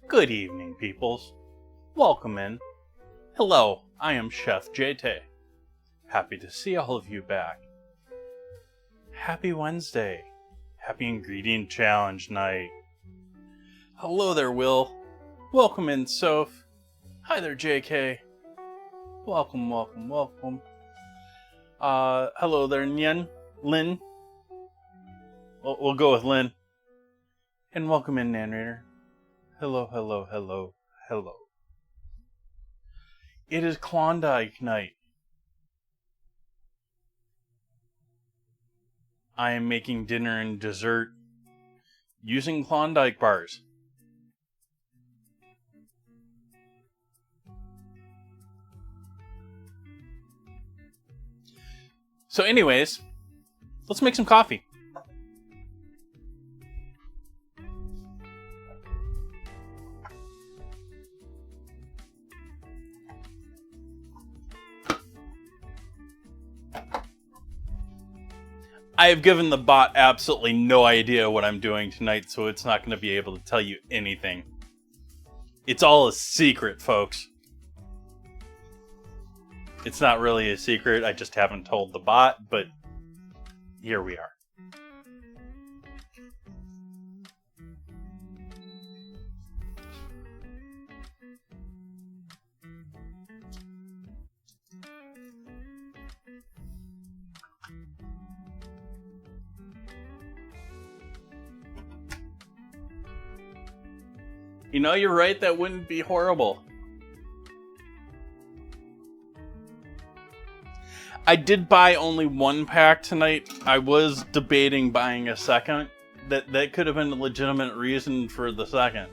Good evening, peoples. Welcome in. Hello, I am Chef Jay Tay. Happy to see all of you back. Happy Wednesday. Happy Ingredient Challenge night. Hello there, Will. Welcome in, Soph. Hi there, JK. Welcome, welcome, welcome. Hello there, Nyen. Lynn. We'll go with Lynn. And welcome in, Narrator. Hello, hello, hello, hello. It is Klondike night. I am making dinner and dessert using Klondike bars. So anyways, let's make some coffee. I have given the bot absolutely no idea what I'm doing tonight, so it's not going to be able to tell you anything. It's all a secret, folks. It's not really a secret, I just haven't told the bot, but here we are. You know, you're right, that wouldn't be horrible. I did buy only one pack tonight. I was debating buying a second. That could have been a legitimate reason for the second.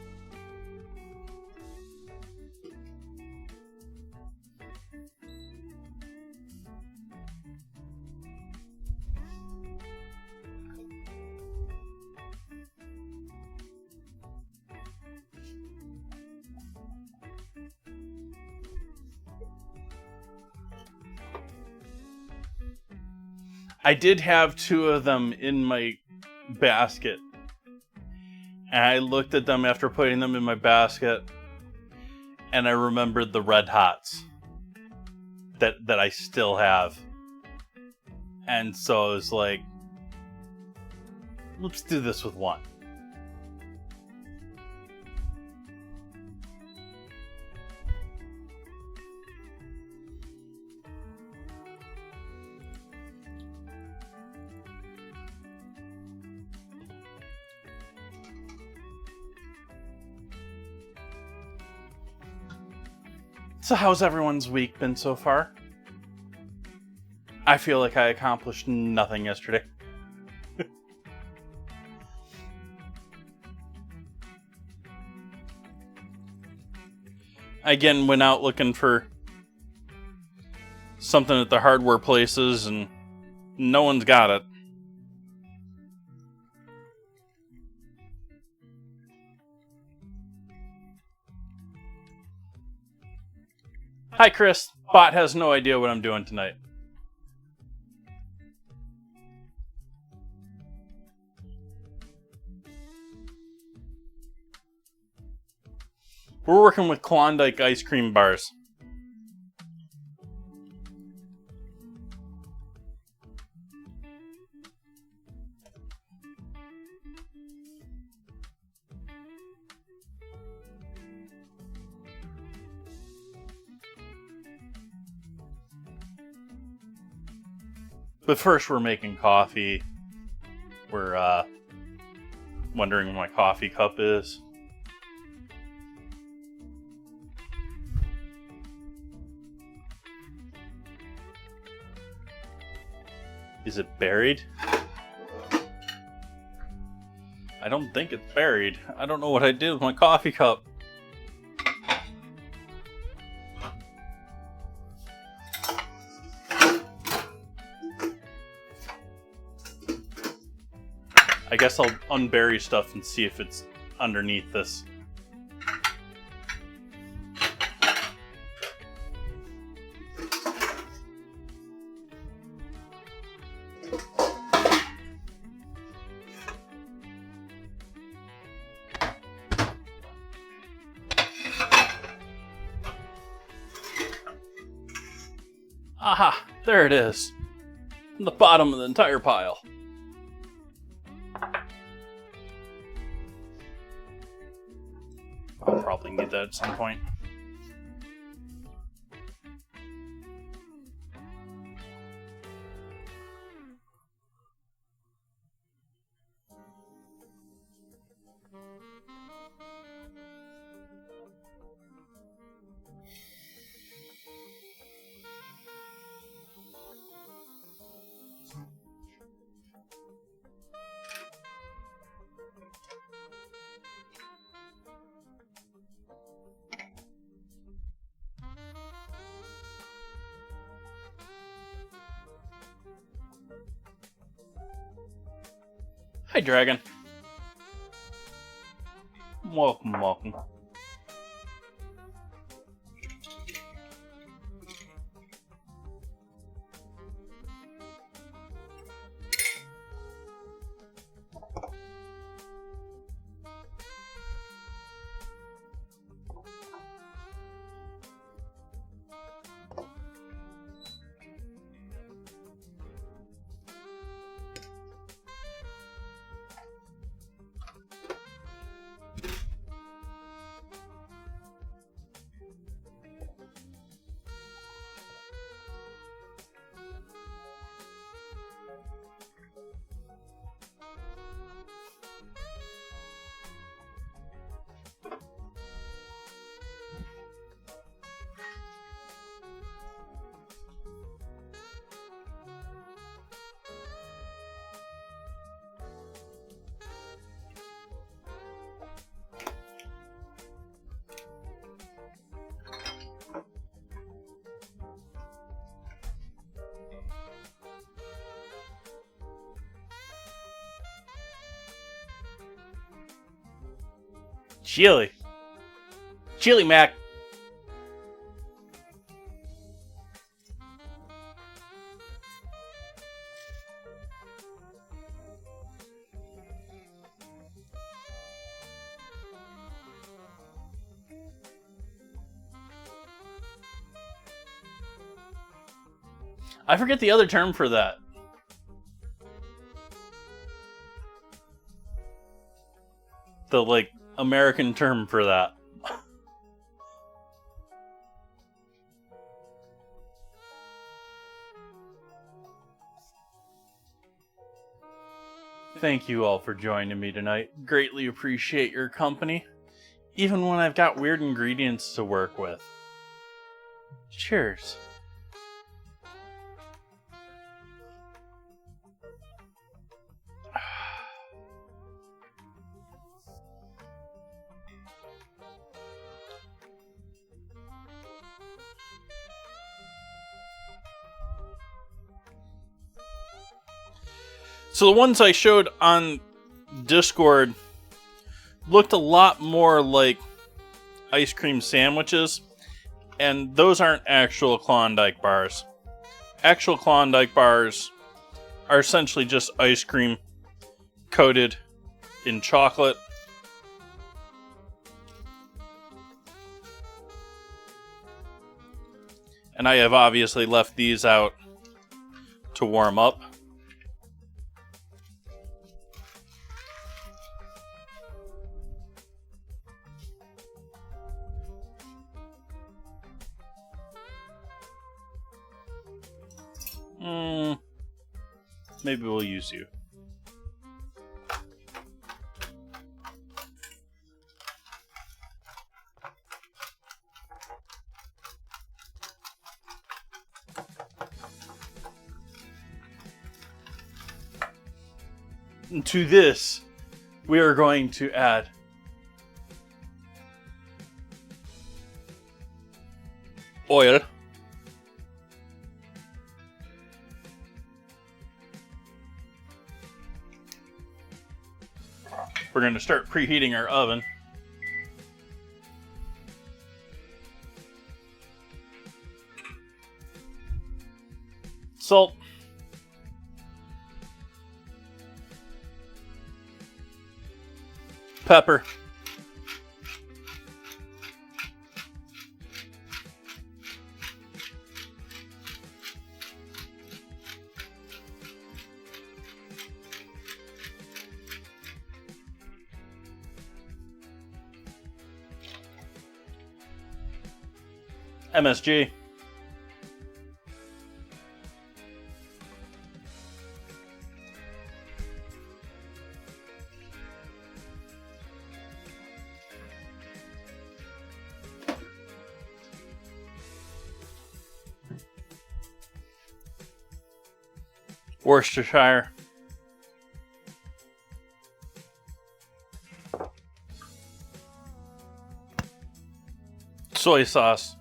I did have two of them in my basket. And I looked at them after putting them in my basket, and I remembered the Red Hots that I still have. And so I was like, let's do this with one. So how's everyone's week been so far? I feel like I accomplished nothing yesterday. I again went out looking for something at the hardware places and no one's got it. Hi, Chris. Bot has no idea what I'm doing tonight. We're working with Klondike ice cream bars. But first we're making coffee. We're wondering where my coffee cup is. Is it buried? I don't think it's buried. I don't know what I did with my coffee cup. I guess I'll unbury stuff and see if it's underneath this. Aha! There it is. On the bottom of the entire pile. I'll probably need that at some point. Hi, Dragon. Welcome, welcome. Chili. Chili Mac. I forget the other term for that. The, like, American term for that. Thank you all for joining me tonight. Greatly appreciate your company, even when I've got weird ingredients to work with. Cheers. So the ones I showed on Discord looked a lot more like ice cream sandwiches, and those aren't actual Klondike bars. Actual Klondike bars are essentially just ice cream coated in chocolate. And I have obviously left these out to warm up. Maybe we'll use you. And to this, we are going to add oil. We're going to start preheating our oven. Salt. Pepper. MSG. Worcestershire. Soy sauce.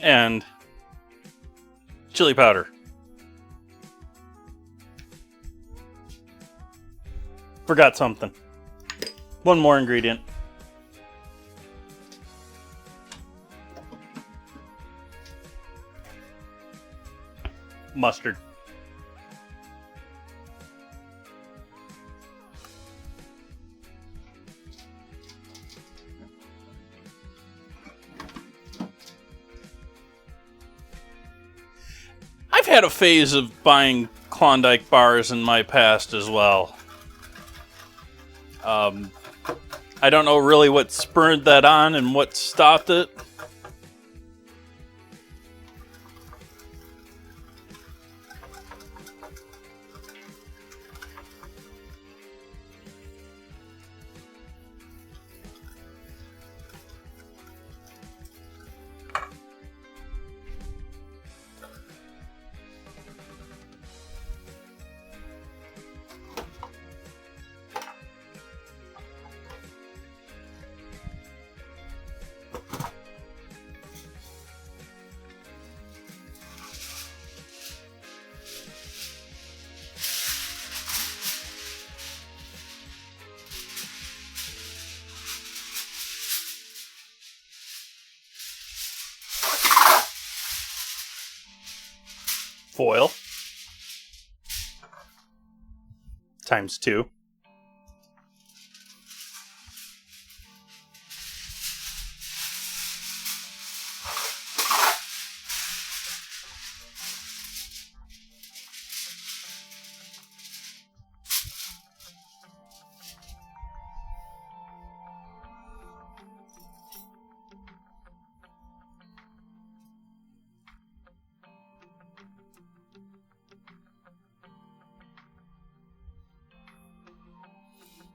And chili powder. Forgot something. One more ingredient. Mustard. I've had a phase of buying Klondike bars in my past as well. I don't know really what spurred that on and what stopped it. foil. Times 2.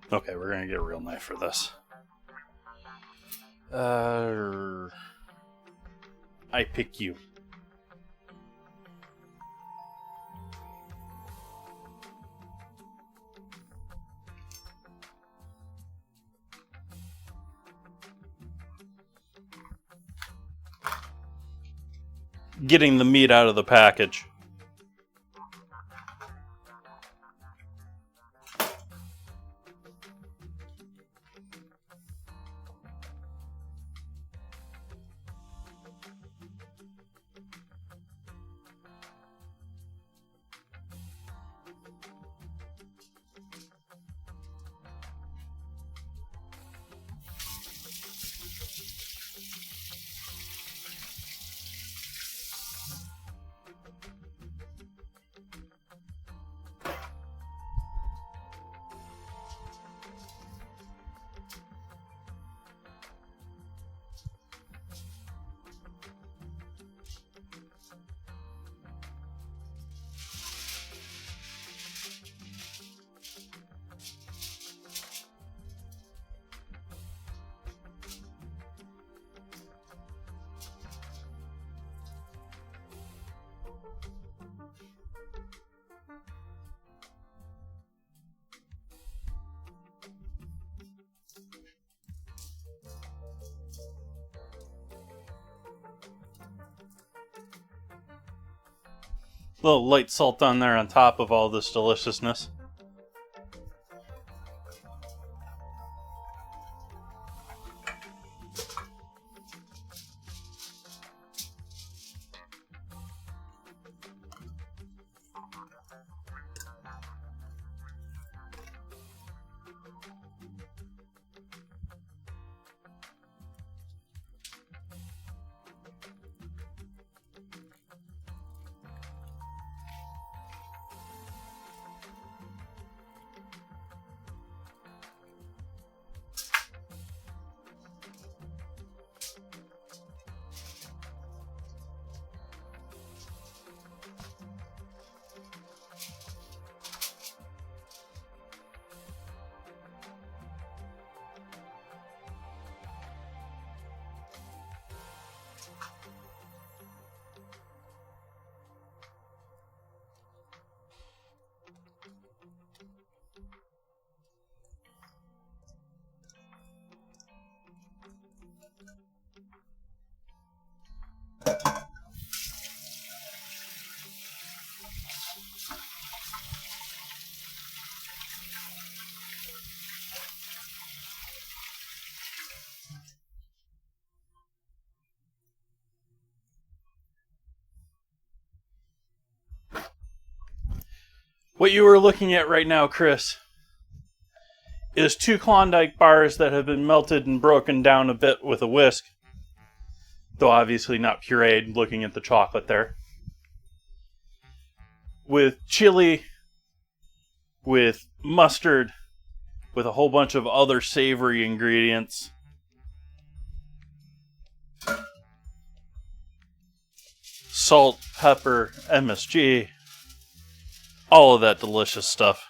Okay, we're gonna get a real knife for this. I pick you. Getting the meat out of the package. Little light salt on there on top of all this deliciousness. What you are looking at right now, Chris, is 2 Klondike bars that have been melted and broken down a bit with a whisk. Though obviously not pureed, looking at the chocolate there. With chili, with mustard, with a whole bunch of other savory ingredients. Salt, pepper, MSG. All of that delicious stuff.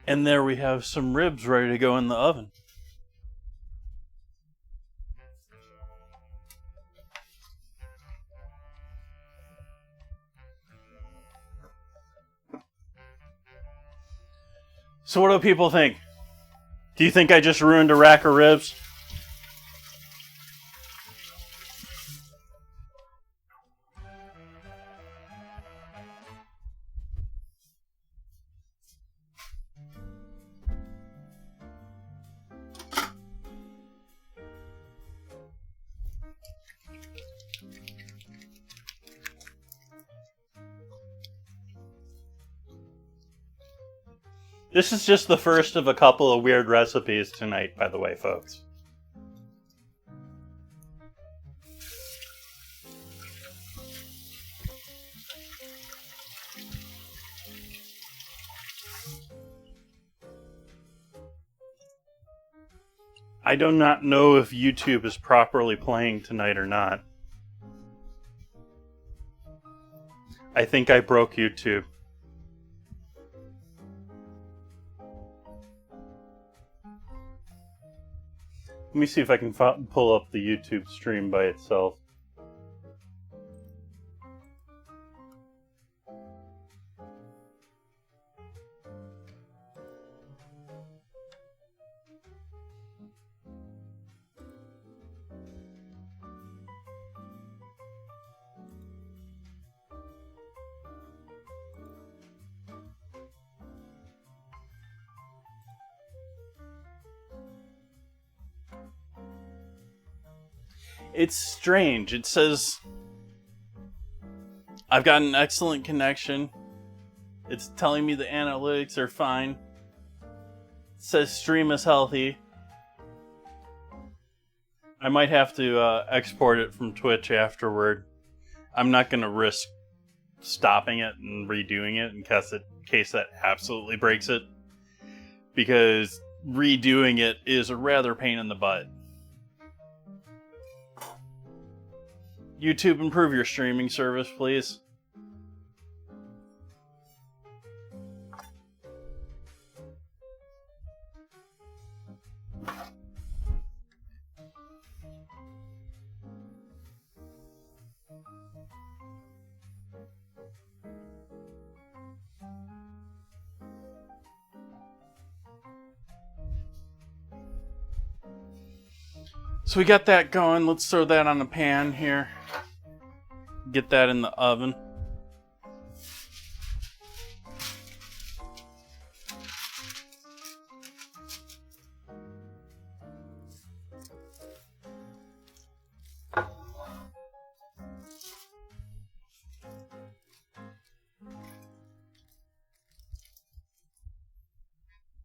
And there we have some ribs ready to go in the oven. So what do people think? Do you think I just ruined a rack of ribs? This is just the first of a couple of weird recipes tonight, by the way, folks. I do not know if YouTube is properly playing tonight or not. I think I broke YouTube. Let me see if I can pull up the YouTube stream by itself. It's strange. It says, I've got an excellent connection. It's telling me the analytics are fine. It says stream is healthy. I might have to export it from Twitch afterward. I'm not going to risk stopping it and redoing it in case that absolutely breaks it. Because redoing it is a rather pain in the butt. YouTube, improve your streaming service, please. So we got that going. Let's throw that on the pan here. Get that in the oven.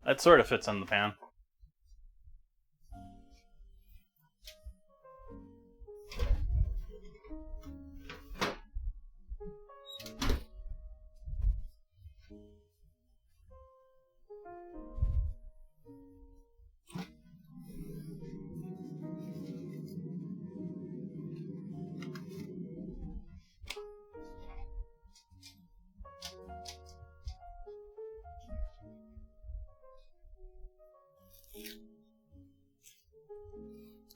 That sort of fits in the pan.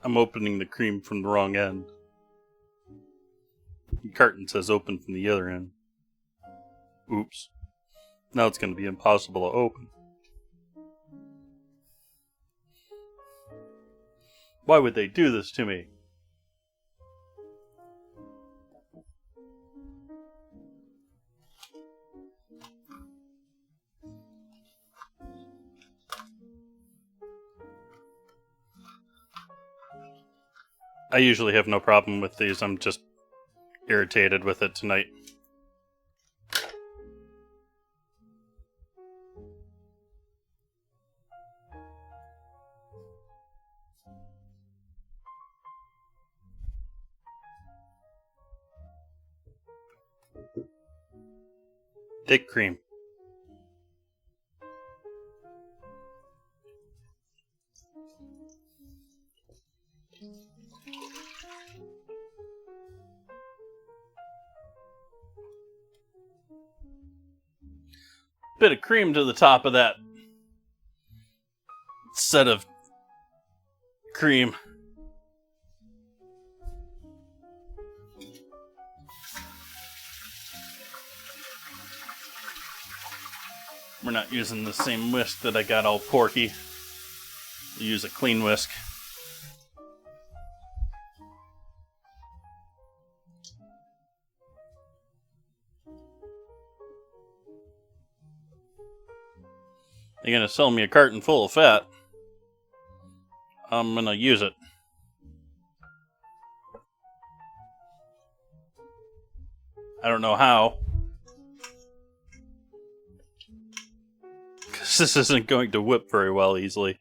I'm opening the cream from the wrong end. The carton says open from the other end. Oops. Now it's going to be impossible to open. Why would they do this to me? I usually have no problem with these. I'm just irritated with it tonight. Thick cream. Bit of cream to the top of that set of cream. We're not using the same whisk that I got all porky. We use a clean whisk. You're gonna sell me a carton full of fat. I'm gonna use it. I don't know how. Because this isn't going to whip very well easily.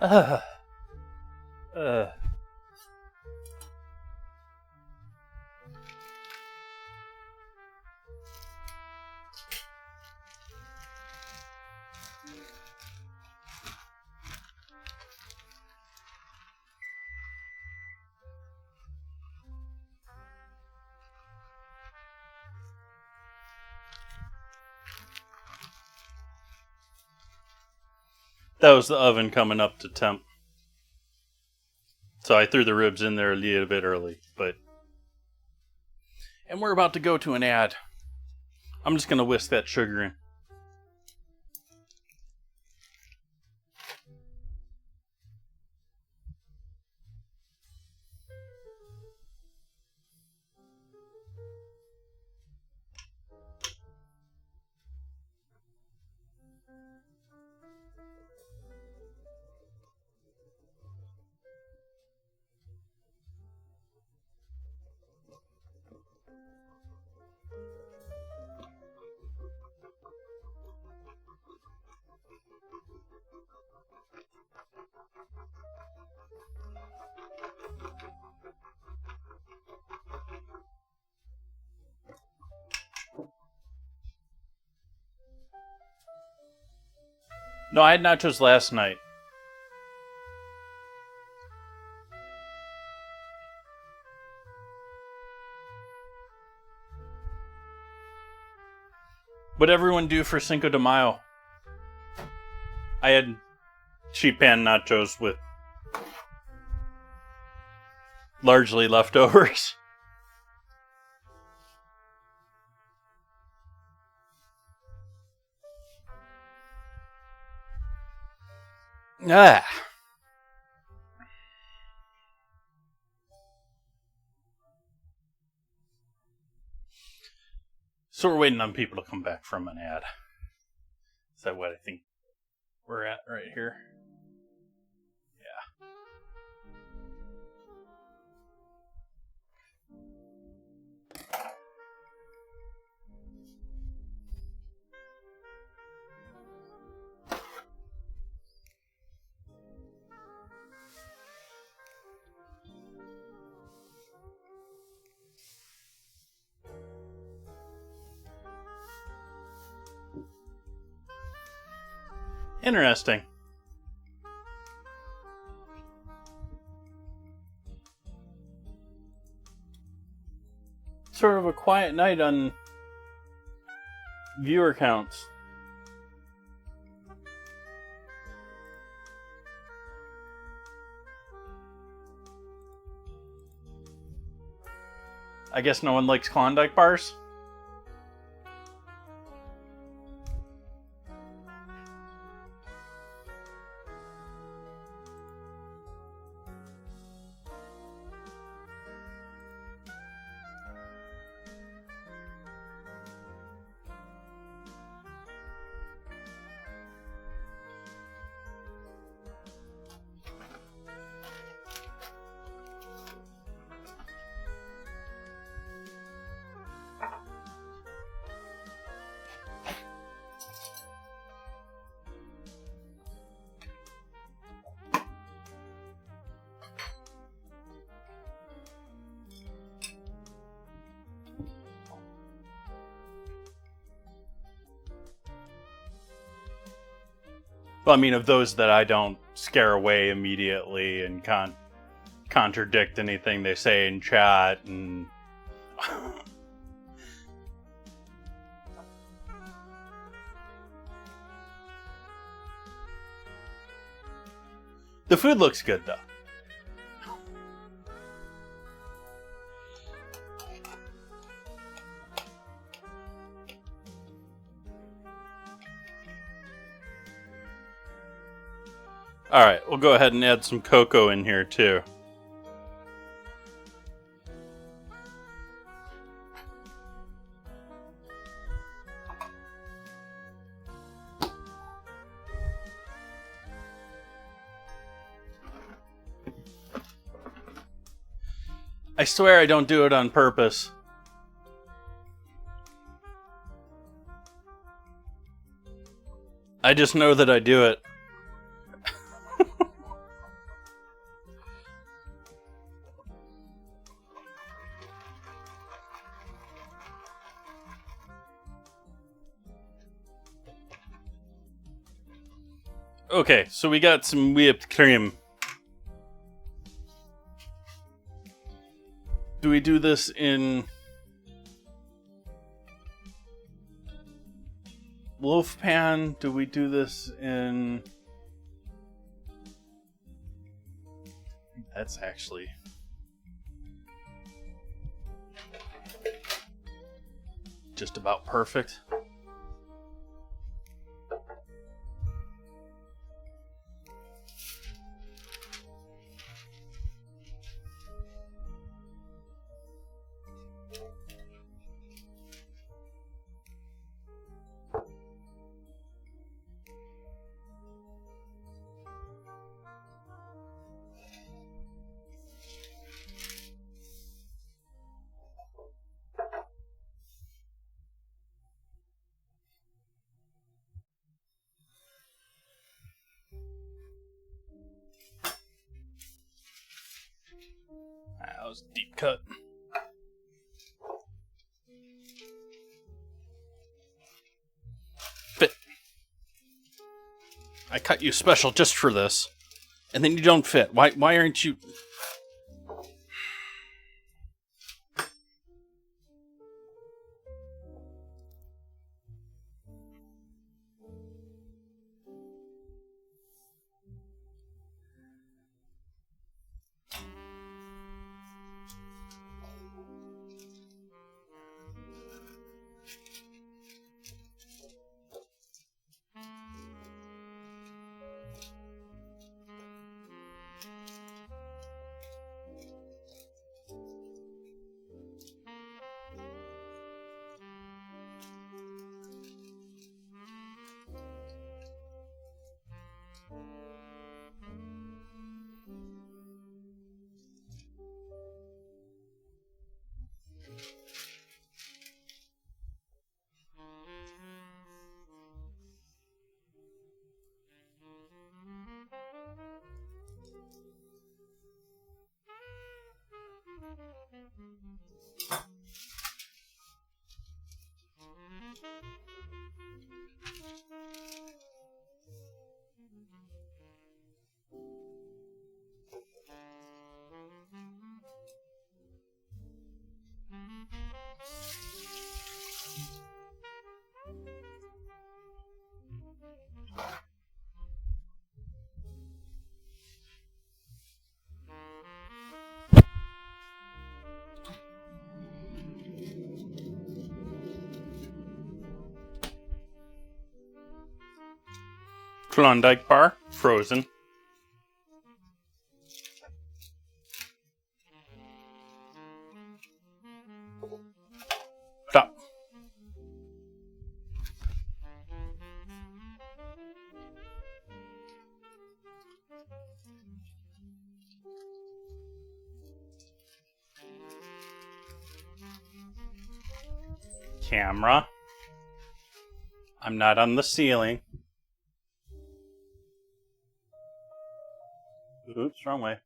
Uh, uh. That was the oven coming up to temp. So I threw the ribs in there a little bit early, but... And we're about to go to an ad. I'm just going to whisk that sugar in. No, I had nachos last night. What'd everyone do for Cinco de Mayo? I had cheap pan nachos with largely leftovers. Ah. So we're waiting on people to come back from an ad. Is that what I think we're at right here? Yeah. Interesting. Sort of a quiet night on viewer counts. I guess no one likes Klondike bars? Well, I mean, of those that I don't scare away immediately and contradict anything they say in chat and... The food looks good, though. Alright, we'll go ahead and add some cocoa in here, too. I swear I don't do it on purpose. I just know that I do it. Okay, so we got some whipped cream. Do we do this in loaf pan? Do we do this in... That's actually... just about perfect. That was a deep cut. Fit. I cut you special just for this, and then you don't fit. Why aren't you... Klondike bar, frozen. Stop. Camera. I'm not on the ceiling. Oops, wrong way.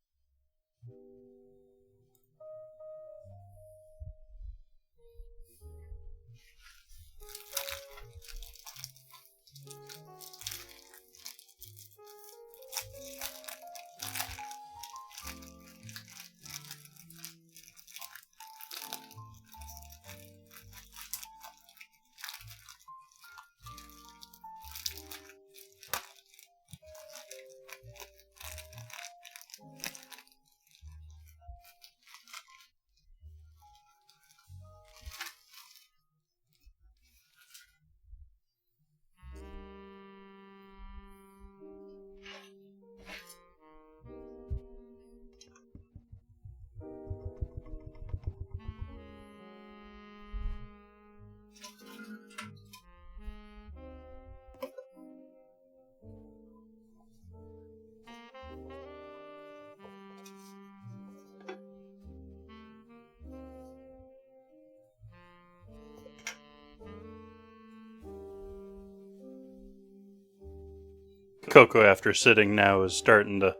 Cocoa, after sitting now, is starting to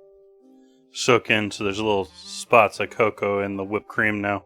soak in, so there's little spots of cocoa in the whipped cream now.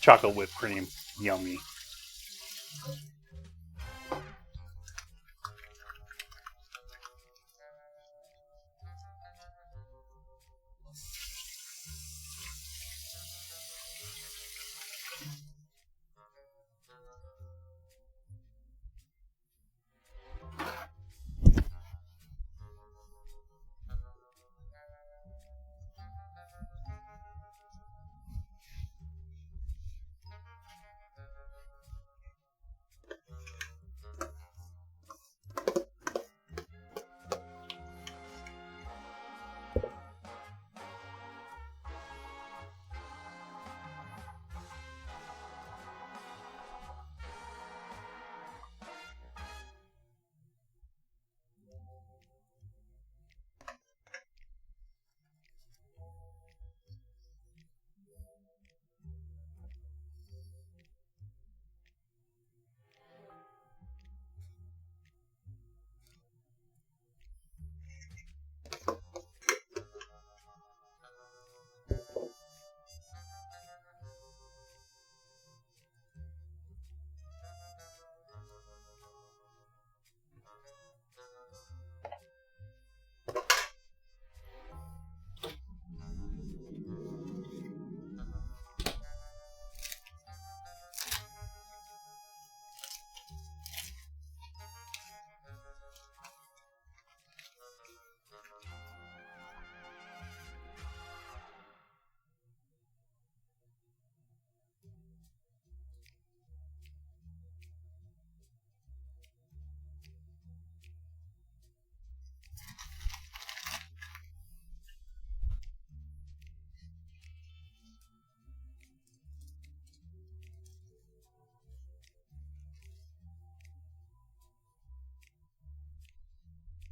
Chocolate whipped cream, yummy.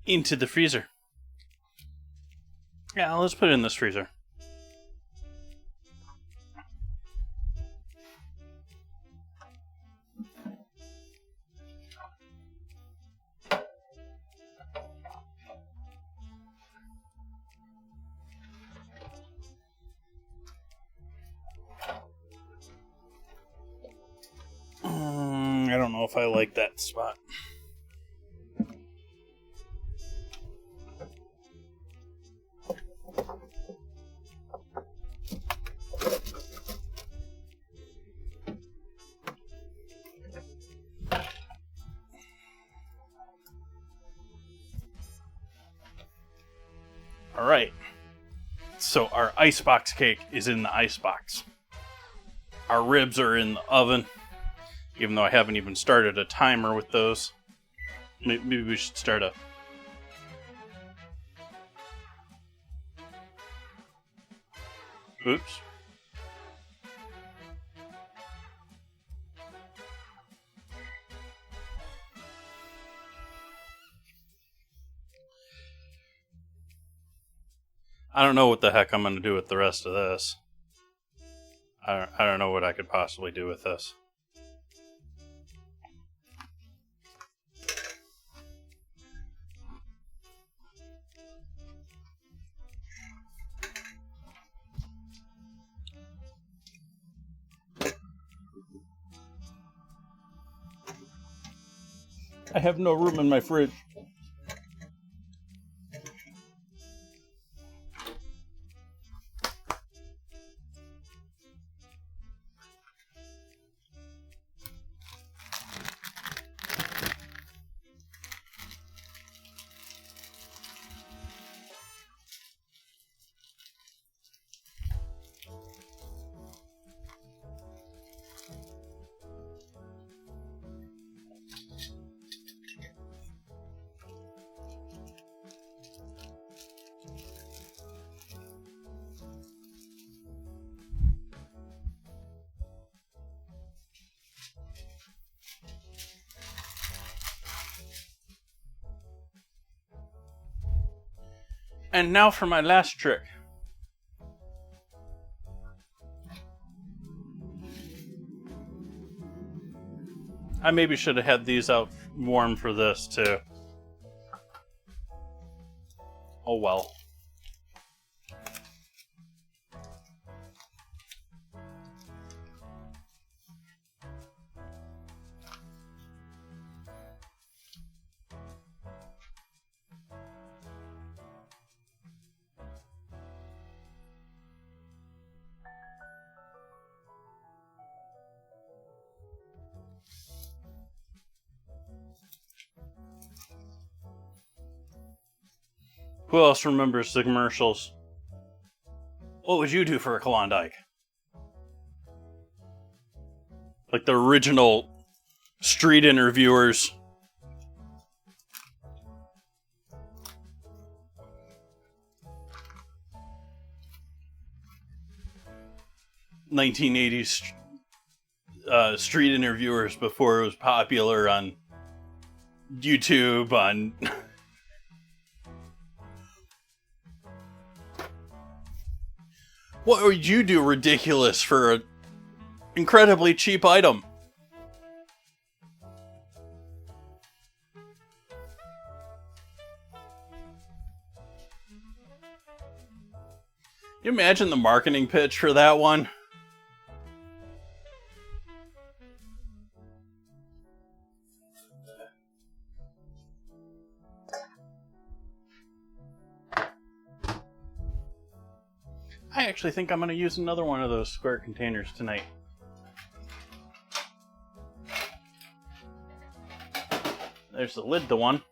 Into the freezer. Yeah, let's put it in this freezer. know if I like that spot. Alright, so our icebox cake is in the icebox. Our ribs are in the oven, even though I haven't even started a timer with those. Maybe we should start a... Oops. I don't know what the heck I'm going to do with the rest of this. I don't know what I could possibly do with this. I have no room in my fridge. And now for my last trick. I maybe should have had these out warm for this too. Oh well. Who else remembers the commercials? What would you do for a Klondike? Like the original street interviewers. (1980s) street interviewers before it was popular on YouTube, on... What would you do ridiculous for an incredibly cheap item? Can you imagine the marketing pitch for that one? I actually think I'm going to use another one of those square containers tonight. There's the lid to one.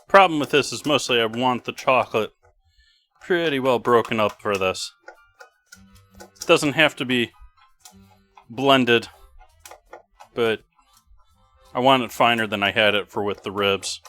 Problem with this is mostly I want the chocolate pretty well broken up for this. It doesn't have to be blended, but I want it finer than I had it for with the ribs.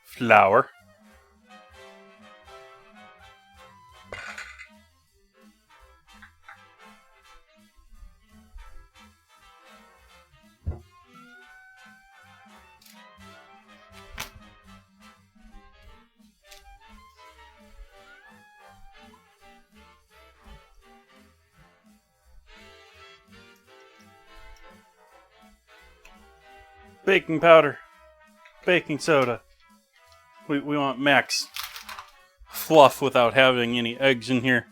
Flour. Baking powder. Baking soda. We want max fluff without having any eggs in here.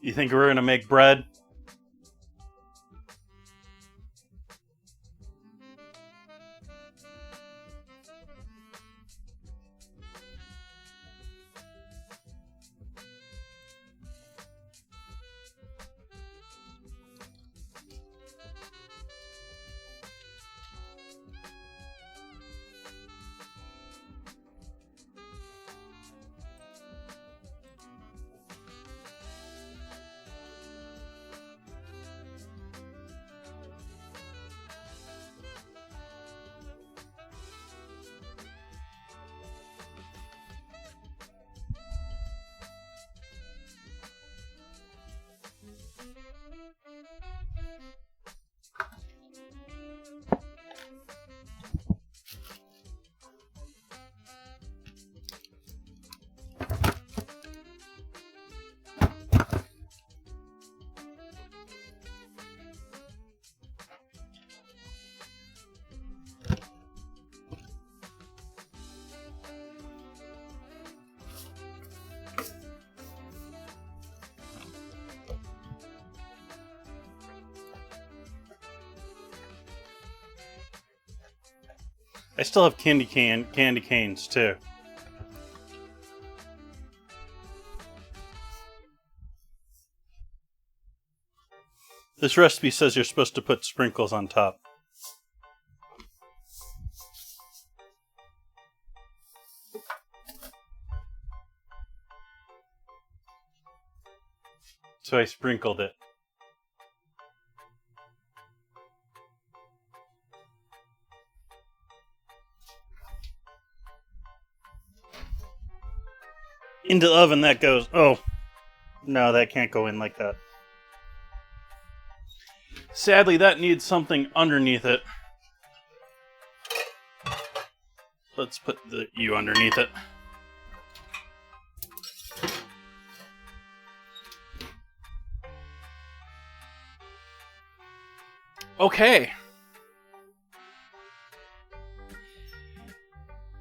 You think we're gonna make bread? I still have candy canes too. This recipe says you're supposed to put sprinkles on top. So I sprinkled it. Into the oven that goes. Oh, no, that can't go in like that. Sadly, that needs something underneath it. Let's put the U underneath it. Okay.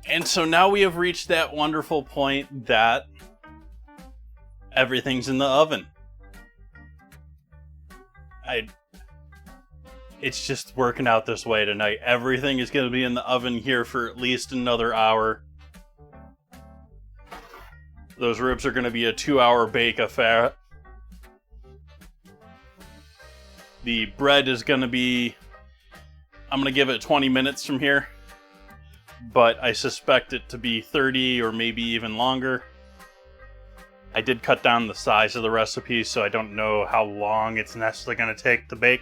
And so now we have reached that wonderful point that everything's in the oven. It's just working out this way tonight. Everything is going to be in the oven here for at least another hour. Those ribs are going to be a 2-hour bake affair. The bread is going to be... I'm going to give it 20 minutes from here. But I suspect it to be 30 or maybe even longer. I did cut down the size of the recipe, so I don't know how long it's necessarily going to take to bake.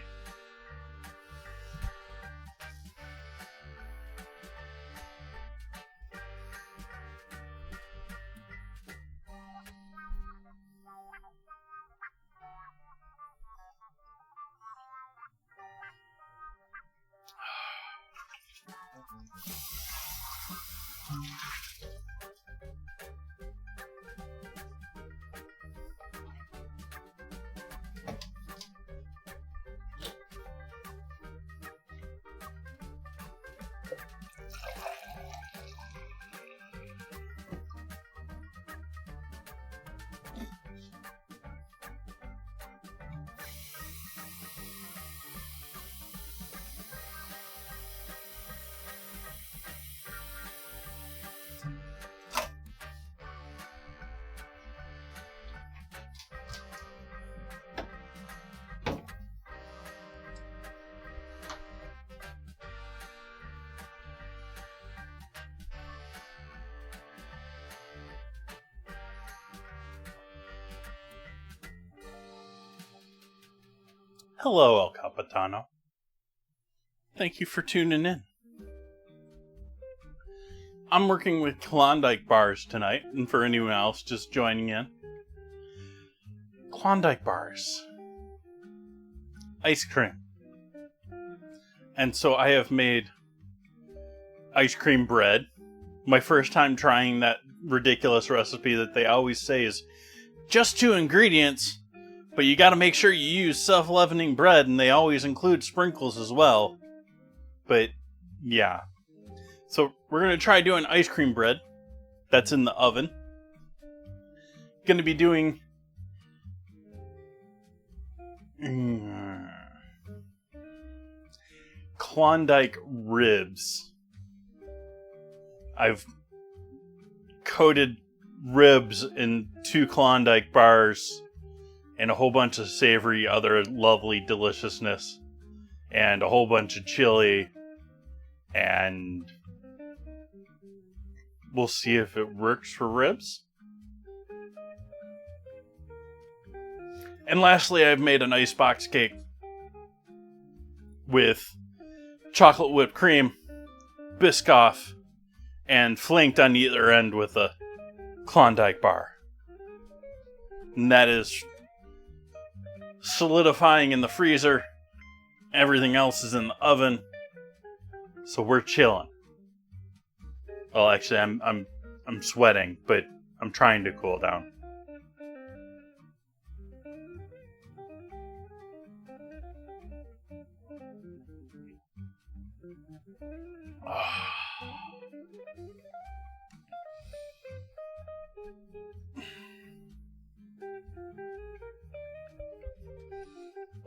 Hello, El Capitano. Thank you for tuning in. I'm working with Klondike bars tonight, and for anyone else just joining in. Klondike bars. Ice cream. And so I have made ice cream bread. My first time trying that ridiculous recipe that they always say is just 2 ingredients, but you gotta make sure you use self-leavening bread, and they always include sprinkles as well. But, yeah. So, we're gonna try doing ice cream bread. That's in the oven. Gonna be doing... Klondike ribs. I've coated ribs in 2 Klondike bars and a whole bunch of savory other lovely deliciousness and a whole bunch of chili, and we'll see if it works for ribs. And lastly, I've made an icebox cake with chocolate whipped cream, Biscoff, and flanked on either end with a Klondike bar. And that is solidifying in the freezer. Everything else is in the oven. So we're chilling. Well, actually, I'm sweating, but I'm trying to cool down.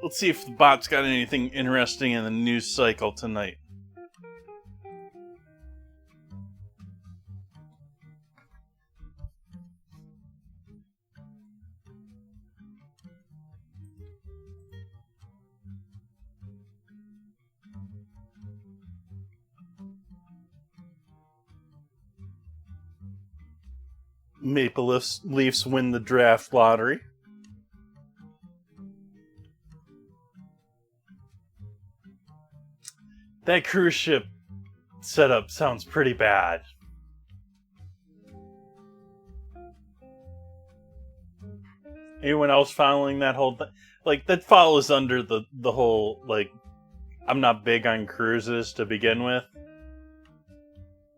Let's see if the bot's got anything interesting in the news cycle tonight. Maple Leafs win the draft lottery. That cruise ship setup sounds pretty bad. Anyone else following that whole thing? Like, that follows under the whole, like, I'm not big on cruises to begin with.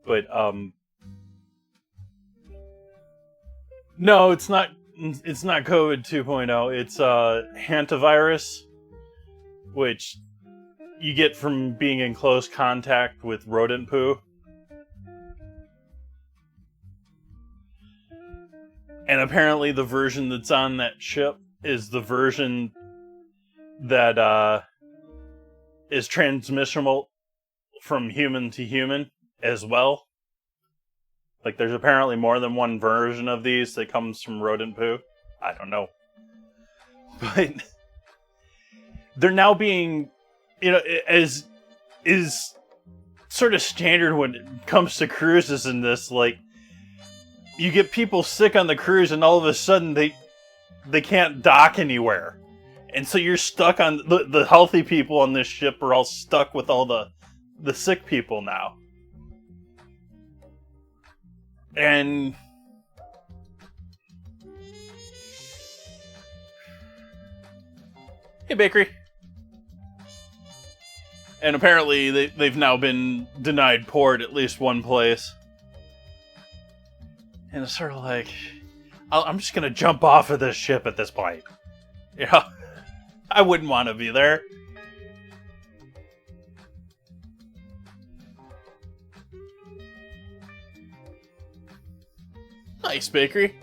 But, no, it's not COVID 2.0. It's, hantavirus, which you get from being in close contact with rodent poo. And apparently the version that's on that ship is the version that is transmissible from human to human as well. Like, there's apparently more than one version of these that comes from rodent poo. I don't know. But they're now being, as is sort of standard when it comes to cruises in this, like, you get people sick on the cruise and all of a sudden they can't dock anywhere. And so you're stuck on, the healthy people on this ship are all stuck with all the sick people now. And hey, Bakery. And apparently they've now been denied port at least one place. And it's sort of like, I'm just going to jump off of this ship at this point. I wouldn't want to be there. Nice, Bakery.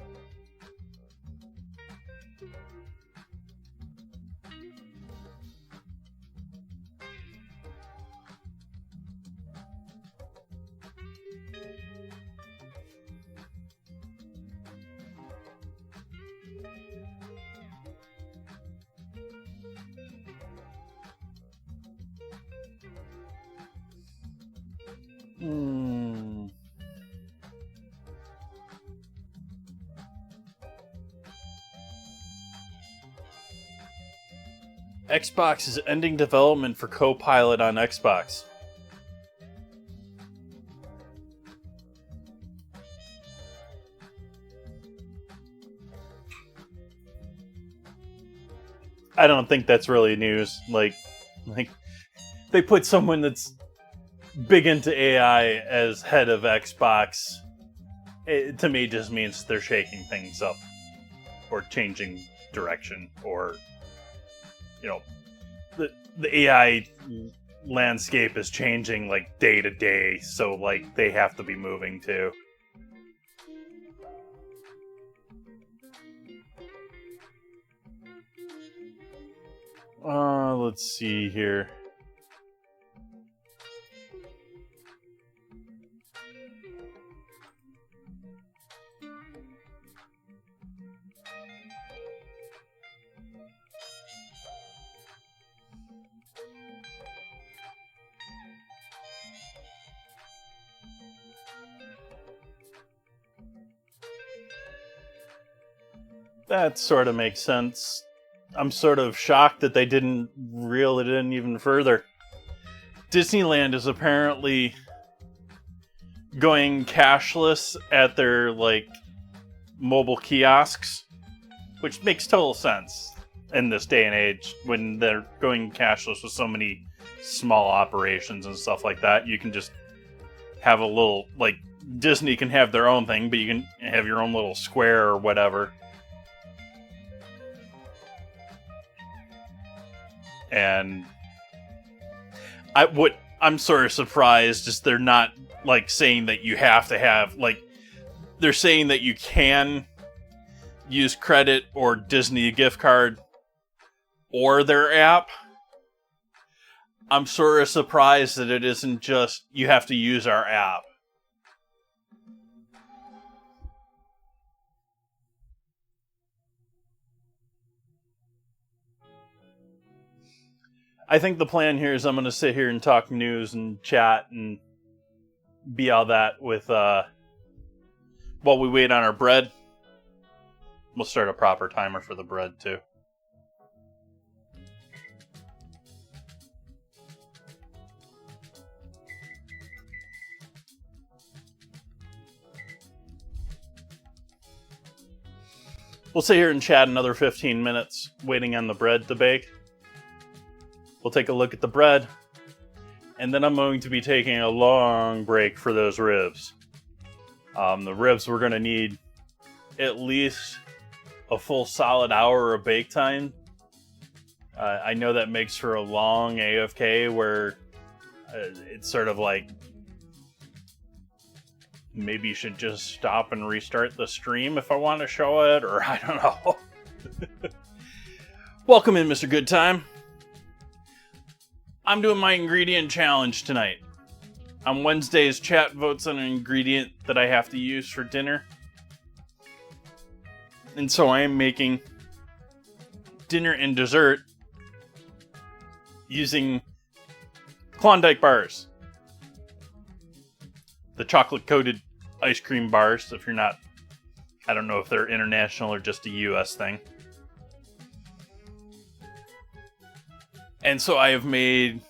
Xbox is ending development for Copilot on Xbox. I don't think that's really news. Like they put someone that's big into AI as head of Xbox. It, to me, just means they're shaking things up or changing direction, or the AI landscape is changing like day to day, so like they have to be moving too. Let's see here. That sort of makes sense. I'm sort of shocked that they didn't reel it in even further. Disneyland is apparently going cashless at their, like, mobile kiosks, which makes total sense in this day and age when they're going cashless with so many small operations and stuff like that. You can just have a little, like, Disney can have their own thing, but you can have your own little square or whatever. And I'm sort of surprised is they're not like saying that you have to have, like, they're saying that you can use credit or Disney gift card or their app. I'm sort of surprised that it isn't just you have to use our app. I think the plan here is I'm going to sit here and talk news and chat and be all that with while we wait on our bread, we'll start a proper timer for the bread too. We'll sit here and chat another 15 minutes waiting on the bread to bake. We'll take a look at the bread, and then I'm going to be taking a long break for those ribs. The ribs, we're going to need at least a full solid hour of bake time. I know that makes for a long AFK where it's sort of like maybe you should just stop and restart the stream if I want to show it, or I don't know. Welcome in, Mr. Good Time. I'm doing my ingredient challenge tonight. On Wednesdays, chat votes on an ingredient that I have to use for dinner. And so I am making dinner and dessert using Klondike bars. The chocolate-coated ice cream bars, if you're not... I don't know if they're international or just a US thing. And so I have made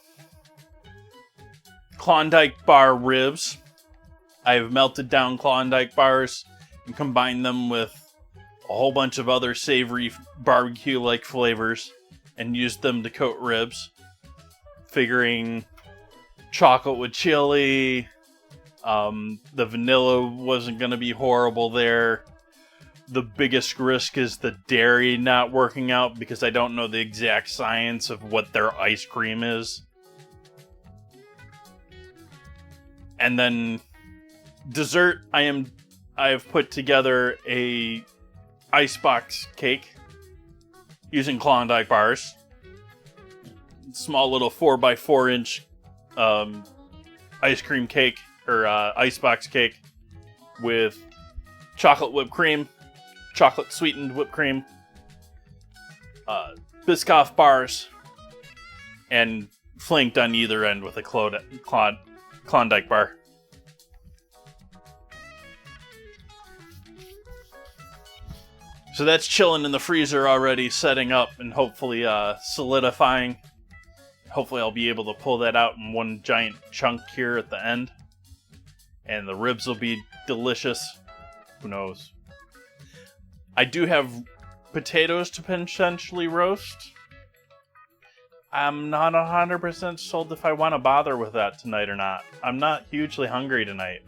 Klondike bar ribs. I have melted down Klondike bars and combined them with a whole bunch of other savory barbecue-like flavors and used them to coat ribs. Figuring chocolate with chili... the vanilla wasn't going to be horrible there. The biggest risk is the dairy not working out because I don't know the exact science of what their ice cream is. And then dessert, I have put together a icebox cake using Klondike bars. Small little 4x4 inch ice cream cake. Or icebox cake with chocolate whipped cream, chocolate sweetened whipped cream, Biscoff bars, and flanked on either end with a Klondike bar. So that's chilling in the freezer already, setting up and hopefully solidifying. Hopefully I'll be able to pull that out in one giant chunk here at the end. And the ribs will be delicious. Who knows? I do have potatoes to potentially roast. I'm not 100% sold if I want to bother with that tonight or not. I'm not hugely hungry tonight.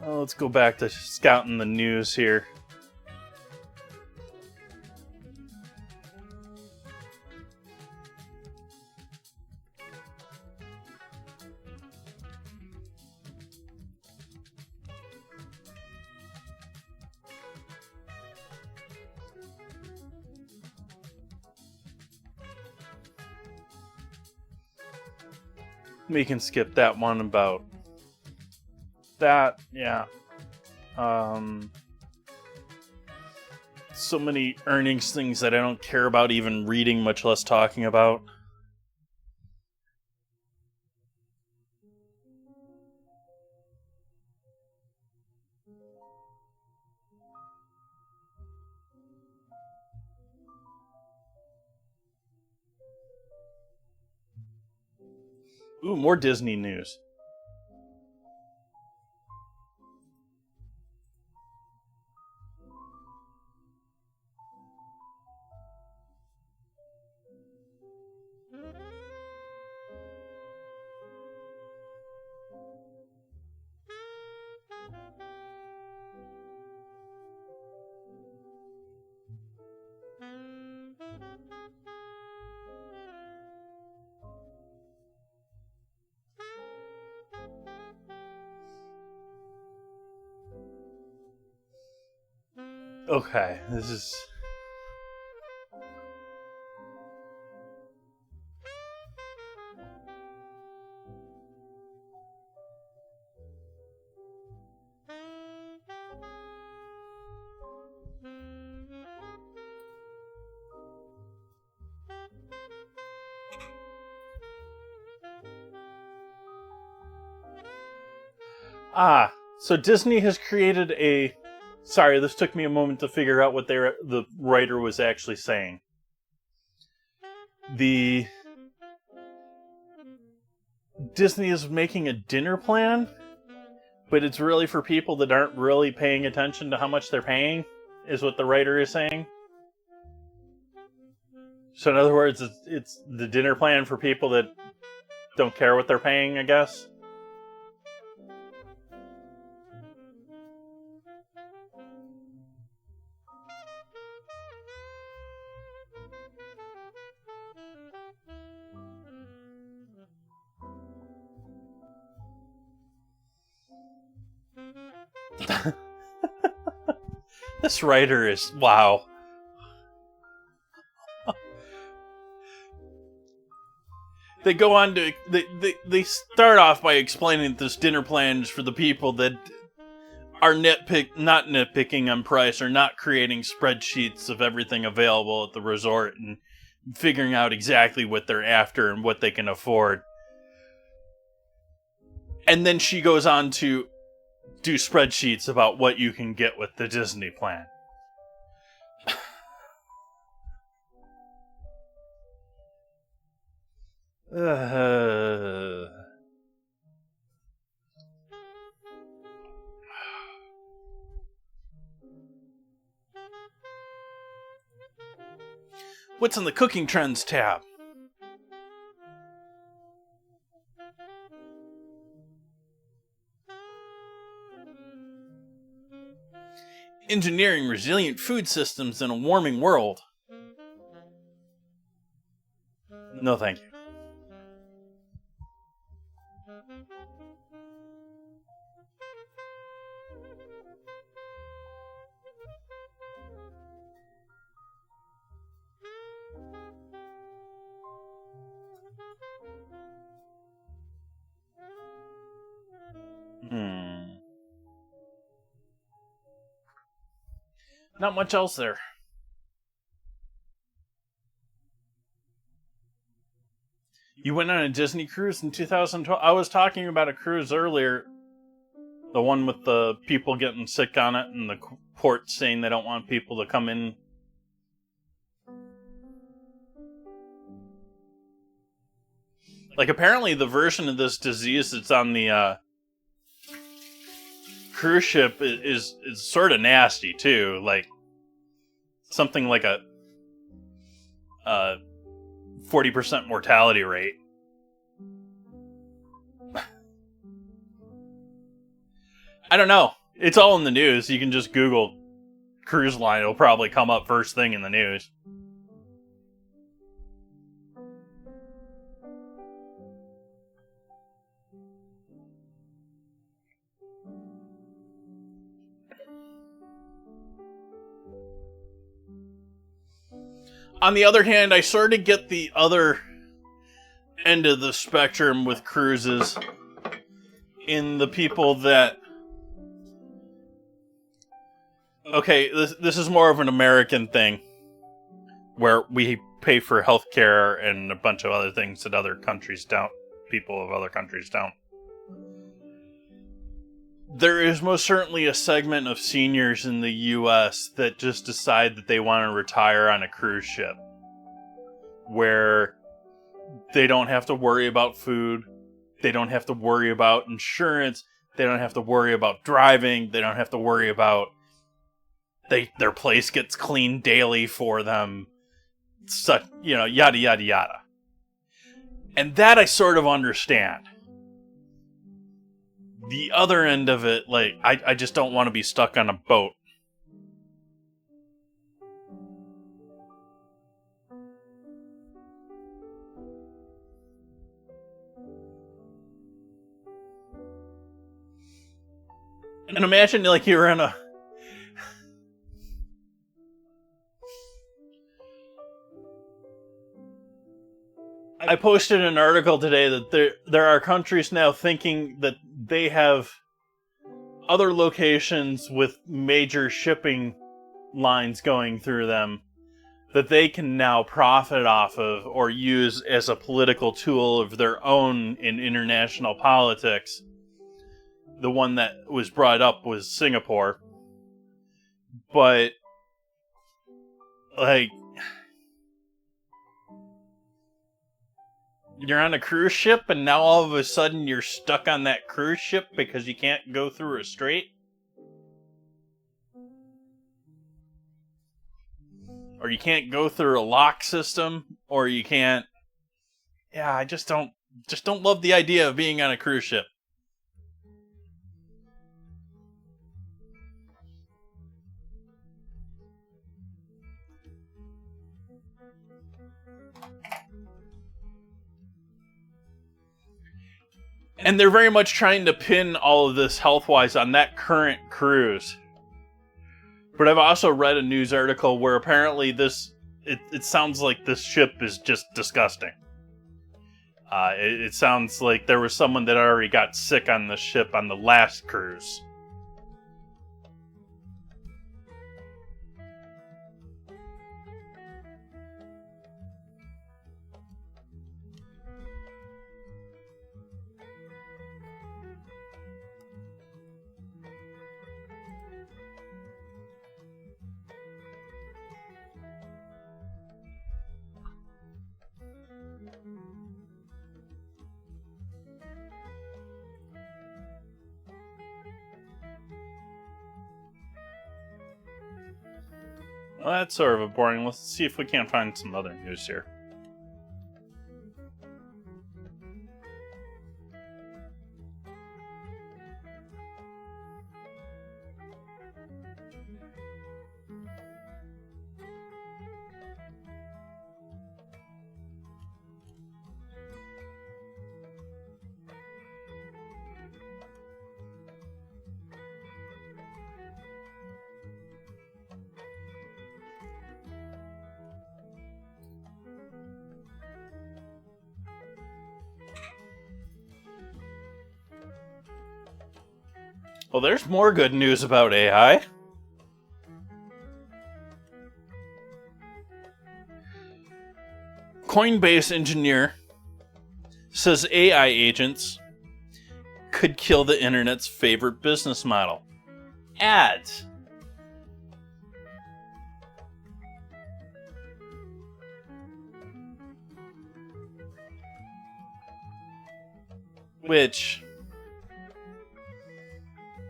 Well, let's go back to scouting the news here. We can skip that one about that, yeah. So many earnings things that I don't care about even reading, much less talking about. Ooh, more Disney news. Okay, this is... So Disney has created a... Sorry, this took me a moment to figure out what the writer was actually saying. Disney is making a dinner plan, but it's really for people that aren't really paying attention to how much they're paying, is what the writer is saying. So in other words, it's the dinner plan for people that don't care what they're paying, I guess. This writer is... wow. They go on to... They start off by explaining that this dinner plan is for the people that are not nitpicking on price, or not creating spreadsheets of everything available at the resort and figuring out exactly what they're after and what they can afford. And then she goes on to do spreadsheets about what you can get with the Disney plan. What's in the cooking trends tab? Engineering resilient food systems in a warming world. No, thank you. Not much else there. You went on a Disney cruise in 2012? I was talking about a cruise earlier. The one with the people getting sick on it and the port saying they don't want people to come in. Like, apparently the version of this disease that's on the cruise ship is sort of nasty, too. Like, something like a 40% mortality rate. I don't know. It's all in the news. You can just Google cruise line. It'll probably come up first thing in the news. On the other hand, I sort of get the other end of the spectrum with cruises in the people that... Okay, this is more of an American thing, where we pay for healthcare and a bunch of other things that other countries don't. People of other countries don't. There is most certainly a segment of seniors in the U.S. that just decide that they want to retire on a cruise ship, where they don't have to worry about food, they don't have to worry about insurance, they don't have to worry about driving, they don't have to worry about their place gets cleaned daily for them, such, yada yada yada. And that I sort of understand. The other end of it, like, I just don't want to be stuck on a boat. And imagine, like, you're in a... I posted an article today that there are countries now thinking that they have other locations with major shipping lines going through them that they can now profit off of or use as a political tool of their own in international politics. the one that was brought up was Singapore. But, like, you're on a cruise ship and now all of a sudden you're stuck on that cruise ship because you can't go through a strait? Or you can't go through a lock system, or you can't... Yeah, I just don't love the idea of being on a cruise ship. And they're very much trying to pin all of this health-wise on that current cruise. But I've also read a news article where apparently it sounds like this ship is just disgusting. It sounds like there was someone that already got sick on the ship on the last cruise. Well, that's sort of a boring. Let's see if we can't find some other news here. Well, there's more good news about AI. Coinbase engineer says AI agents could kill the internet's favorite business model: ads. Which...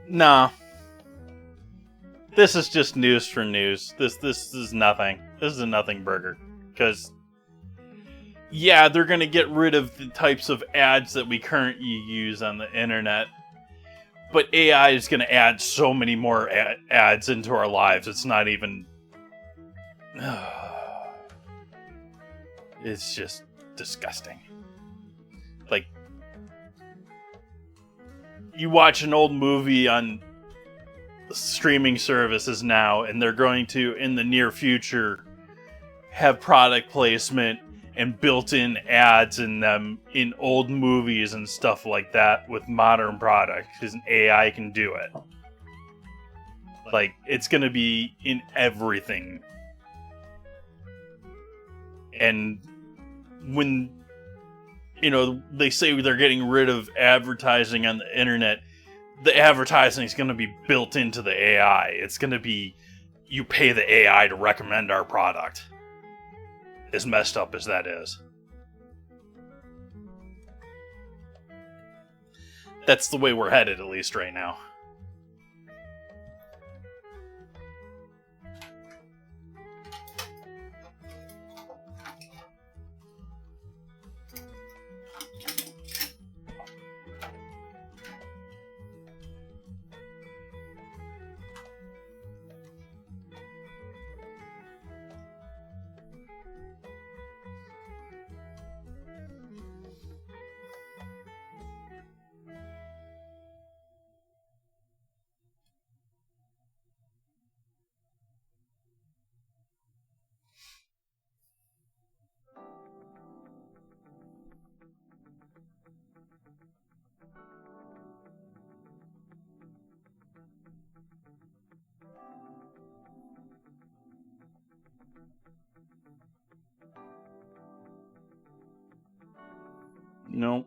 Nah. This is just news for news. This is nothing. This is a nothing burger. Because, yeah, they're going to get rid of the types of ads that we currently use on the internet. But AI is going to add so many more ads into our lives. It's not even... It's just disgusting. Like, you watch an old movie on streaming services now, and they're going to, in the near future, have product placement and built-in ads in them in old movies and stuff like that with modern products, because AI can do it. Like, it's going to be in everything. And when, you know, they say they're getting rid of advertising on the internet, the advertising is going to be built into the AI. It's going to be, you pay the AI to recommend our product. As messed up as that is. That's the way we're headed, at least right now.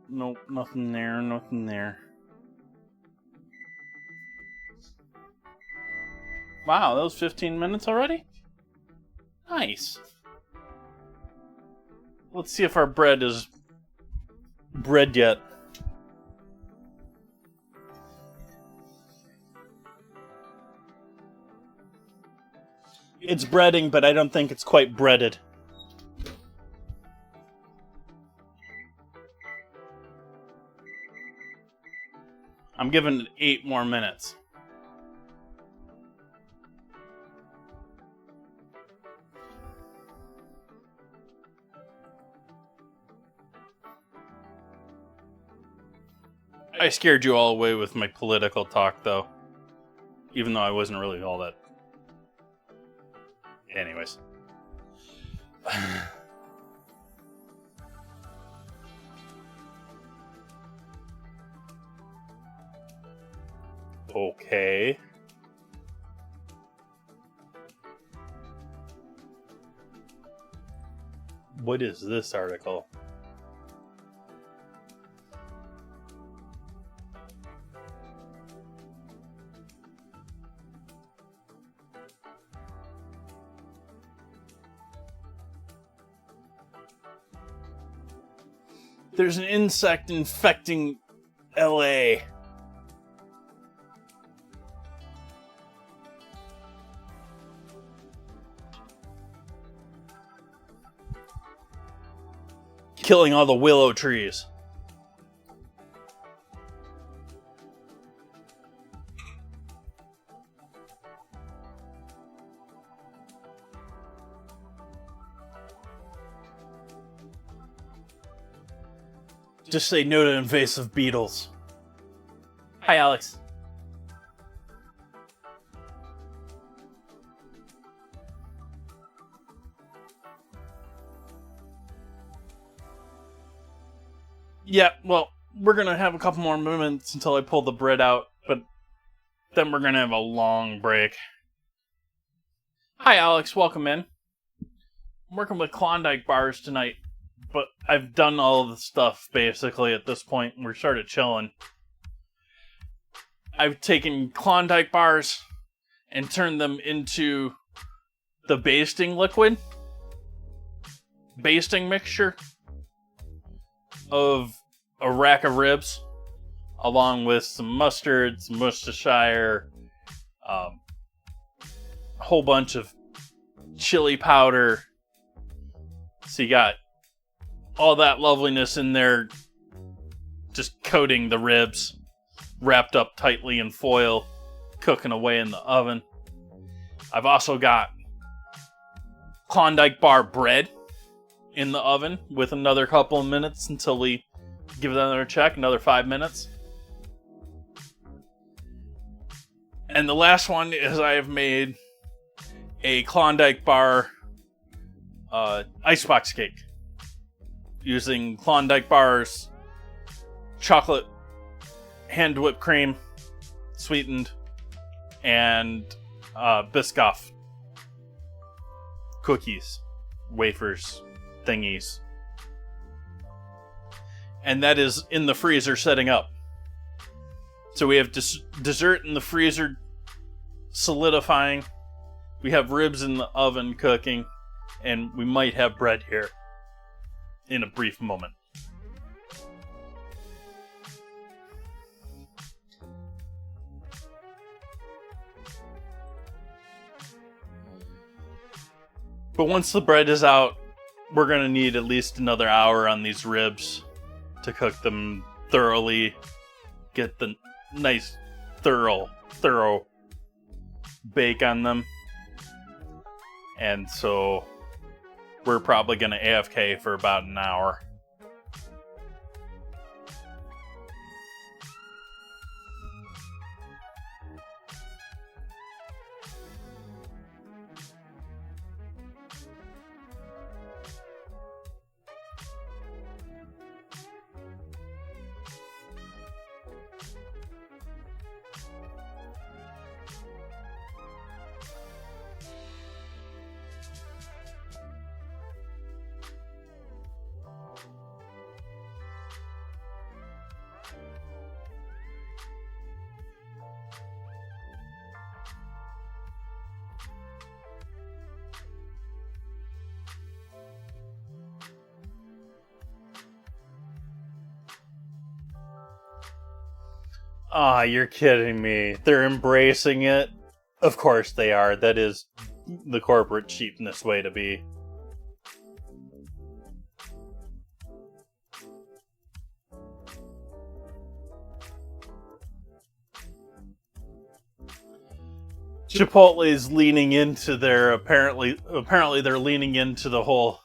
Nope, nothing there, nothing there. Wow, that was 15 minutes already? Nice. Let's see if our bread is bread yet. It's breading, but I don't think it's quite breaded. I'm giving it 8 more minutes. I scared you all away with my political talk, though. Even though I wasn't really all that. Anyways. Okay. What is this article? There's an insect infecting LA. Killing all the willow trees. Just say no to invasive beetles. Hi, Alex. Yeah, well, we're gonna have a couple more minutes until I pull the bread out, but then we're gonna have a long break. Hi, Alex. Welcome in. I'm working with Klondike bars tonight, but I've done all of the stuff, basically, at this point. We're started chilling. I've taken Klondike bars and turned them into the basting liquid. Basting mixture of a rack of ribs, along with some mustard, some Worcestershire, a whole bunch of chili powder. So you got all that loveliness in there, just coating the ribs, wrapped up tightly in foil, cooking away in the oven. I've also got Klondike bar bread in the oven with another couple of minutes until we give it another check, another 5 minutes. And the last one is I have made a Klondike bar icebox cake using Klondike bars, chocolate hand whipped cream, sweetened, and Biscoff cookies, wafers, thingies. And that is in the freezer setting up. So we have dessert in the freezer solidifying. We have ribs in the oven cooking. And we might have bread here in a brief moment. But once the bread is out, we're going to need at least another hour on these ribs to cook them thoroughly, get the nice thorough bake on them. And so we're probably going to AFK for about an hour. Ah, you're kidding me. They're embracing it. Of course they are. That is the corporate cheapness way to be. Chipotle is leaning into their apparently they're leaning into the whole.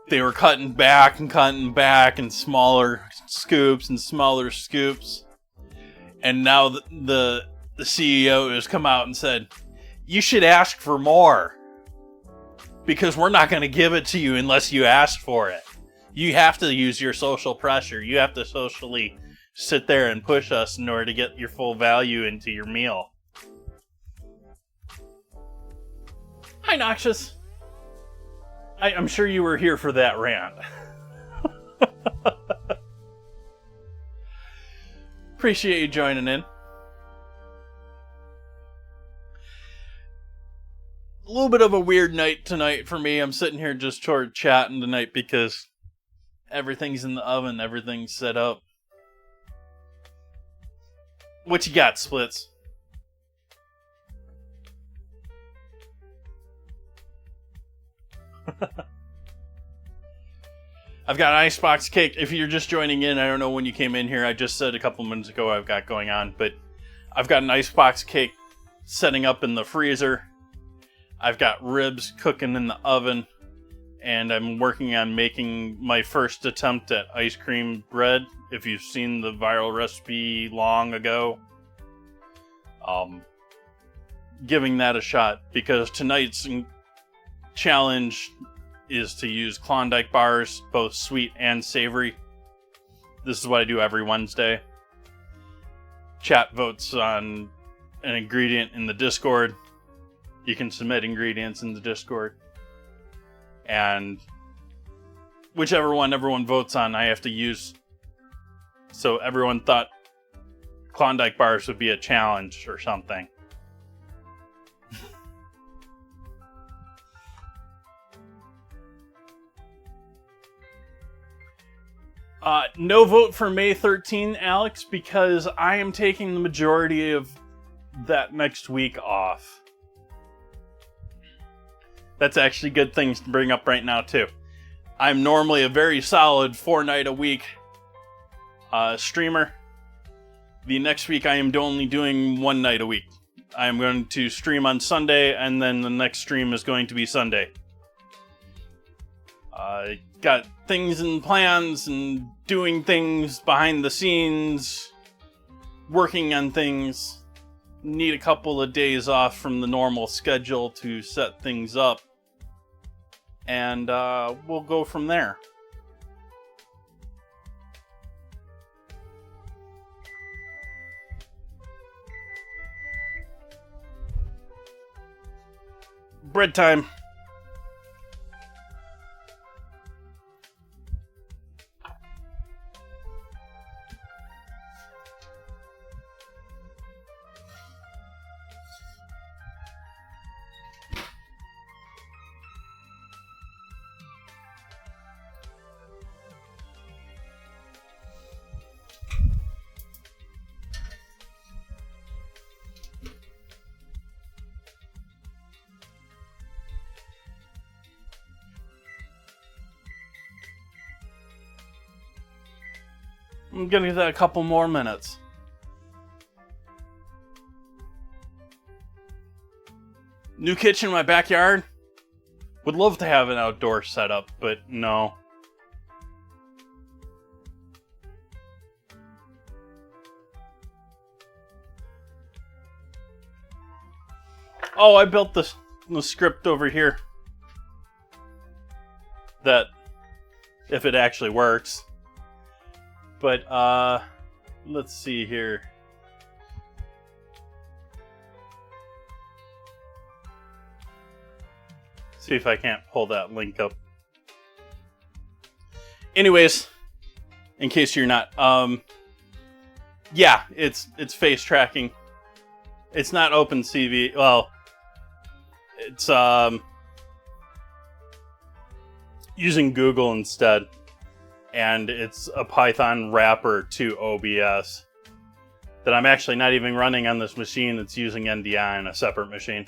They were cutting back and smaller scoops and smaller scoops, and now the CEO has come out and said, "You should ask for more, because we're not going to give it to you unless you ask for it. You have to use your social pressure. You have to socially sit there and push us in order to get your full value into your meal." Hi, Noxious. I'm sure you were here for that rant. Appreciate you joining in. A little bit of a weird night tonight for me. I'm sitting here just sort of chatting tonight because everything's in the oven, everything's set up. What you got, Splits? I've got an icebox cake. If you're just joining in, I don't know when you came in here. I just said a couple minutes ago I've got going on, but I've got an icebox cake setting up in the freezer. I've got ribs cooking in the oven, and I'm working on making my first attempt at ice cream bread. If you've seen the viral recipe long ago, giving that a shot, because tonight's challenge is to use Klondike bars, both sweet and savory. This is what I do every Wednesday. Chat votes on an ingredient in the Discord. You can submit ingredients in the Discord. And whichever one everyone votes on, I have to use. So everyone thought Klondike bars would be a challenge or something. No vote for May 13, Alex, because I am taking the majority of that next week off. That's actually good things to bring up right now, too. I'm normally a very solid 4-night-a-week streamer. The next week I am only doing 1 night a week. I am going to stream on Sunday, and then the next stream is going to be Sunday. Got things and plans and doing things behind the scenes, working on things. Need a couple of days off from the normal schedule to set things up. And we'll go from there. Bread time. I'm gonna give that a couple more minutes. New kitchen in my backyard. Would love to have an outdoor setup, but no. Oh, I built the script over here. That, if it actually works. But, let's see here. See if I can't pull that link up. Anyways, in case you're not, yeah, it's face tracking. It's not OpenCV. Well, it's using Google instead. And it's a Python wrapper to OBS. that I'm actually not even running on this machine that's using NDI on a separate machine.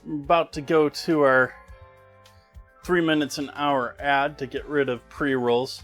I'm about to go to our 3 minutes an hour ad to get rid of pre-rolls.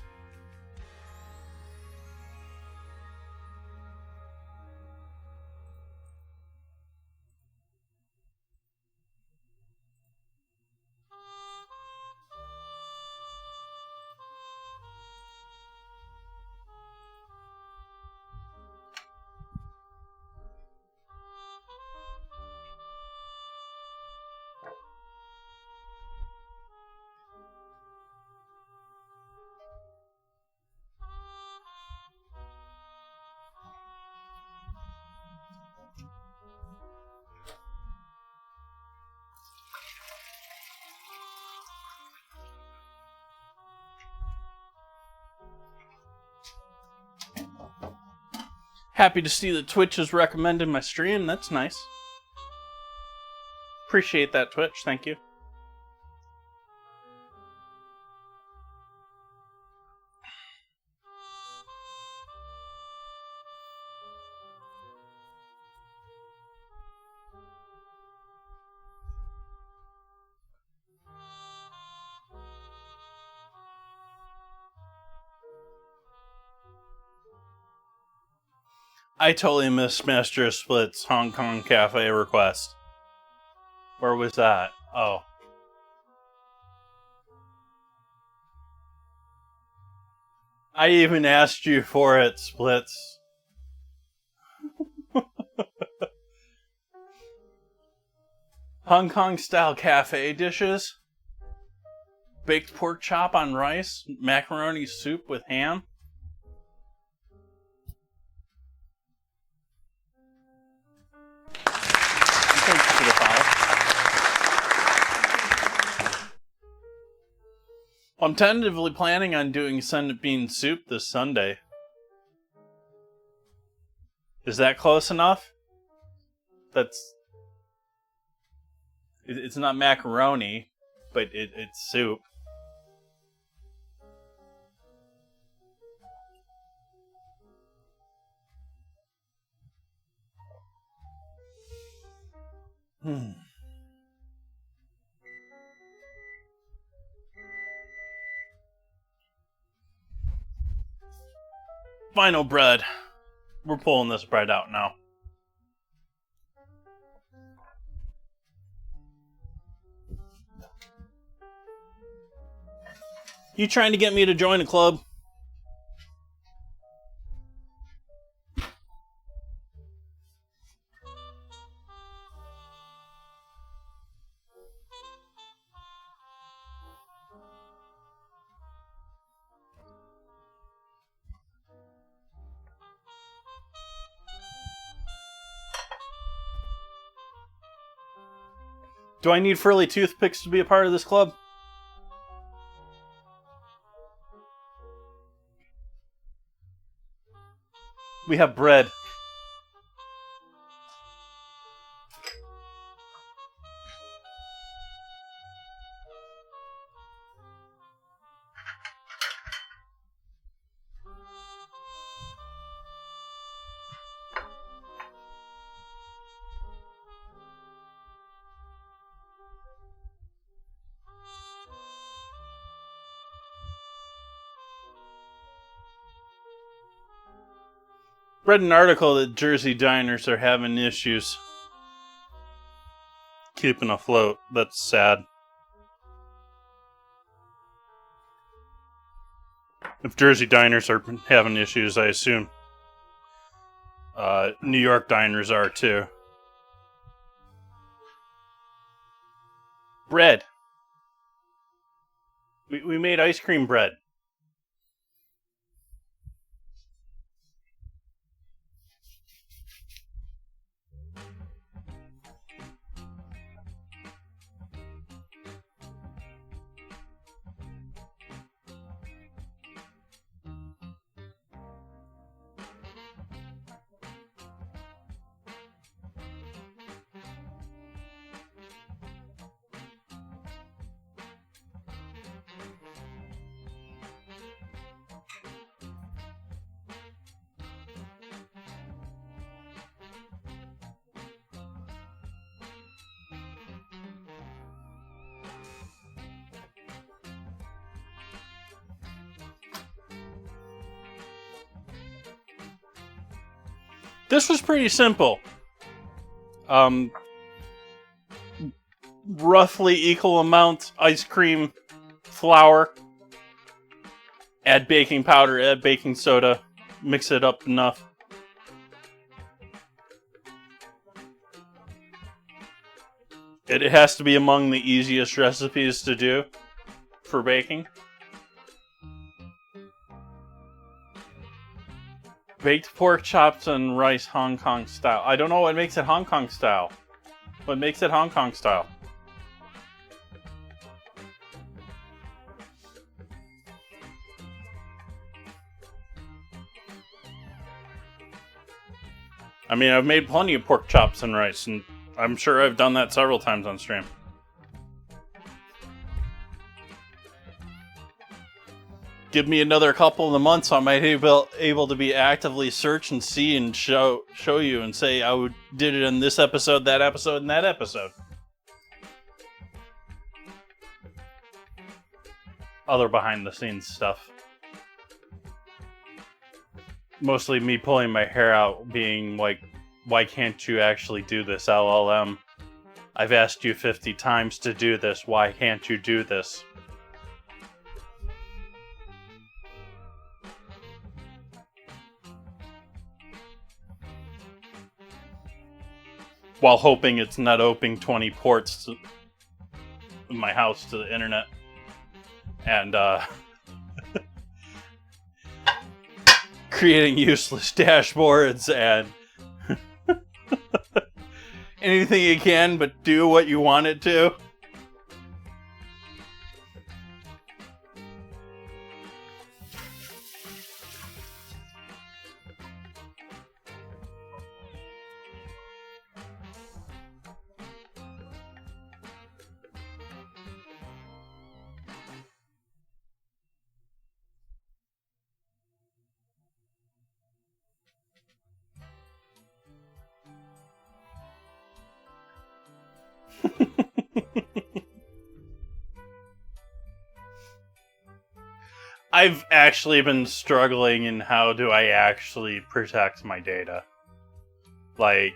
Happy to see that Twitch is recommending my stream. That's nice. Appreciate that, Twitch. Thank you. I totally missed Master Split's Hong Kong Cafe request. Where was that? Oh. I even asked you for it, Splits. Hong Kong style cafe dishes. Baked pork chop on rice. Macaroni soup with ham. Thank you for the follow. I'm tentatively planning on doing Senate bean soup this Sunday. Is that close enough? It's not macaroni, but it's soup. Final bread. We're pulling this bread out now. You trying to get me to join a club? Do I need frilly toothpicks to be a part of this club? We have bread. Read an article that Jersey diners are having issues keeping afloat. That's sad. If Jersey diners are having issues, I assume New York diners are too. Bread. We made ice cream bread. This was pretty simple. Roughly equal amount ice cream, flour, add baking powder, add baking soda, mix it up enough. It has to be among the easiest recipes to do for baking. Baked pork chops and rice Hong Kong style. I don't know what makes it Hong Kong style. What makes it Hong Kong style? I mean, I've made plenty of pork chops and rice, and I'm sure I've done that several times on stream. Give me another couple of months, I might be able to be actively search and see and show you and say I did it in this episode, that episode, and that episode. Other behind the scenes stuff. Mostly me pulling my hair out, being like, why can't you actually do this, LLM? I've asked you 50 times to do this, why can't you do this? While hoping it's not opening 20 ports to my house to the internet. And, creating useless dashboards and anything you can but do what you want it to. I've actually been struggling in how do I actually protect my data. Like,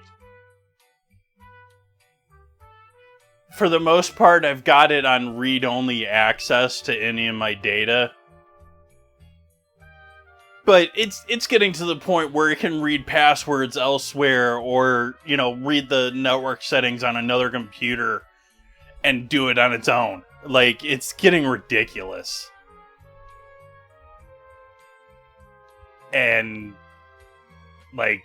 for the most part, I've got it on read-only access to any of my data. But it's getting to the point where it can read passwords elsewhere or, you know, read the network settings on another computer and do it on its own. Like, it's getting ridiculous. And, like,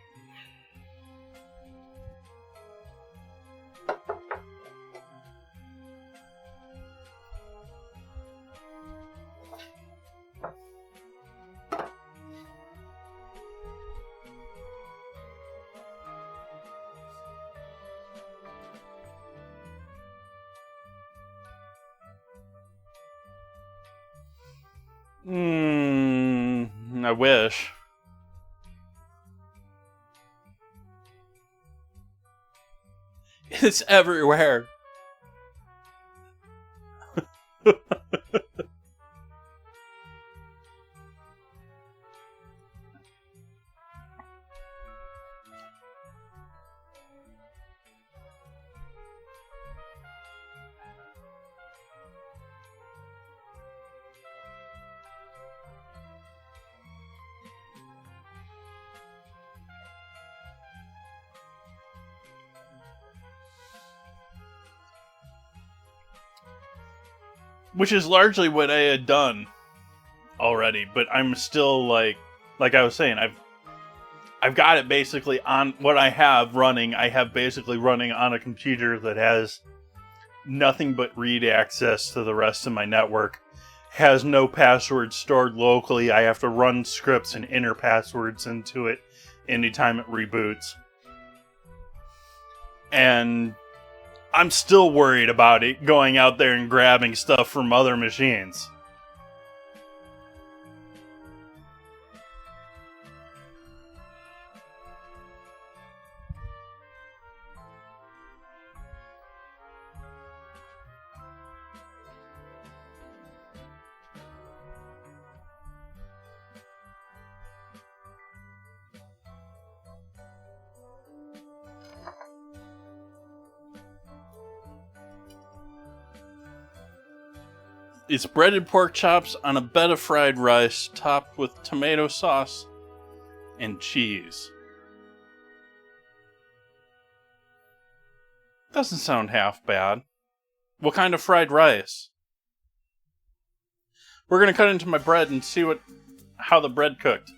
I wish. It's everywhere. Which is largely what I had done already, but I'm still like I was saying, I've got it basically on what I have running. I have basically running on a computer that has nothing but read access to the rest of my network. Has no passwords stored locally. I have to run scripts and enter passwords into it anytime it reboots. And I'm still worried about it going out there and grabbing stuff from other machines. It's breaded pork chops on a bed of fried rice topped with tomato sauce and cheese. Doesn't sound half bad. What kind of fried rice? We're gonna cut into my bread and see how the bread cooked.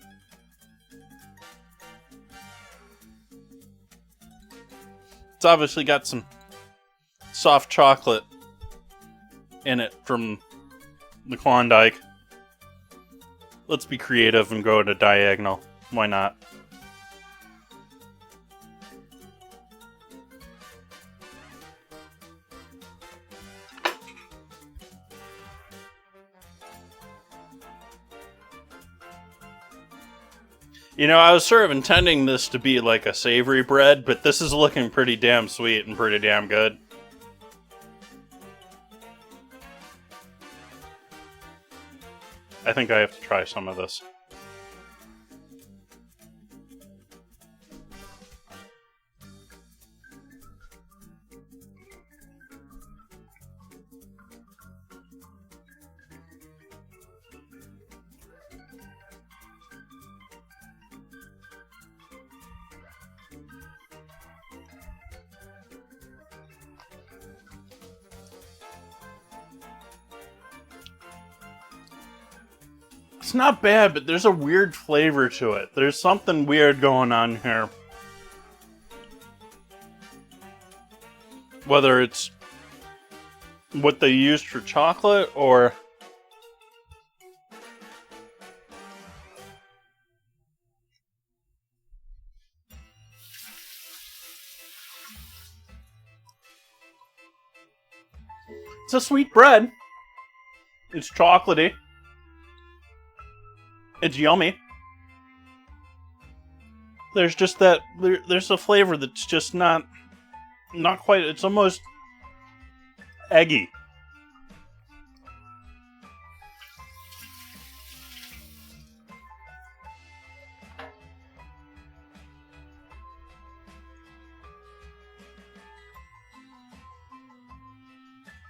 It's obviously got some soft chocolate in it from the Klondike. Let's be creative and go to diagonal. Why not? You know, I was sort of intending this to be like a savory bread, but this is looking pretty damn sweet and pretty damn good. I think I have to try some of this. It's not bad, but there's a weird flavor to it. There's something weird going on here. Whether it's what they used for chocolate or... It's a sweet bread. It's chocolatey. It's yummy. There's just that... There's a flavor that's just not quite... It's almost eggy.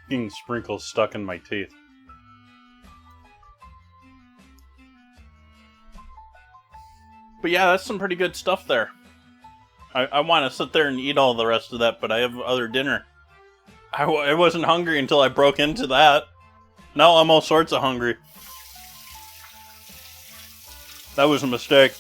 Getting sprinkles stuck in my teeth. But yeah, that's some pretty good stuff there. I want to sit there and eat all the rest of that, but I have other dinner. I wasn't hungry until I broke into that. Now I'm all sorts of hungry. That was a mistake.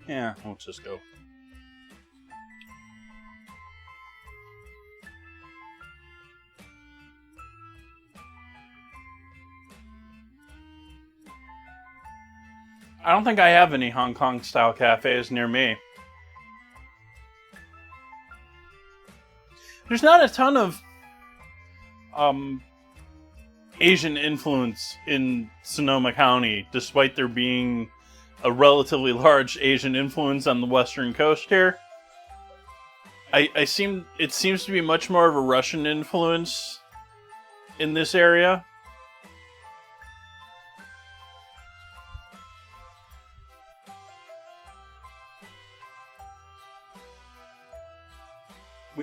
Yeah, let's just go. I don't think I have any Hong Kong style cafes near me. There's not a ton of Asian influence in Sonoma County, despite there being a relatively large Asian influence on the western coast here. It seems to be much more of a Russian influence in this area.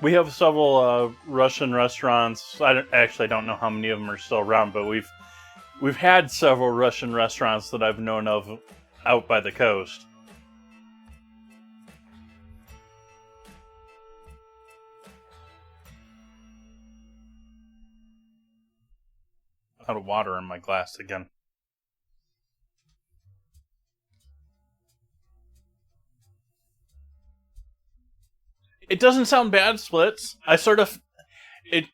We have several Russian restaurants. I don't know how many of them are still around, but we've had several Russian restaurants that I've known of out by the coast. Out of water in my glass again. It doesn't sound bad, Splits. It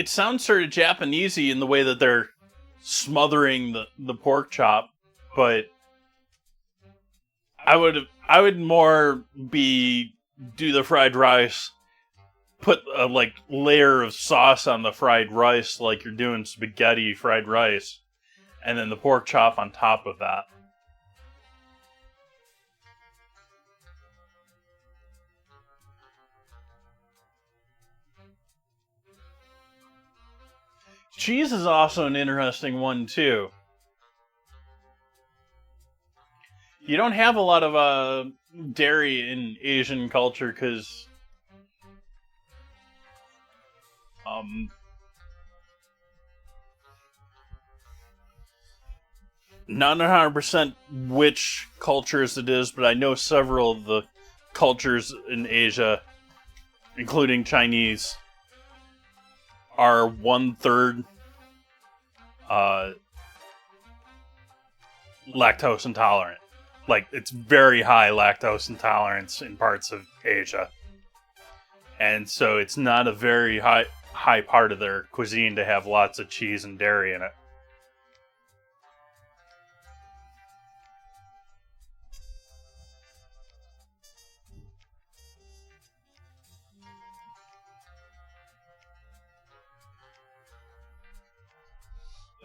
sounds sort of Japanesey in the way that they're smothering the pork chop, but I would more do the fried rice put a like layer of sauce on the fried rice like you're doing spaghetti fried rice, and then the pork chop on top of that. Cheese is also an interesting one too. You don't have a lot of dairy in Asian culture because not 100% which cultures it is, but I know several of the cultures in Asia, including Chinese, are 1/3 lactose intolerant. Like, it's very high lactose intolerance in parts of Asia. And so it's not a very high part of their cuisine to have lots of cheese and dairy in it.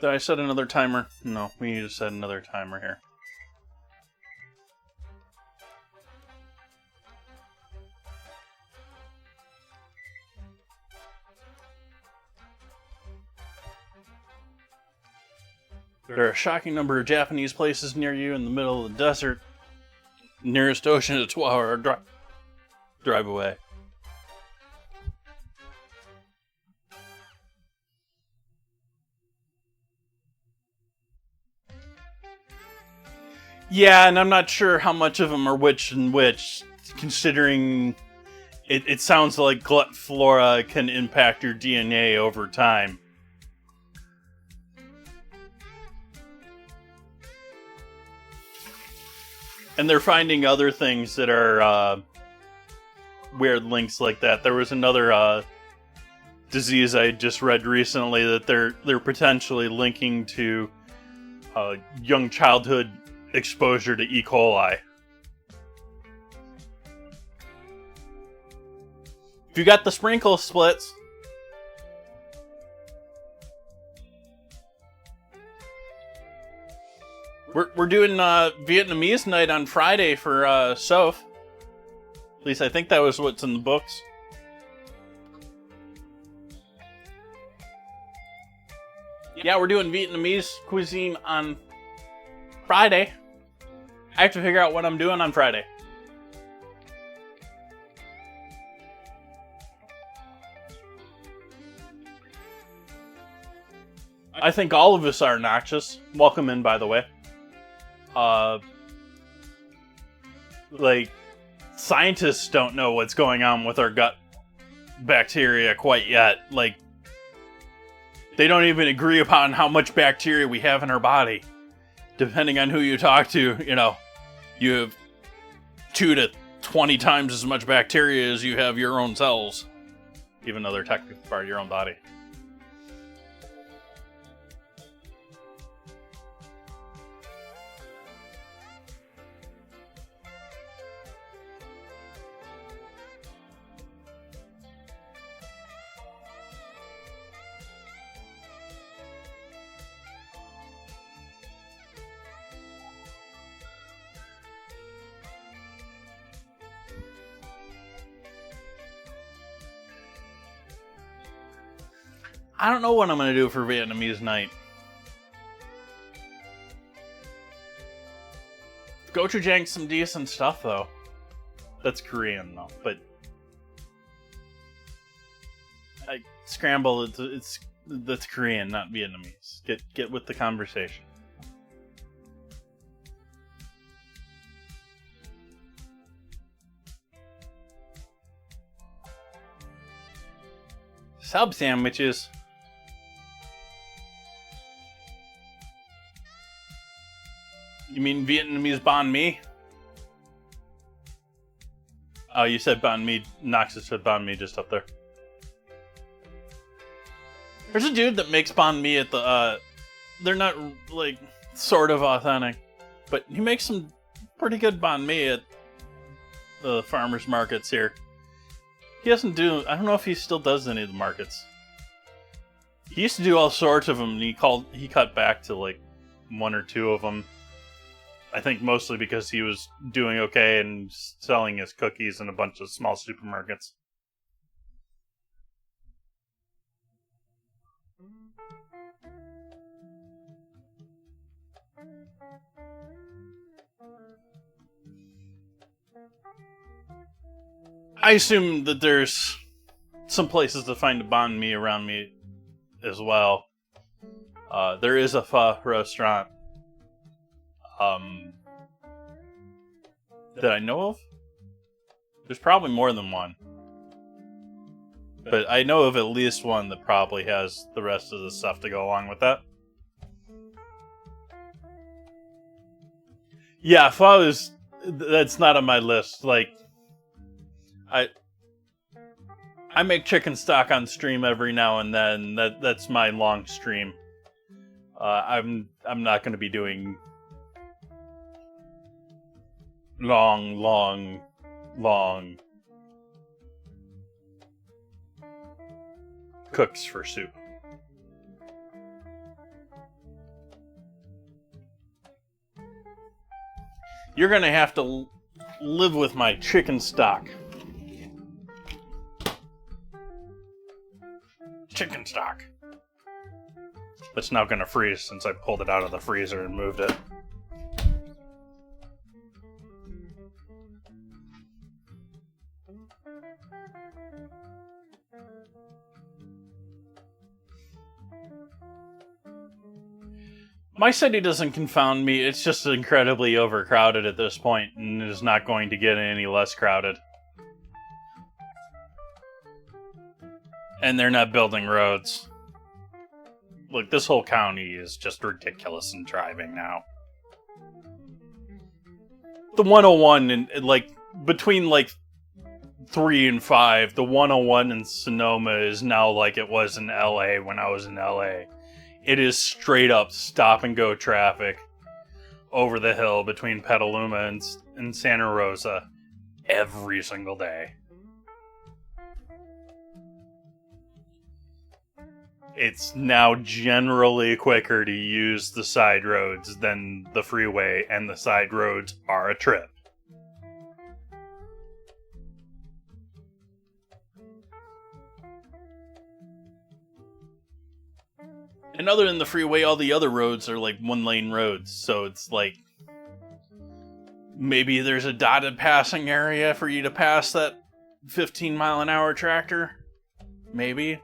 Did I set another timer? No, we need to set another timer here. There are a shocking number of Japanese places near you in the middle of the desert. Nearest ocean is a 12-hour drive away. Yeah, and I'm not sure how much of them are which and which, considering it sounds like glut flora can impact your DNA over time. And they're finding other things that are weird links like that. There was another disease I just read recently that they're potentially linking to young childhood exposure to E. coli. If you got the sprinkle splits, we're doing Vietnamese night on Friday for Soph. At least I think that was what's in the books. Yeah, we're doing Vietnamese cuisine on Friday. I have to figure out what I'm doing on Friday. I think all of us are noxious. Welcome in, by the way. Like, scientists don't know what's going on with our gut bacteria quite yet. Like, they don't even agree upon how much bacteria we have in our body. Depending on who you talk to, you have 2 to 20 times as much bacteria as you have your own cells, even though they're technically part of your own body. I don't know what I'm going to do for Vietnamese night. Gochujang's some decent stuff, though. That's Korean, though. But scramble, that's Korean, not Vietnamese. Get with the conversation. Sub sandwiches. You mean Vietnamese banh mi? Oh, you said banh mi. Noxus said banh mi just up there. There's a dude that makes banh mi at the, they're not, like, sort of authentic, but he makes some pretty good banh mi at the farmers markets here. He doesn't do. I don't know if he still does any of the markets. He used to do all sorts of them, and he cut back to like one or two of them. I think mostly because he was doing okay and selling his cookies in a bunch of small supermarkets. I assume that there's some places to find a banh mi around me as well. There is a pho restaurant that I know of. There's probably more than one. But I know of at least one that probably has the rest of the stuff to go along with that. Yeah, pho that's not on my list. Like, I make chicken stock on stream every now and then. That's my long stream. I'm not going to be doing long cooks for soup. You're going to have to live with my chicken stock. Chicken stock. It's now going to freeze since I pulled it out of the freezer and moved it. My city doesn't confound me. It's just incredibly overcrowded at this point, and is not going to get any less crowded. And they're not building roads. Look, this whole county is just ridiculous in driving now. The 101, and like, between like 3 and 5, the 101 in Sonoma is now like it was in LA when I was in LA. It is straight up stop and go traffic over the hill between Petaluma and Santa Rosa every single day. It's now generally quicker to use the side roads than the freeway, and the side roads are a trip. And other than the freeway, all the other roads are like one-lane roads, so it's like maybe there's a dotted passing area for you to pass that 15-mile-an-hour tractor? Maybe.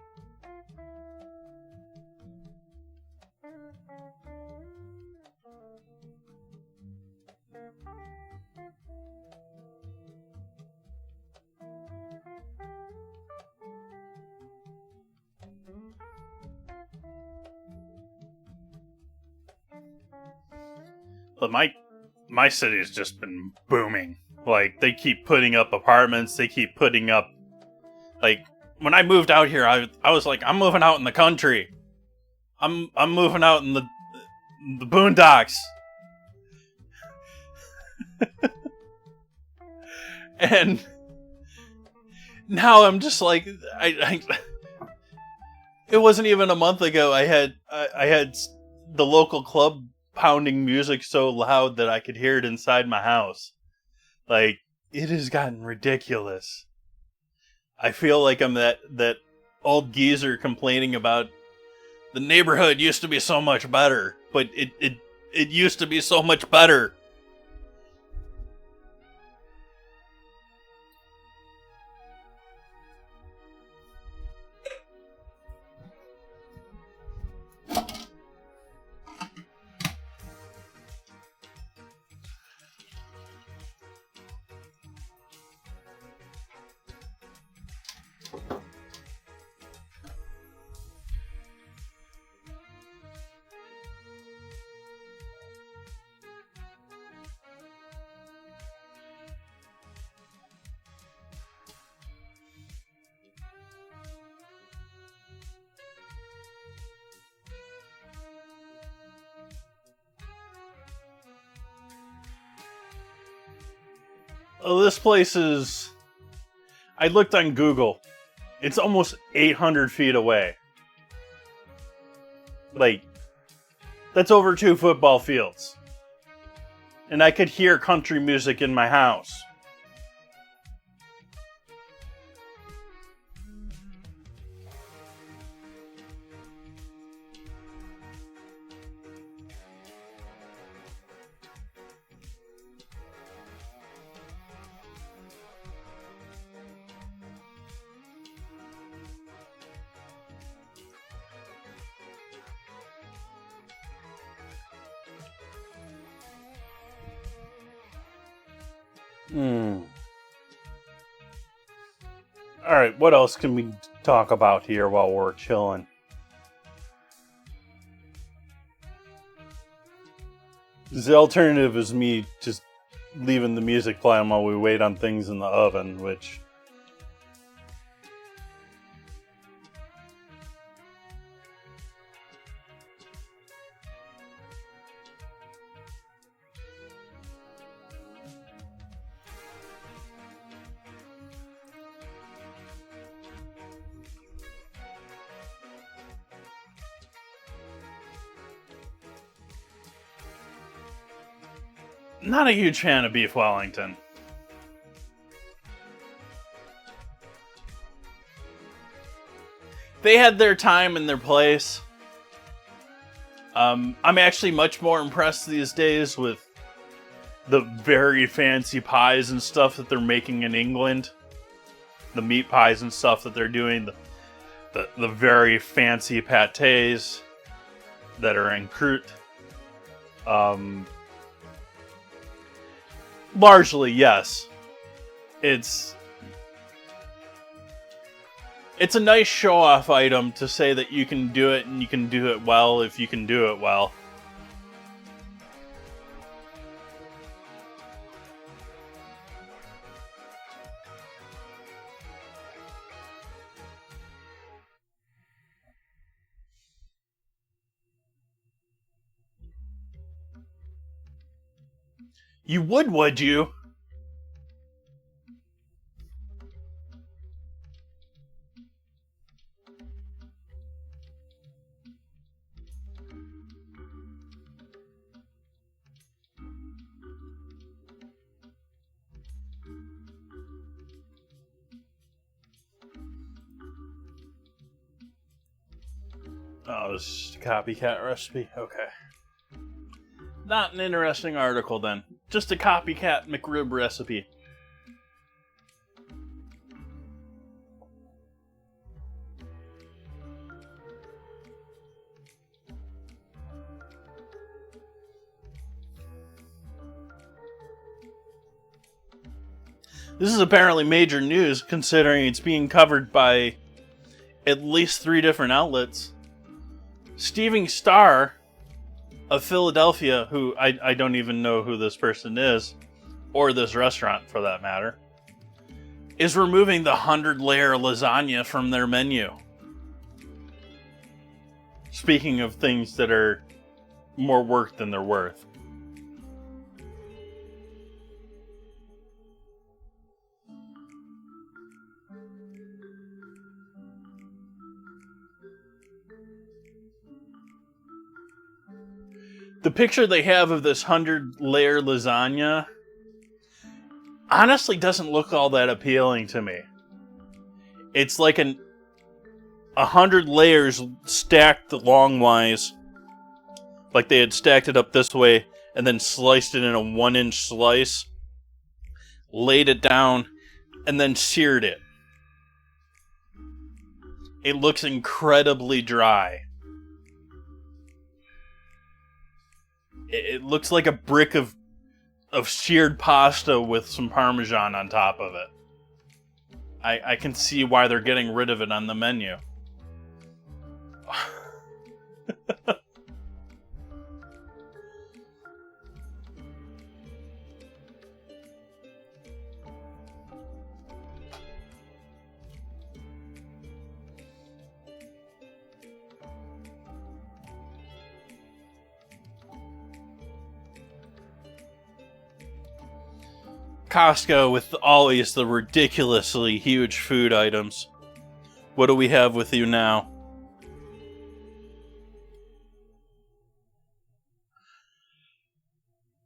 But my city has just been booming. Like, they keep putting up apartments, they keep putting up... Like, when I moved out here, I was like, I'm moving out in the country. I'm moving out in the boondocks. And now I'm just like, it wasn't even a month ago I had the local club pounding music so loud that I could hear it inside my house. Like, it has gotten ridiculous. I feel like I'm that old geezer complaining about the neighborhood used to be so much better, but it used to be so much better. Oh, this place is... I looked on Google. It's almost 800 feet away. Like, that's over 2 football fields. And I could hear country music in my house. Alright, what else can we talk about here while we're chilling? The alternative is me just leaving the music playing while we wait on things in the oven, which... Not a huge fan of beef Wellington. They had their time and their place. I'm actually much more impressed these days with the very fancy pies and stuff that they're making in England. The meat pies and stuff that they're doing. The very fancy pâtés that are en croûte. Largely, yes. It's a nice show-off item to say that you can do it, and you can do it well if you can do it well. You would you? Oh, this is a copycat recipe? Okay. Not an interesting article then. Just a copycat McRib recipe. This is apparently major news considering it's being covered by at least 3 different outlets. Stephen Starr of Philadelphia, who I don't even know who this person is, or this restaurant for that matter, is removing the 100-layer lasagna from their menu. Speaking of things that are more work than they're worth. The picture they have of this 100-layer lasagna honestly doesn't look all that appealing to me. It's like 100 layers stacked longwise. Like they had stacked it up this way and then sliced it in a 1-inch slice. Laid it down and then seared it. It looks incredibly dry. It looks like a brick of seared pasta with some Parmesan on top of it. I can see why they're getting rid of it on the menu. Costco with always the ridiculously huge food items. What do we have with you now?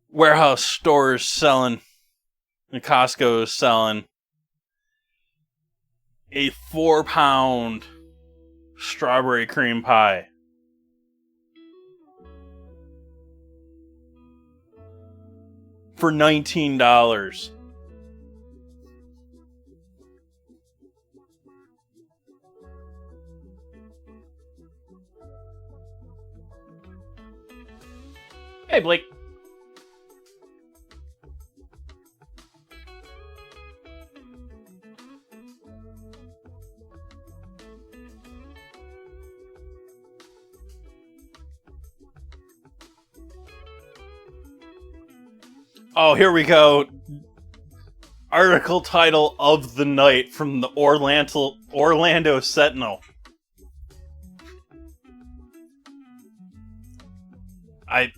Warehouse stores selling, and Costco is selling a 4-pound strawberry cream pie for $19. Hey, Blake. Oh, here we go. Article title of the night from the Orlando Sentinel. I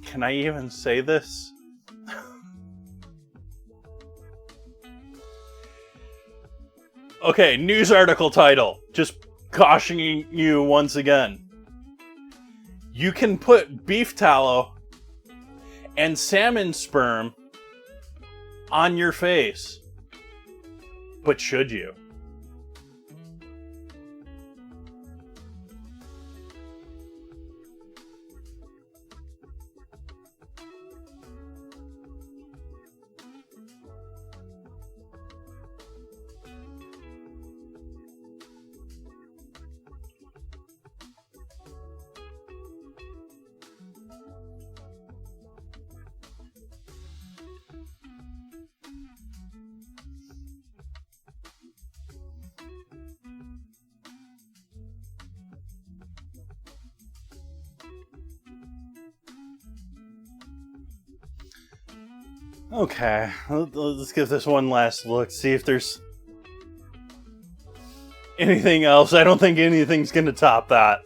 can I even say this? Okay, news article title. Just cautioning you once again. You can put beef tallow and salmon sperm on your face. But should you? Okay, let's give this one last look, see if there's anything else. I don't think anything's gonna top that.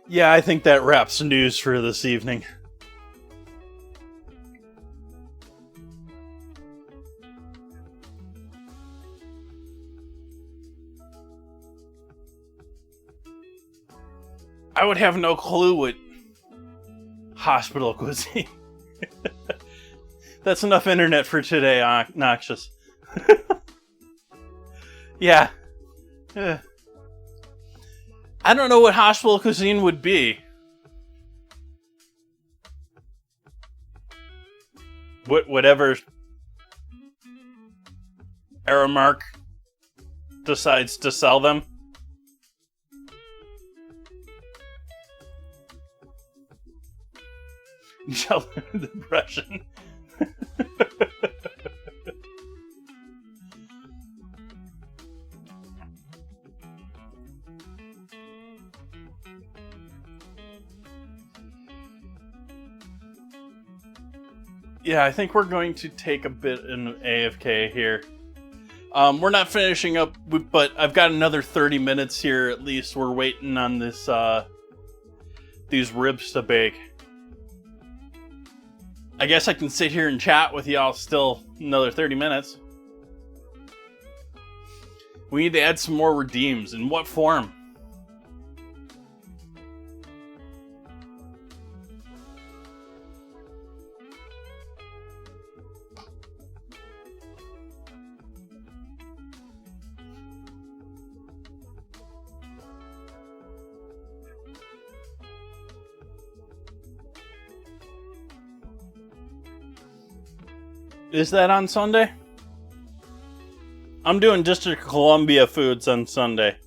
Yeah, I think that wraps news for this evening. I would have no clue what hospital cuisine. That's enough internet for today, Noxious. Yeah. I don't know what hospital cuisine would be. Whatever Aramark decides to sell them. Childhood depression. Yeah, I think we're going to take a bit in AFK here. We're not finishing up, but I've got another 30 minutes here at least. We're waiting on this, these ribs to bake. I guess I can sit here and chat with y'all still another 30 minutes. We need to add some more redeems. In what form? Is that on Sunday? I'm doing District of Columbia foods on Sunday.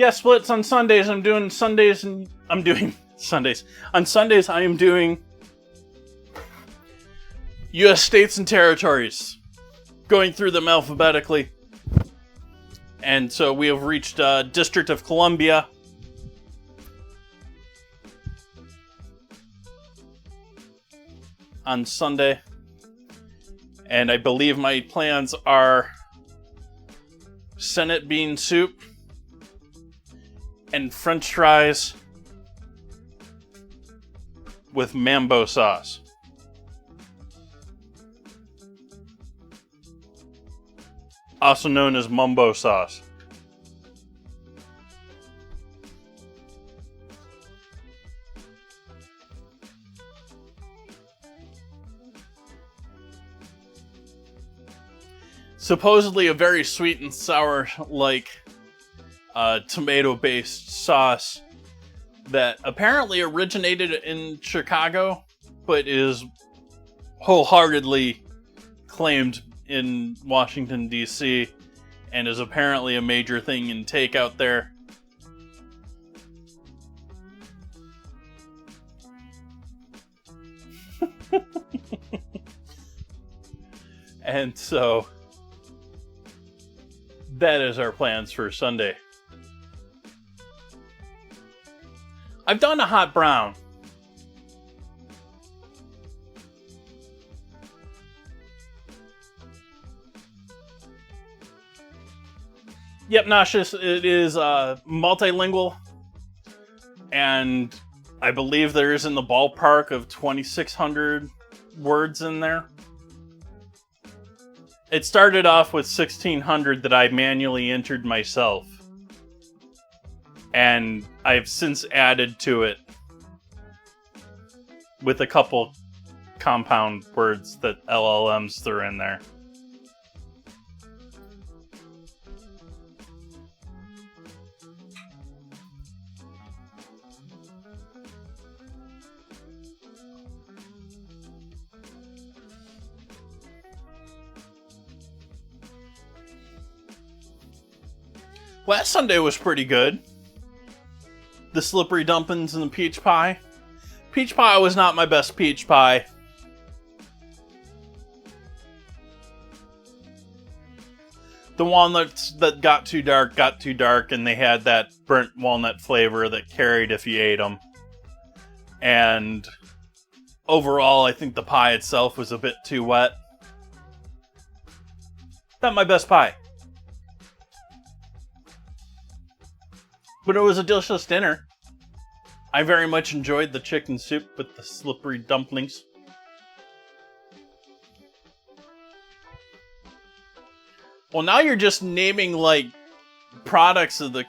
Yeah, splits on Sundays. I'm doing Sundays, and I'm doing Sundays. On Sundays, I am doing U.S. states and territories, going through them alphabetically. And so we have reached District of Columbia. On Sunday. And I believe my plans are Senate bean soup and French fries with mambo sauce. Also known as mumbo sauce. Supposedly a very sweet and sour, tomato-based sauce that apparently originated in Chicago, but is wholeheartedly claimed in Washington, D.C., and is apparently a major thing in takeout there. And so that is our plans for Sunday. I've done a hot brown. Yep, nauseous. It is multilingual, and I believe there is in the ballpark of 2,600 words in there. It started off with 1,600 that I manually entered myself. And I've since added to it with a couple compound words that LLMs threw in there. Last Sunday was pretty good. The slippery dumplings and the peach pie. Peach pie was not my best peach pie. The walnuts that got too dark, and they had that burnt walnut flavor that carried if you ate them. And overall, I think the pie itself was a bit too wet. Not my best pie. But it was a delicious dinner. I very much enjoyed the chicken soup with the slippery dumplings. Well, now you're just naming, products of the...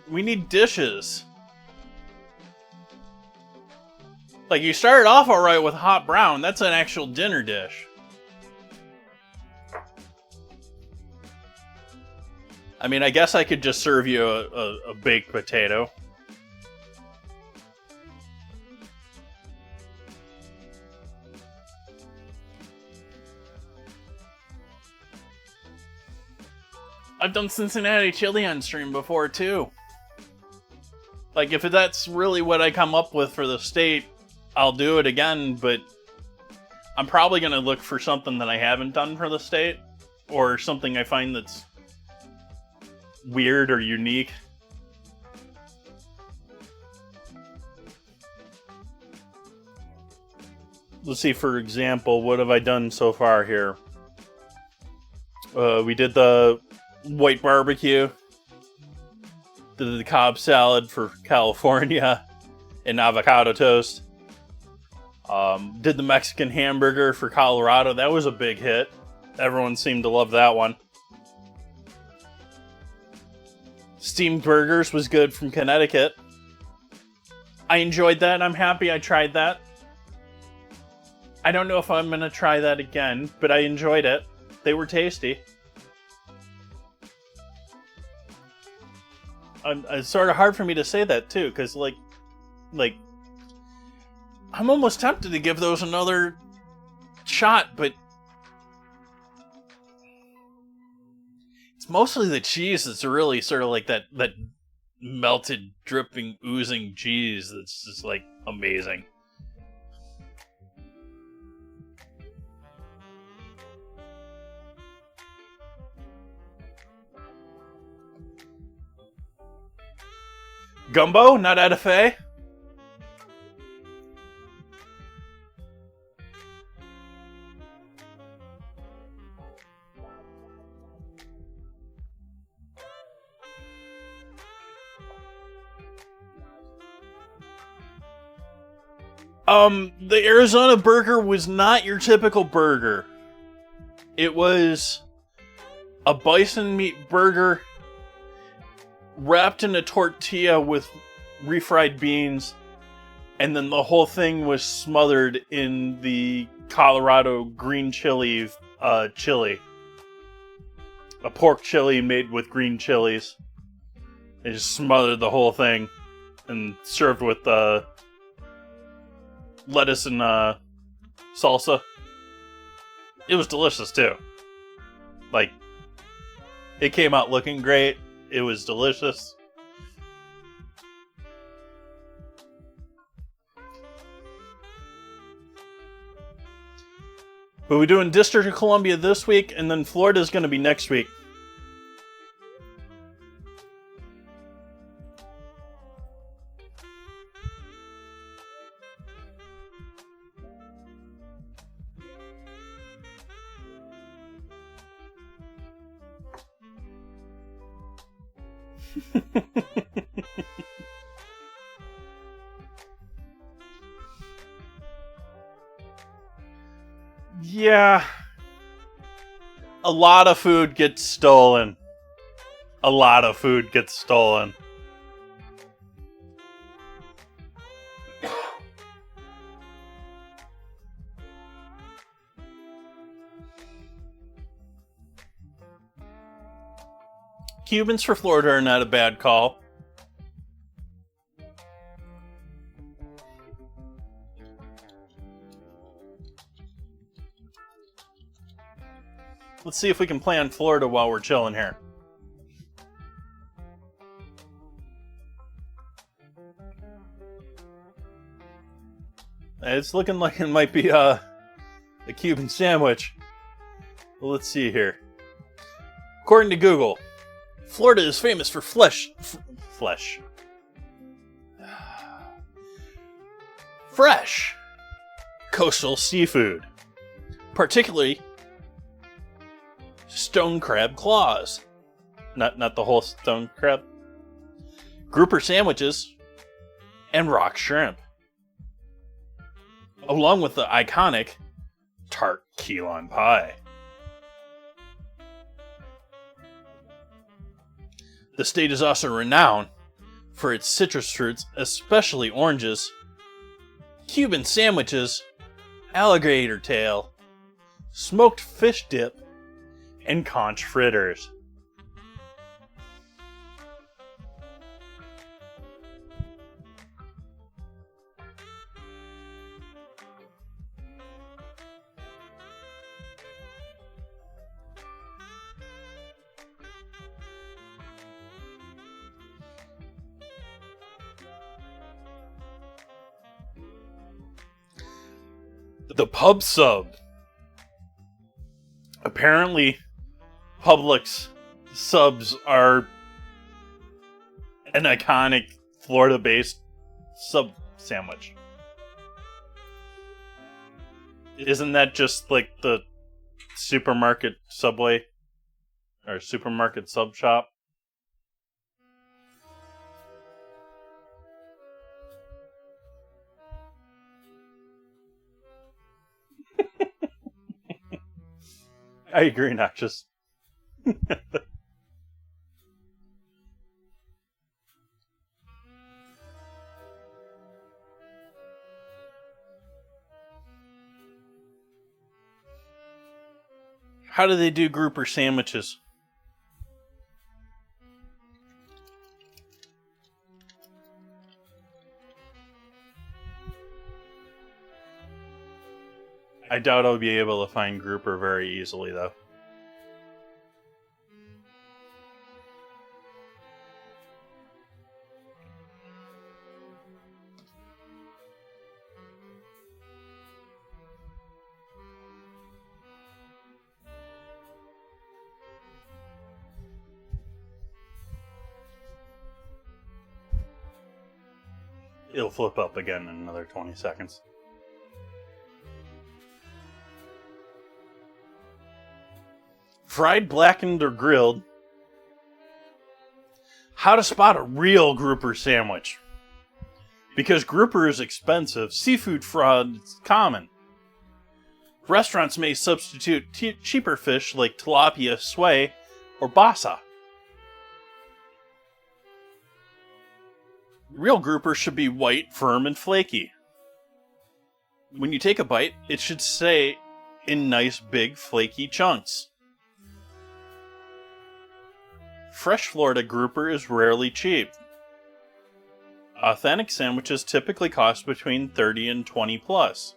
we need dishes. You started off alright with hot brown. That's an actual dinner dish. I mean, I guess I could just serve you a baked potato. I've done Cincinnati chili on stream before, too. If that's really what I come up with for the state, I'll do it again, but I'm probably going to look for something that I haven't done for the state, or something I find that's weird or unique. Let's see, for example, what have I done so far here? We did the white barbecue, did the Cobb salad for California, and avocado toast. Did the Mexican hamburger for Colorado. That was a big hit. Everyone seemed to love that one. Steamed burgers was good from Connecticut. I enjoyed that. I'm happy I tried that. I don't know if I'm going to try that again, but I enjoyed it. They were tasty. It's sort of hard for me to say that, too, because, I'm almost tempted to give those another shot, but it's mostly the cheese that's really sort of that melted, dripping, oozing cheese that's just like amazing. Gumbo, not etouffee? The Arizona burger was not your typical burger. It was a bison meat burger wrapped in a tortilla with refried beans, and then the whole thing was smothered in the Colorado green chili chili. A pork chili made with green chilies. They just smothered the whole thing and served with lettuce and salsa. It was delicious too. Like, it came out looking great. It was delicious. But we're doing District of Columbia this week, and then Florida's going to be next week. Yeah. A lot of food gets stolen. A lot of food gets stolen. Cubans for Florida are not a bad call. Let's see if we can play on Florida while we're chilling here. It's looking like it might be a Cuban sandwich. Well, let's see here. According to Google, Florida is famous for fresh coastal seafood, particularly stone crab claws. Not the whole stone crab. Grouper sandwiches and rock shrimp, along with the iconic tart key lime pie. The state is also renowned for its citrus fruits, especially oranges, Cuban sandwiches, alligator tail, smoked fish dip, and conch fritters. The pub sub. Apparently, Publix subs are an iconic Florida-based sub sandwich. Isn't that just like the supermarket Subway or supermarket sub shop? I agree, Noxious. How do they do grouper sandwiches? I doubt I'll be able to find grouper very easily, though. It'll flip up again in another 20 seconds. Fried, blackened, or grilled. How to spot a real grouper sandwich. Because grouper is expensive, seafood fraud is common. Restaurants may substitute cheaper fish like tilapia, sway, or basa. Real grouper should be white, firm, and flaky. When you take a bite, it should stay in nice, big, flaky chunks. Fresh Florida grouper is rarely cheap. Authentic sandwiches typically cost between $30 and $20 plus.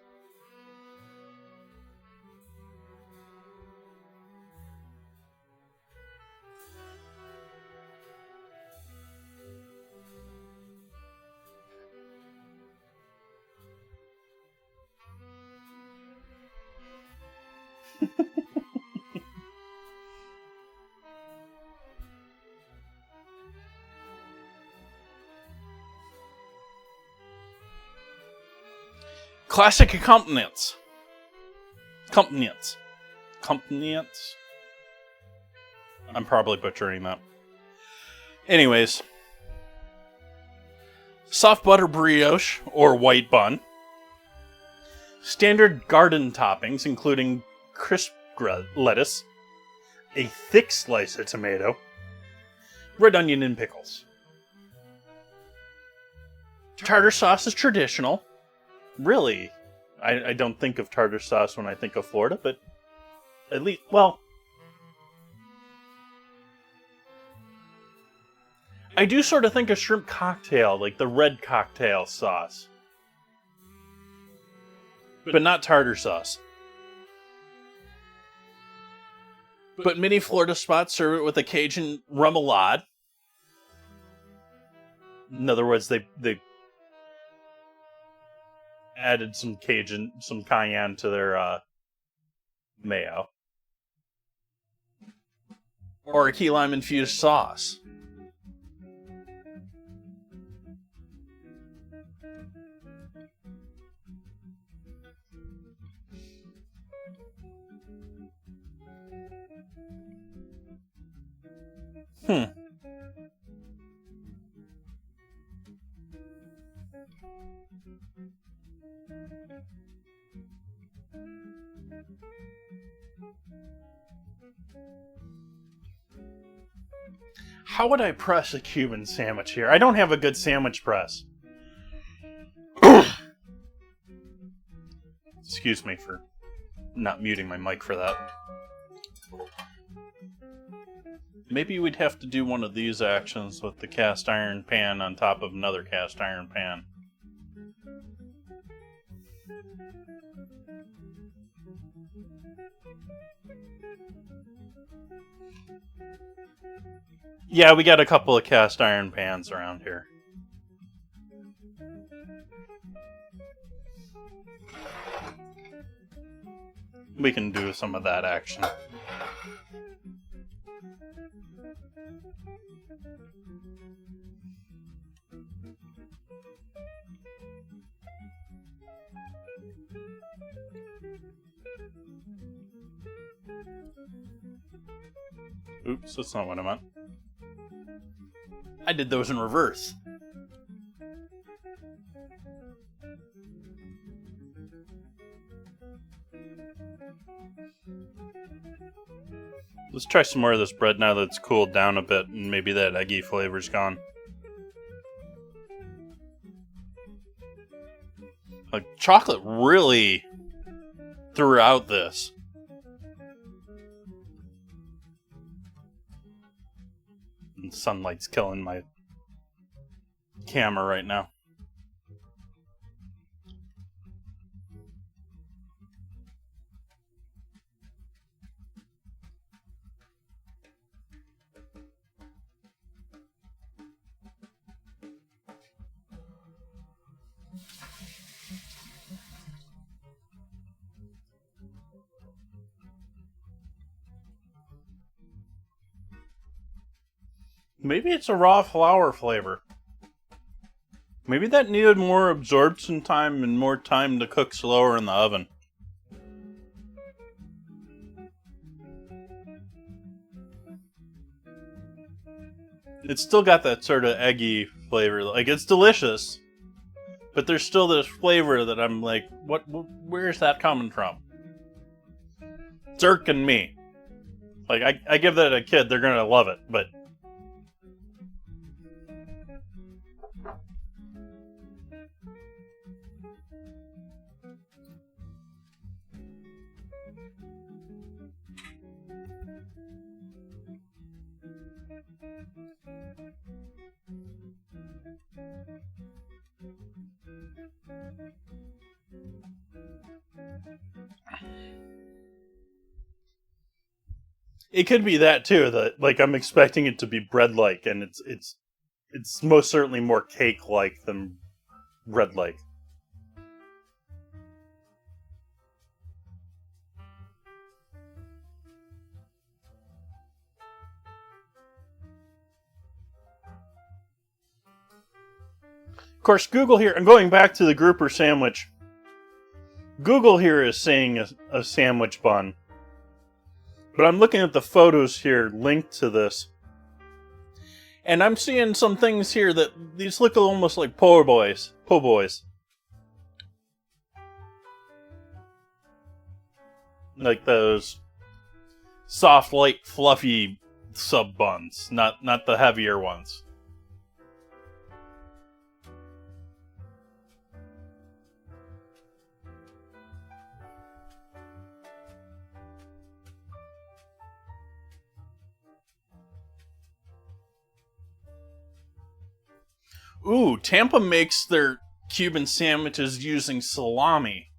Classic accompaniments. Accompaniments. I'm probably butchering that. Anyways. Soft butter brioche or white bun. Standard garden toppings including crisp lettuce, a thick slice of tomato, red onion, and pickles. Tartar sauce is traditional. Really, I don't think of tartar sauce when I think of Florida, but at least, well, I do sort of think of shrimp cocktail, like the red cocktail sauce. But not tartar sauce. But many Florida spots serve it with a Cajun remoulade. In other words, they added some cayenne to their mayo. Or a key lime infused sauce. How would I press a Cuban sandwich here? I don't have a good sandwich press. Excuse me for not muting my mic for that. Maybe we'd have to do one of these actions with the cast iron pan on top of another cast iron pan. Yeah, we got a couple of cast iron pans around here. We can do some of that action. Oops, that's not what I meant. I did those in reverse. Let's try some more of this bread now that it's cooled down a bit and maybe that eggy flavor's gone. Like, chocolate really threw out this. And sunlight's killing my camera right now. Maybe it's a raw flour flavor. Maybe that needed more absorption time and more time to cook slower in the oven. It's still got that sort of eggy flavor. Like, it's delicious, but there's still this flavor that I'm like, where's that coming from? It's irking me. Like, I give that to a kid, they're gonna love it, but... It could be that too, that like I'm expecting it to be bread-like, and it's most certainly more cake-like than bread-like. Of course, Google here, and going back to the grouper sandwich, Google here is saying a sandwich bun. But I'm looking at the photos here linked to this. And I'm seeing some things here that these look almost like po' boys. Po' boys. Like those soft, light, fluffy sub buns, not the heavier ones. Ooh, Tampa makes their Cuban sandwiches using salami.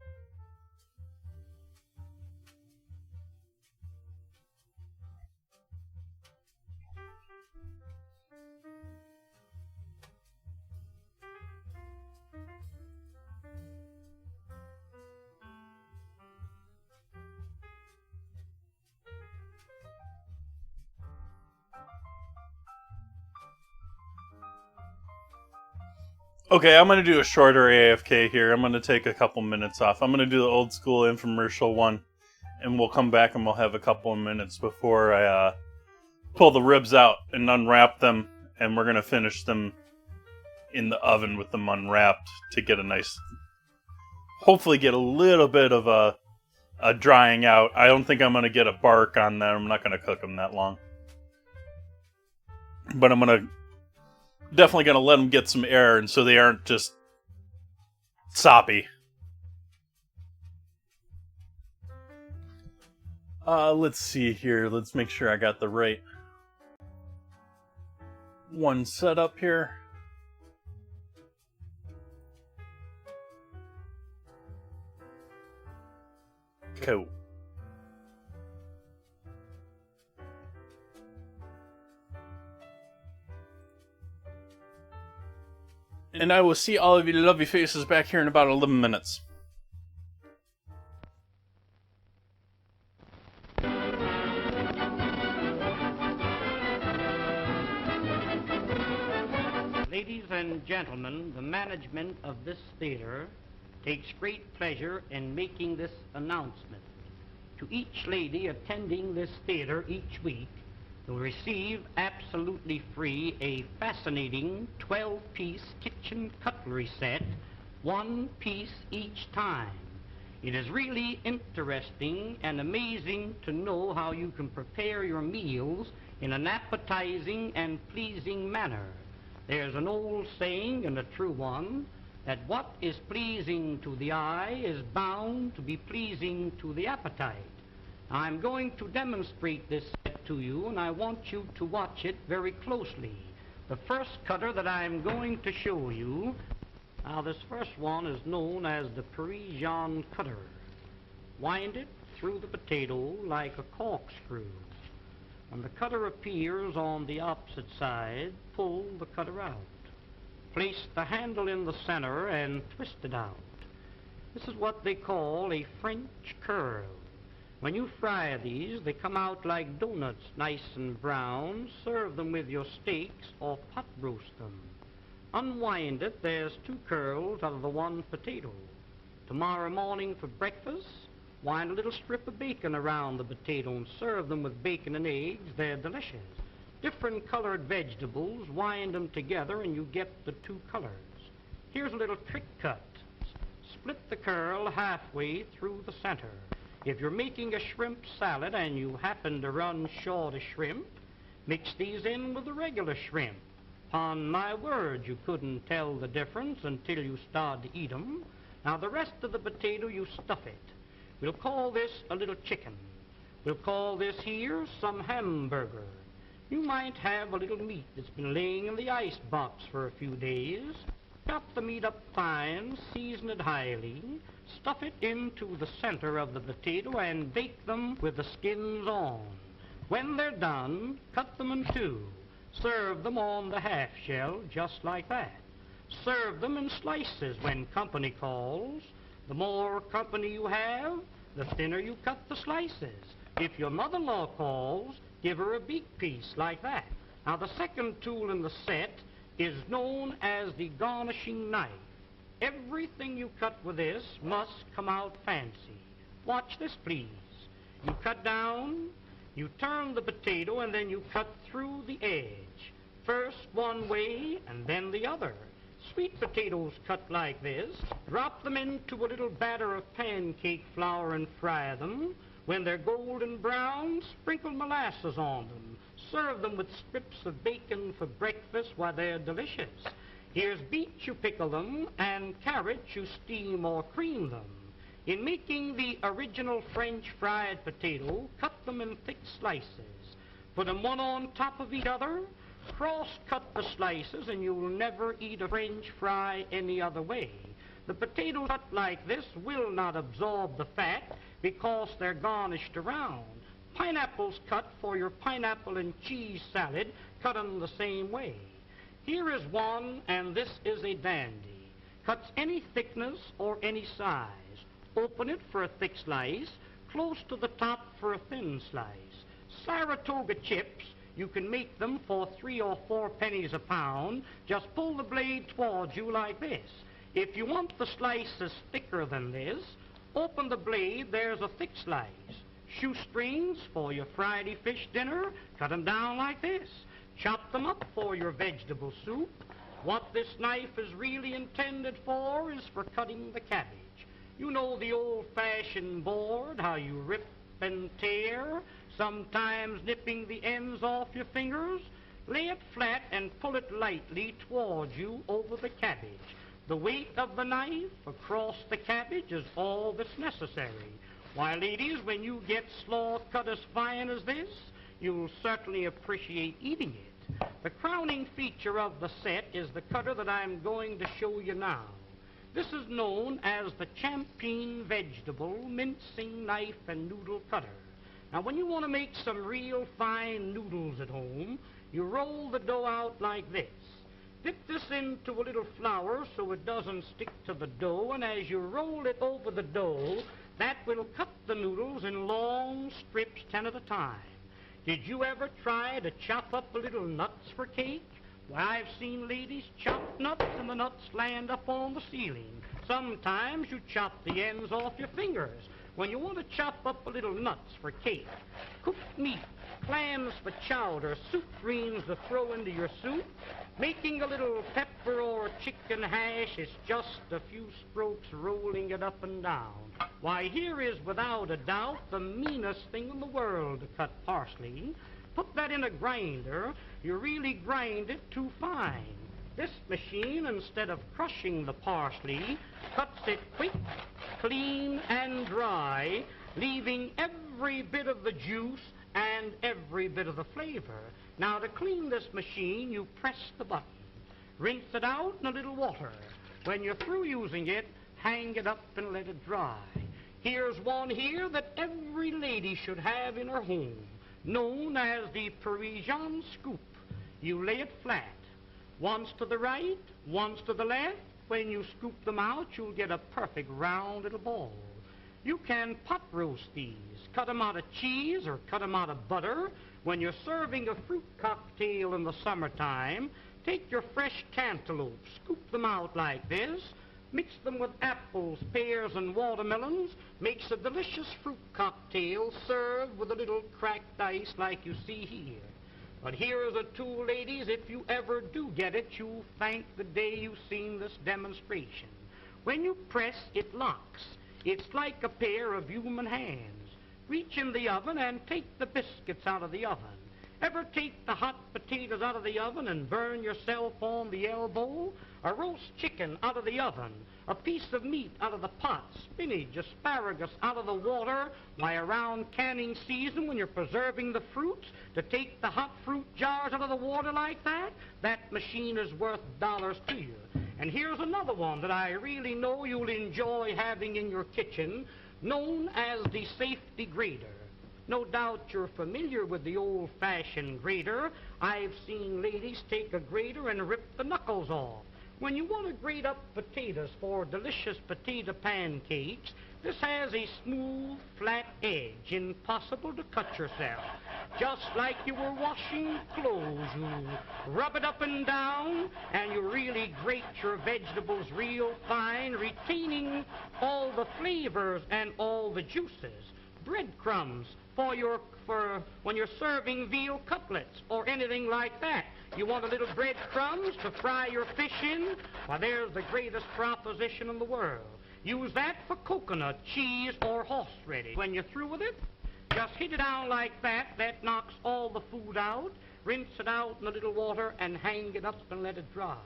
Okay, I'm going to do a shorter AFK here. I'm going to take a couple minutes off. I'm going to do the old school infomercial one, and we'll come back and we'll have a couple of minutes before I pull the ribs out and unwrap them, and we're going to finish them in the oven with them unwrapped to get a nice, hopefully get a little bit of a drying out. I don't think I'm going to get a bark on them. I'm not going to cook them that long. But I'm going to definitely going to let them get some air, and so they aren't just soppy. Let's see here. Let's make sure I got the right one set up here. Cool. And I will see all of your lovely faces back here in about 11 minutes. Ladies and gentlemen, the management of this theater takes great pleasure in making this announcement. To each lady attending this theater each week, will receive absolutely free a fascinating 12-piece kitchen cutlery set, one piece each time. It is really interesting and amazing to know how you can prepare your meals in an appetizing and pleasing manner. There's an old saying, and a true one, that what is pleasing to the eye is bound to be pleasing to the appetite. I'm going to demonstrate this set to you, and I want you to watch it very closely. The first cutter that I'm going to show you, now this first one is known as the Parisian cutter. Wind it through the potato like a corkscrew. When the cutter appears on the opposite side, pull the cutter out. Place the handle in the center and twist it out. This is what they call a French curl. When you fry these, they come out like donuts, nice and brown. Serve them with your steaks or pot roast them. Unwind it, there's 2 curls out of the 1 potato. Tomorrow morning for breakfast, wind a little strip of bacon around the potato and serve them with bacon and eggs. They're delicious. Different colored vegetables, wind them together and you get the 2 colors. Here's a little trick cut. Split the curl halfway through the center. If you're making a shrimp salad and you happen to run short of shrimp, mix these in with the regular shrimp. Upon my word, you couldn't tell the difference until you started to eat 'em. Now the rest of the potato, you stuff it. We'll call this a little chicken. We'll call this here some hamburger. You might have a little meat that's been laying in the ice box for a few days. Chop the meat up fine, season it highly, stuff it into the center of the potato and bake them with the skins on. When they're done, cut them in 2. Serve them on the half shell just like that. Serve them in slices when company calls. The more company you have, the thinner you cut the slices. If your mother-in-law calls, give her a beak piece like that. Now the second tool in the set is known as the garnishing knife. Everything you cut with this must come out fancy. Watch this, please. You cut down, you turn the potato, and then you cut through the edge. First one way and then the other. Sweet potatoes cut like this. Drop them into a little batter of pancake flour and fry them. When they're golden brown, sprinkle molasses on them. Serve them with strips of bacon for breakfast. Why, they're delicious. Here's beets, you pickle them, and carrots, you steam or cream them. In making the original French fried potato, cut them in thick slices. Put them one on top of each other. Cross-cut the slices, and you'll never eat a French fry any other way. The potatoes cut like this will not absorb the fat because they're garnished around. Pineapples cut for your pineapple and cheese salad, cut them the same way. Here is one, and this is a dandy. Cuts any thickness or any size. Open it for a thick slice, close to the top for a thin slice. Saratoga chips, you can make them for 3 or 4 pennies a pound. Just pull the blade towards you like this. If you want the slices thicker than this, open the blade, there's a thick slice. Shoestrings for your Friday fish dinner, cut them down like this. Chop them up for your vegetable soup. What this knife is really intended for is for cutting the cabbage. You know the old-fashioned board, how you rip and tear, sometimes nipping the ends off your fingers. Lay it flat and pull it lightly towards you over the cabbage. The weight of the knife across the cabbage is all that's necessary. Why, ladies, when you get slaw cut as fine as this, you'll certainly appreciate eating it. The crowning feature of the set is the cutter that I'm going to show you now. This is known as the Champeen Vegetable Mincing Knife and Noodle Cutter. Now, when you want to make some real fine noodles at home, you roll the dough out like this. Dip this into a little flour so it doesn't stick to the dough, and as you roll it over the dough, that will cut the noodles in long strips, 10 at a time. Did you ever try to chop up a little nuts for cake? Why, I've seen ladies chop nuts and the nuts land up on the ceiling. Sometimes you chop the ends off your fingers. When you want to chop up a little nuts for cake, cooked meat, clams for chowder, soup greens to throw into your soup, making a little pepper or chicken hash is just a few strokes rolling it up and down. Why, here is without a doubt the meanest thing in the world to cut parsley. Put that in a grinder, you really grind it too fine. This machine, instead of crushing the parsley, cuts it quick, clean, and dry, leaving every bit of the juice and every bit of the flavor. Now, to clean this machine, you press the button. Rinse it out in a little water. When you're through using it, hang it up and let it dry. Here's one here that every lady should have in her home, known as the Parisian scoop. You lay it flat, once to the right, once to the left. When you scoop them out, you'll get a perfect round little ball. You can pot roast these, cut them out of cheese or cut them out of butter. When you're serving a fruit cocktail in the summertime, Take your fresh cantaloupes, scoop them out like this, mix them with apples, pears, and watermelons, makes a delicious fruit cocktail served with a little cracked ice like you see here. But here are the two ladies, if you ever do get it, you'll thank the day you've seen this demonstration. When you press, it locks. It's like a pair of human hands. Reach in the oven and take the biscuits out of the oven. Ever take the hot potatoes out of the oven and burn yourself on the elbow? A roast chicken out of the oven, a piece of meat out of the pot, spinach, asparagus out of the water. Why, around canning season when you're preserving the fruits, to take the hot fruit jars out of the water like that, that machine is worth dollars to you. And here's another one that I really know you'll enjoy having in your kitchen, known as the safety grater. No doubt you're familiar with the old-fashioned grater. I've seen ladies take a grater and rip the knuckles off. When you want to grate up potatoes for delicious potato pancakes, this has a smooth, flat edge, impossible to cut yourself. Just like you were washing clothes, you rub it up and down, and you really grate your vegetables real fine, retaining all the flavors and all the juices. Breadcrumbs for when you're serving veal cutlets or anything like that. You want a little breadcrumbs to fry your fish in? Well, there's the greatest proposition in the world. Use that for coconut, cheese, or horseradish. When you're through with it, just hit it down like that. That knocks all the food out. Rinse it out in a little water and hang it up and let it dry.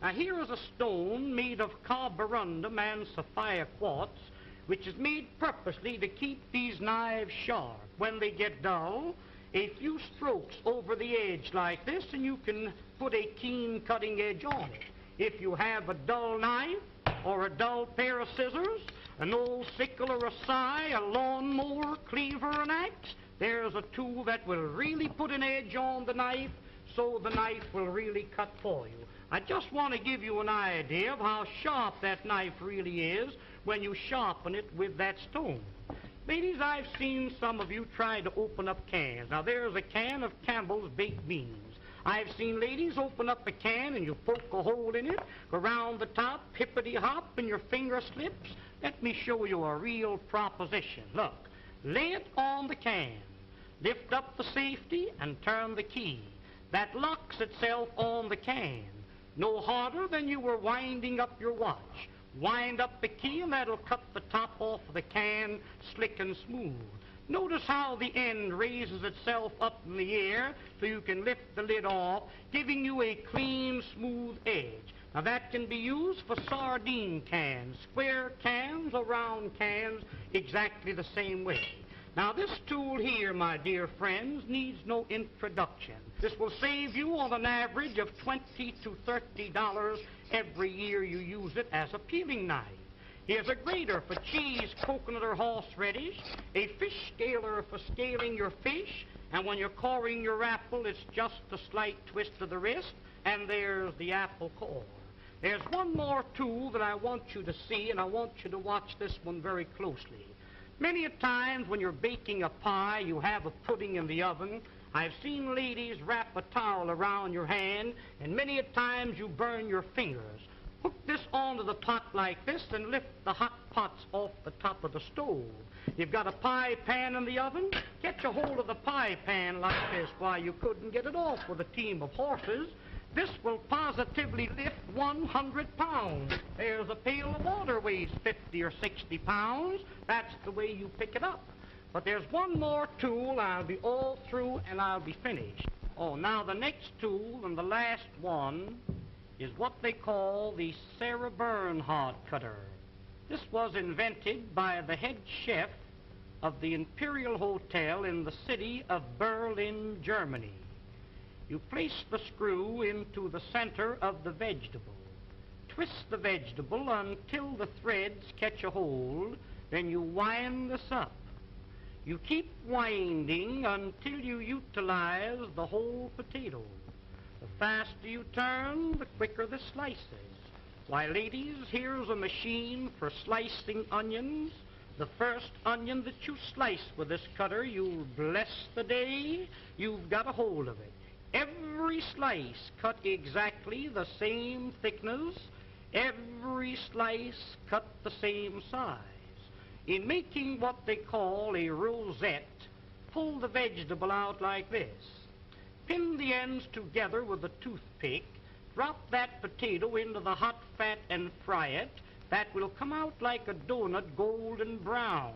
Now, here is a stone made of carborundum and sapphire quartz, which is made purposely to keep these knives sharp. When they get dull, a few strokes over the edge like this, and you can put a keen cutting edge on it. If you have a dull knife or a dull pair of scissors, an old sickle or a scythe, a lawnmower, cleaver, an axe, there's a tool that will really put an edge on the knife so the knife will really cut for you. I just want to give you an idea of how sharp that knife really is when you sharpen it with that stone. Ladies, I've seen some of you try to open up cans. Now, there's a can of Campbell's baked beans. I've seen ladies open up a can and you poke a hole in it, go around the top, hippity-hop, and your finger slips. Let me show you a real proposition. Look, lay it on the can, lift up the safety, and turn the key. That locks itself on the can. No harder than you were winding up your watch. Wind up the key and that'll cut the top off of the can slick and smooth. Notice how the end raises itself up in the air so you can lift the lid off, giving you a clean, smooth edge. Now that can be used for sardine cans, square cans or round cans, exactly the same way. Now this tool here, my dear friends, needs no introduction. This will save you on an average of $20 to $30 every year you use it as a peeling knife. Here's a grater for cheese, coconut, or horseradish, a fish scaler for scaling your fish, and when you're coring your apple, it's just a slight twist of the wrist, and there's the apple core. There's one more tool that I want you to see, and I want you to watch this one very closely. Many a times when you're baking a pie, you have a pudding in the oven. I've seen ladies wrap a towel around your hand, and many a times you burn your fingers. Hook this onto the pot like this and lift the hot pots off the top of the stove. You've got a pie pan in the oven. Catch a hold of the pie pan like this. Why, you couldn't get it off with a team of horses. This will positively lift 100 pounds. There's a pail of water weighs 50 or 60 pounds. That's the way you pick it up. But there's one more tool. I'll be all through and I'll be finished. Oh, now the next tool and the last one is what they call the Sarah Bernhardt cutter. This was invented by the head chef of the Imperial Hotel in the city of Berlin, Germany. You place the screw into the center of the vegetable. Twist the vegetable until the threads catch a hold, then you wind this up. You keep winding until you utilize the whole potato. The faster you turn, the quicker the slices. Why, ladies, here's a machine for slicing onions. The first onion that you slice with this cutter, you'll bless the day you've got a hold of it. Every slice cut exactly exactly the same thickness, every slice cut the same size. In making what they call a rosette, pull the vegetable out like this. Pin the ends together with a toothpick. Drop that potato into the hot fat and fry it. That will come out like a donut, golden brown.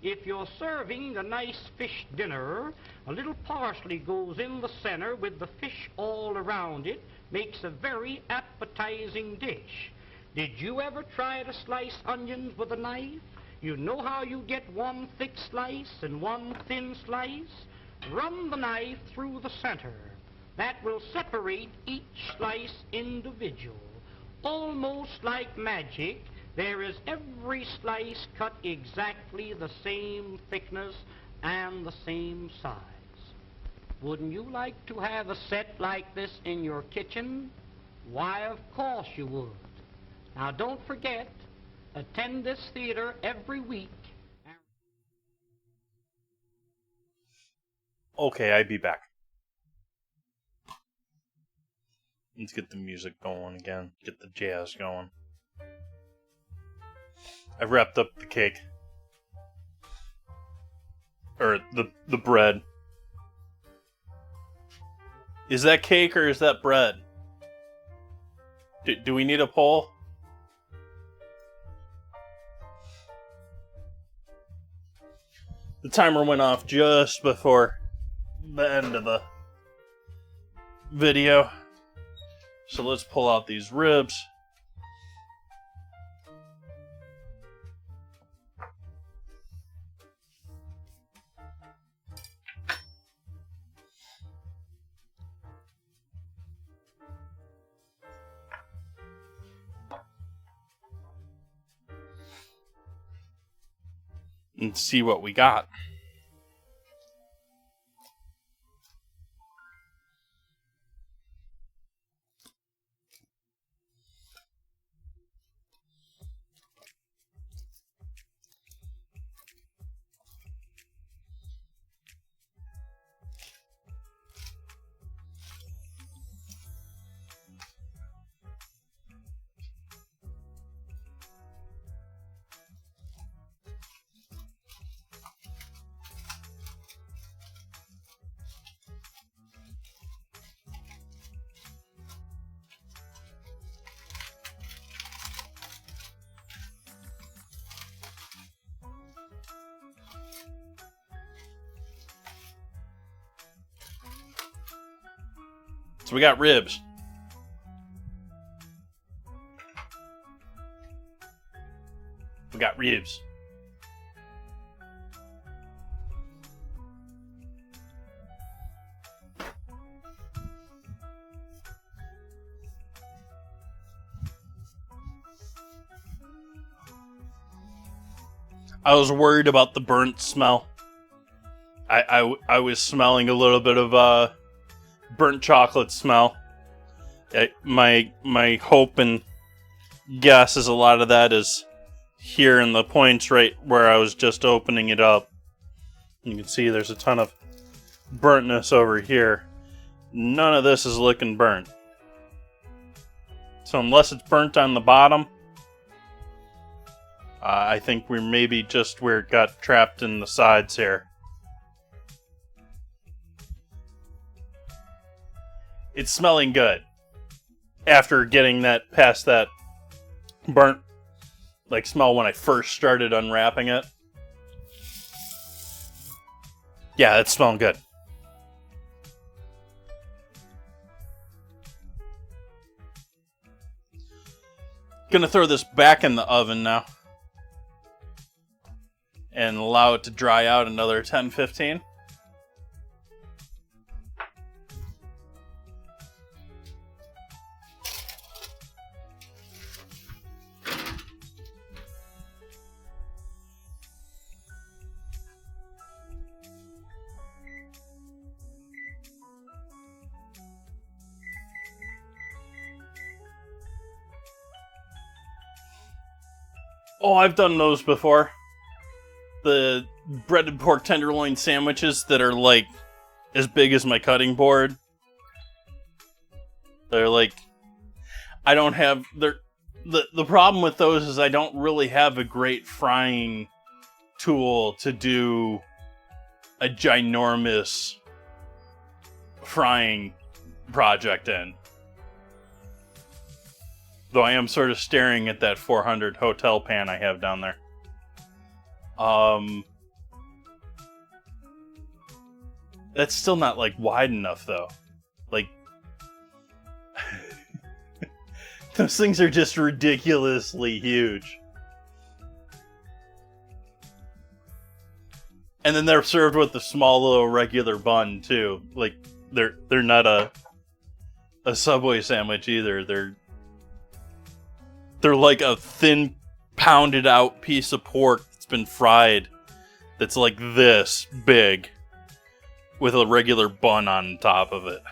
If you're serving a nice fish dinner, a little parsley goes in the center with the fish all around it, makes a very appetizing dish. Did you ever try to slice onions with a knife? You know how you get one thick slice and one thin slice? Run the knife through the center. That will separate each slice individual. Almost like magic, there is every slice cut exactly the same thickness and the same size. Wouldn't you like to have a set like this in your kitchen? Why, of course you would. Now don't forget, attend this theater every week. Okay, I'd be back. Let's get the music going again. Get the jazz going. I wrapped up the cake. Or the bread. Is that cake or is that bread? Do we need a poll? The timer went off just before the end of the video. So let's pull out these ribs. And see what we got. So we got ribs. We got ribs. I was worried about the burnt smell. I was smelling a little bit of burnt chocolate smell. My hope and guess is a lot of that is here in the points right where I was just opening it up. You can see there's a ton of burntness over here. None of this is looking burnt. So unless it's burnt on the bottom, I think we're maybe just where it got trapped in the sides here. It's smelling good. After getting that past that burnt smell when I first started unwrapping it. Yeah, it's smelling good. Gonna throw this back in the oven now. And allow it to dry out another 10-15. Oh, I've done those before. The breaded pork tenderloin sandwiches that are as big as my cutting board. They're I don't have the problem with those is I don't really have a great frying tool to do a ginormous frying project in. Though I am sort of staring at that 400 hotel pan I have down there. That's still not, like, wide enough, though. Like, those things are just ridiculously huge. And then they're served with a small little regular bun, too. Like, they're not a Subway sandwich either. They're like a thin, pounded out piece of pork that's been fried that's like this big with a regular bun on top of it.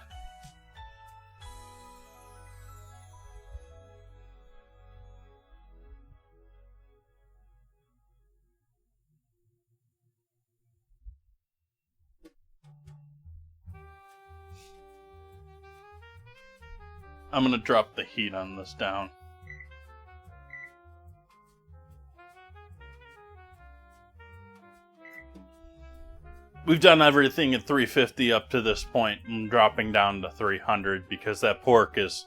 I'm gonna drop the heat on this down. We've done everything at 350 up to this point. I'm dropping down to 300 because that pork is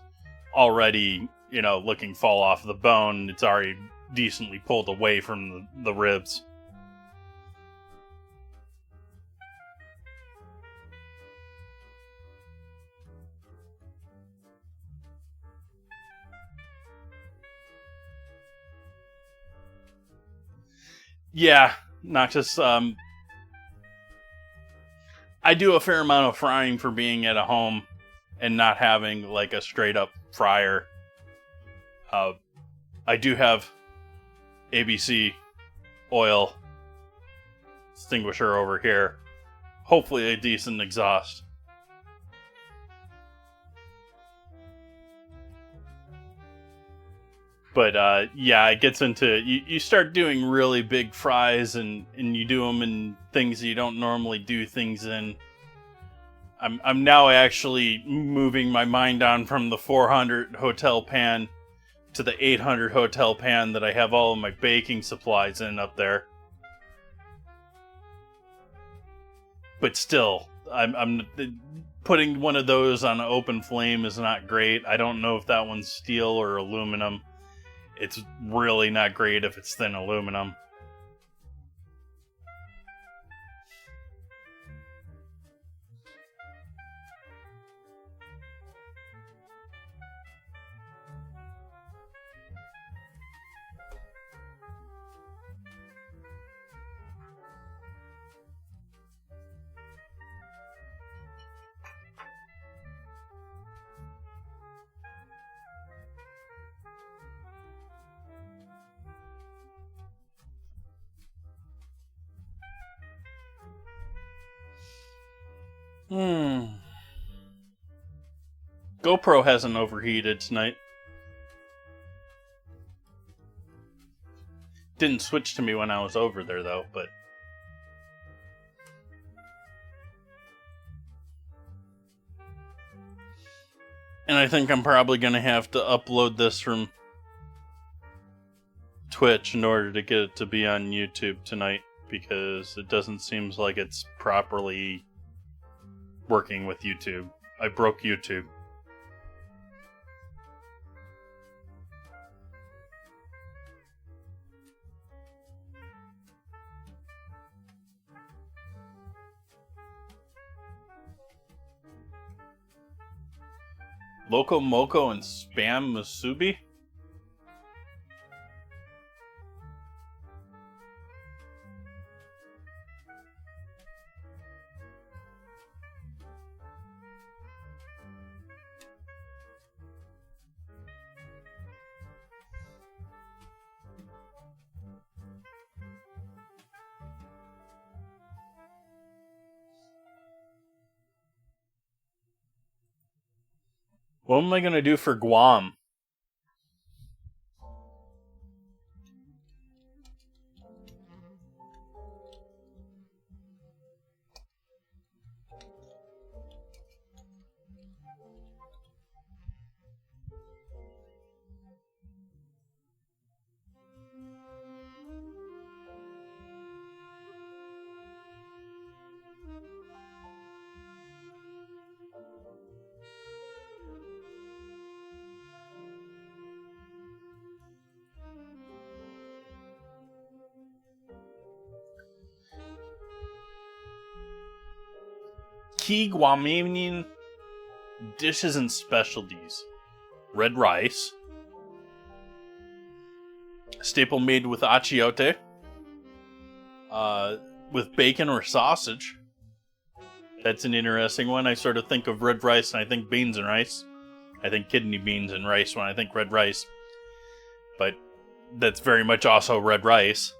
already, looking fall off the bone. It's already decently pulled away from the ribs. Yeah, Noxus, I do a fair amount of frying for being at a home and not having like a straight up fryer. I do have ABC oil extinguisher over here. Hopefully a decent exhaust. But yeah, it gets into you start doing really big fries and you do them in things you don't normally do things in. I'm now actually moving my mind on from the 400 hotel pan to the 800 hotel pan that I have all of my baking supplies in up there. But still, I'm putting one of those on an open flame is not great. I don't know if that one's steel or aluminum. It's really not great if it's thin aluminum. GoPro hasn't overheated tonight. Didn't switch to me when I was over there though, but and I think I'm probably gonna have to upload this from Twitch in order to get it to be on YouTube tonight, because it doesn't seem like it's properly working with YouTube. I broke YouTube. Loco Moco and Spam Musubi? What am I gonna do for Guam? Key Guamanian dishes and specialties. Red rice. Staple made with achiote. With bacon or sausage. That's an interesting one. I sort of think of red rice and I think beans and rice. I think kidney beans and rice when I think red rice. But that's very much also red rice.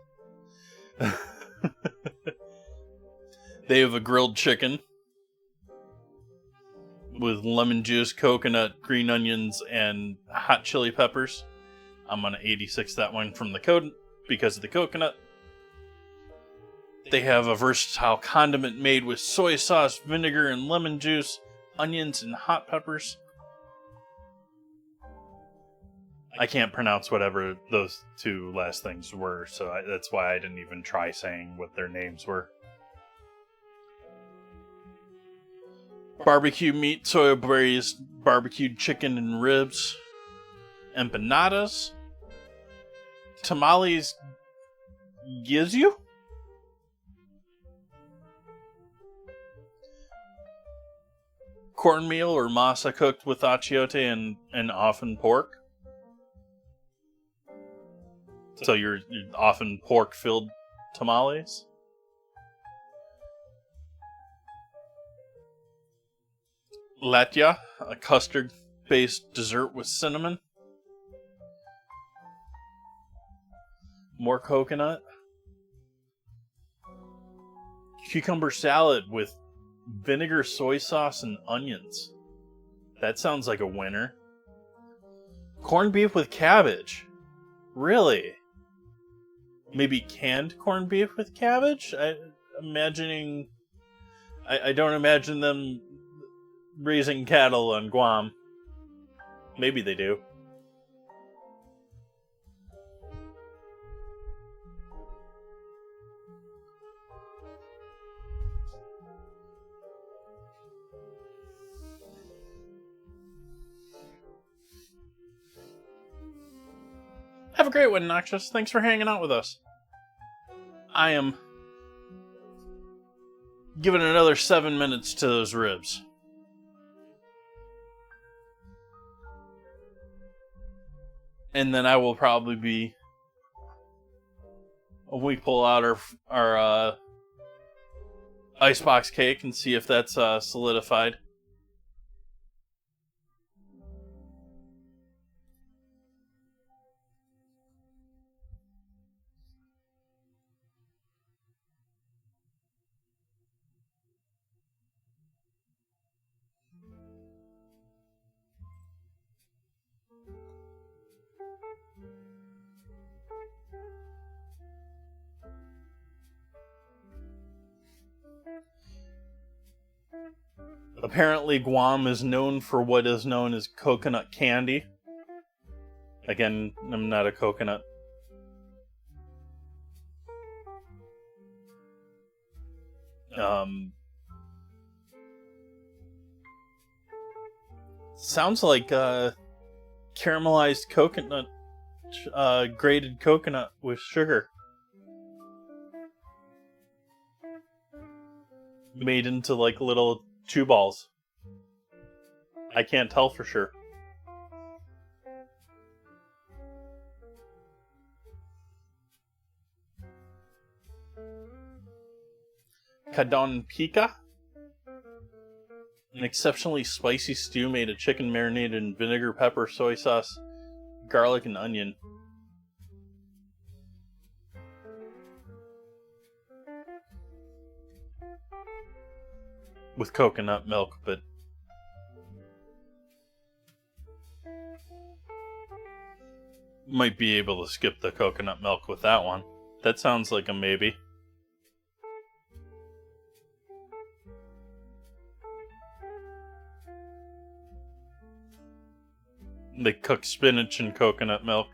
They have a grilled chicken with lemon juice, coconut, green onions, and hot chili peppers. I'm going to 86 that one from the code because of the coconut. They have a versatile condiment made with soy sauce, vinegar, and lemon juice, onions, and hot peppers. I can't pronounce whatever those two last things were, so that's why I didn't even try saying what their names were. Barbecue meat, soy berries, barbecued chicken and ribs, empanadas, tamales gizu, cornmeal or masa cooked with achiote and often pork. So you're often pork-filled tamales. Latya, a custard-based dessert with cinnamon. More coconut. Cucumber salad with vinegar, soy sauce, and onions. That sounds like a winner. Corned beef with cabbage. Really? Maybe canned corned beef with cabbage? I don't imagine them raising cattle on Guam. Maybe they do. Have a great one, Noxious. Thanks for hanging out with us. I am giving another 7 minutes to those ribs. And then I will probably be, when we pull out our icebox cake and see if that's solidified. Apparently, Guam is known for what is known as coconut candy. Again, I'm not a coconut. Sounds like caramelized coconut, grated coconut with sugar. Made into like little chew balls. I can't tell for sure. Kadon Pika? An exceptionally spicy stew made of chicken marinated in vinegar, pepper, soy sauce, garlic, and onion. With coconut milk, but might be able to skip the coconut milk with that one. That sounds like a maybe. They cook spinach in coconut milk.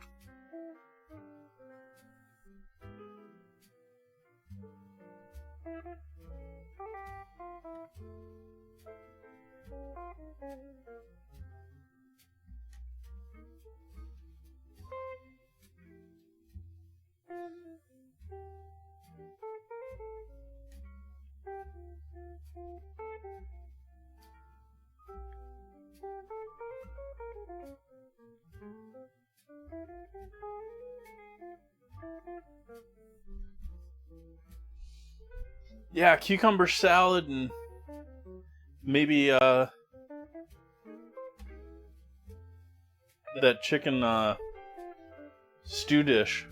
Yeah, cucumber salad and maybe that chicken stew dish.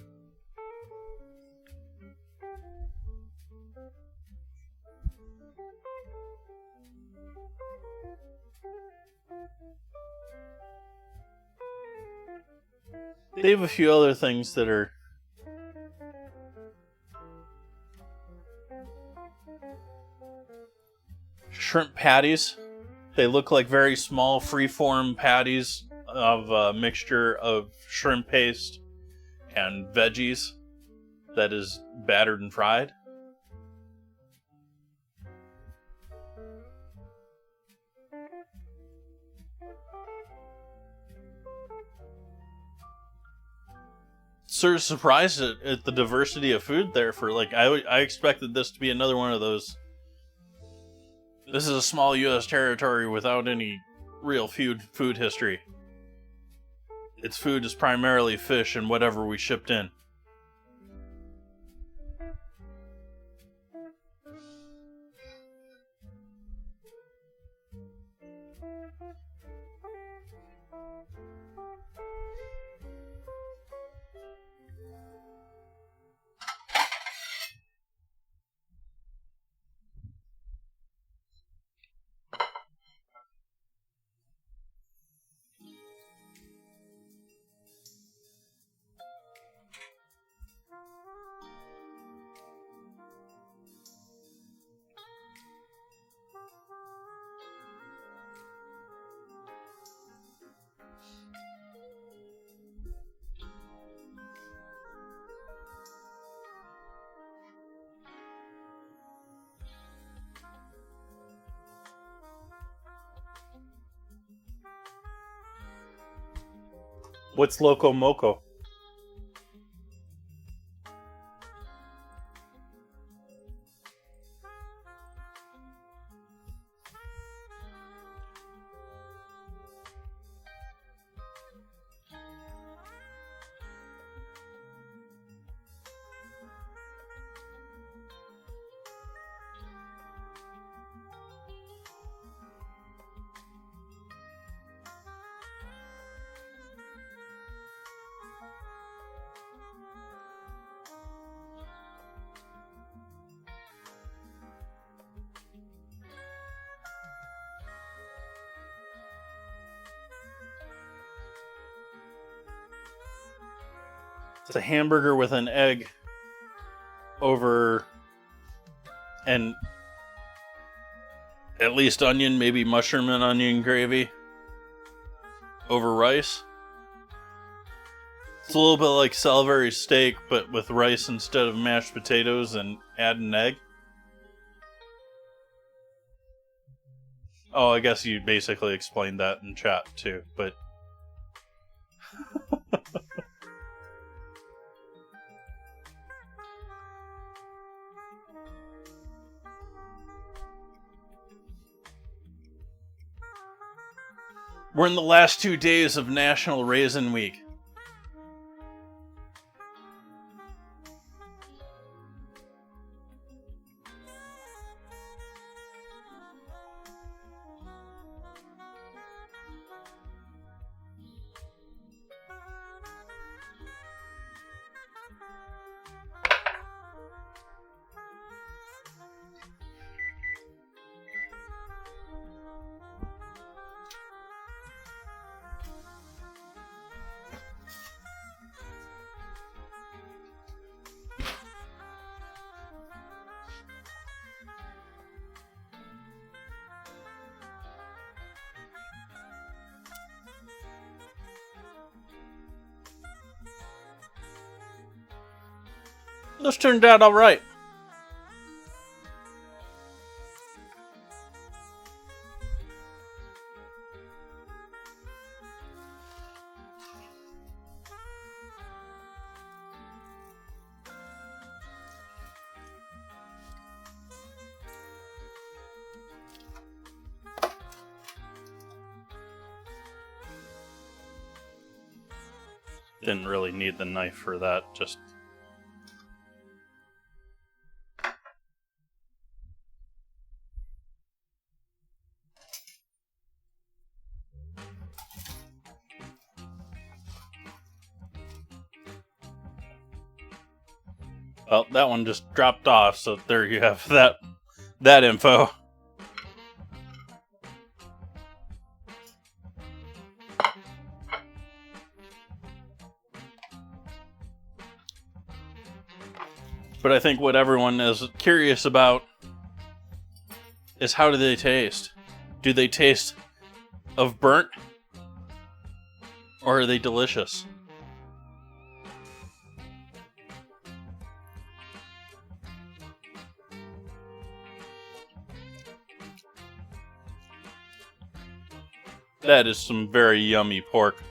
They have a few other things that are shrimp patties. They look like very small free-form patties of a mixture of shrimp paste and veggies that is battered and fried. Sort of surprised at the diversity of food there. For like, I expected this to be another one of those. This is a small U.S. territory without any real food history. Its food is primarily fish and whatever we shipped in. What's Loco Moco? It's a hamburger with an egg over, and at least onion, maybe mushroom and onion gravy over rice. It's a little bit like Salisbury steak, but with rice instead of mashed potatoes, and add an egg. Oh, I guess you basically explained that in chat too, but... We're in the last 2 days of National Raisin Week. This turned out alright. Didn't really need the knife for that, just Well, that one just dropped off, so there you have that info. But I think what everyone is curious about is how do they taste? Do they taste of burnt? Or are they delicious? That is some very yummy pork.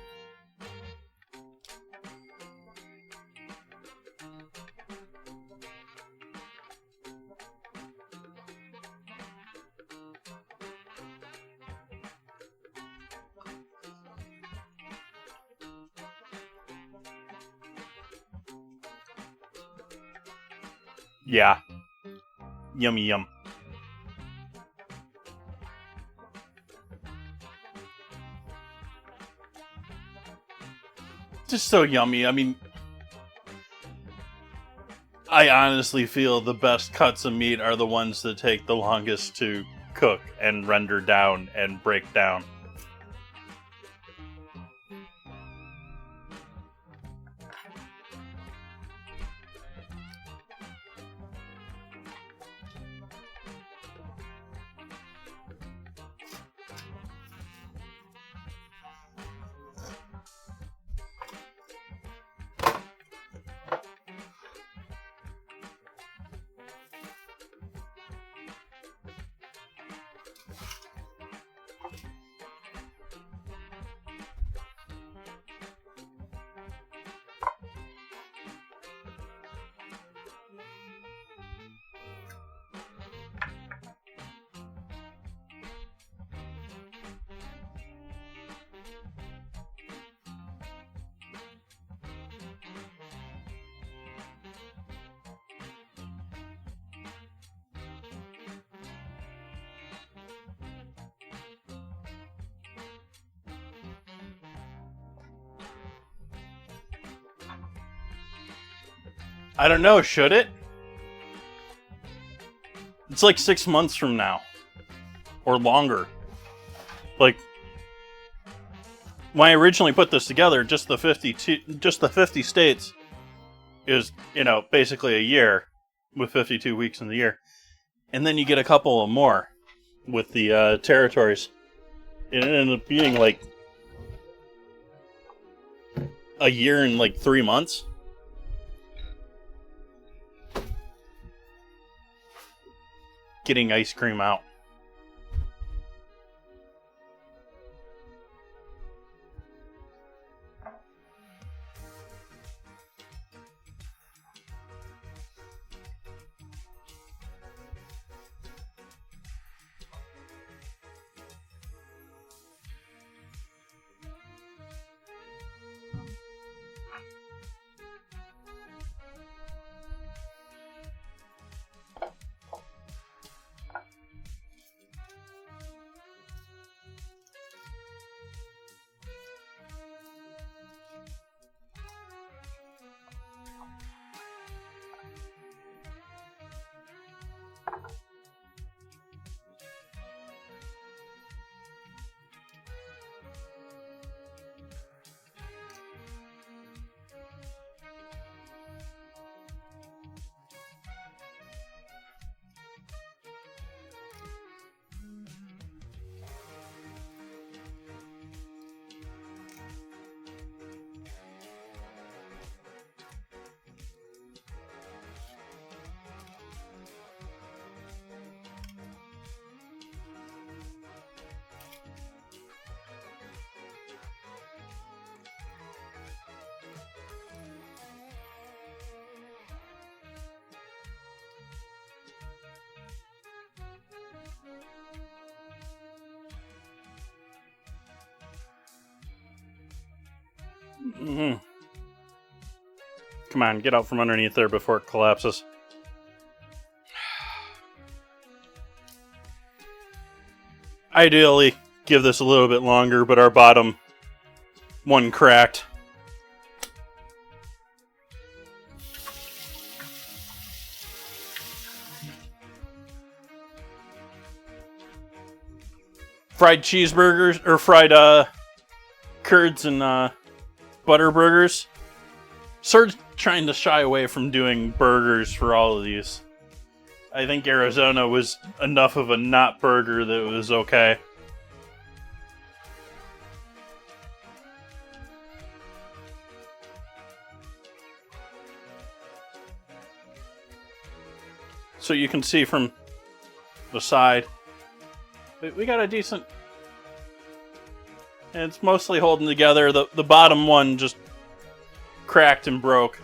Yeah. Yummy yum. Just so yummy. I mean, I honestly feel the best cuts of meat are the ones that take the longest to cook and render down and break down. I don't know, should it? It's like 6 months from now. Or longer. Like, when I originally put this together, just the 50 states is, basically a year with 52 weeks in the year. And then you get a couple of more with the territories. It ended up being like a year and like 3 months. Getting ice cream out. Mm-hmm. Come on, get out from underneath there before it collapses. Ideally, give this a little bit longer, but our bottom one cracked. fried cheeseburgers, or fried curds and butter burgers. Started trying to shy away from doing burgers for all of these. I think Arizona was enough of a not burger that it was okay. So you can see from the side, we got a decent, and it's mostly holding together. The bottom one just cracked and broke.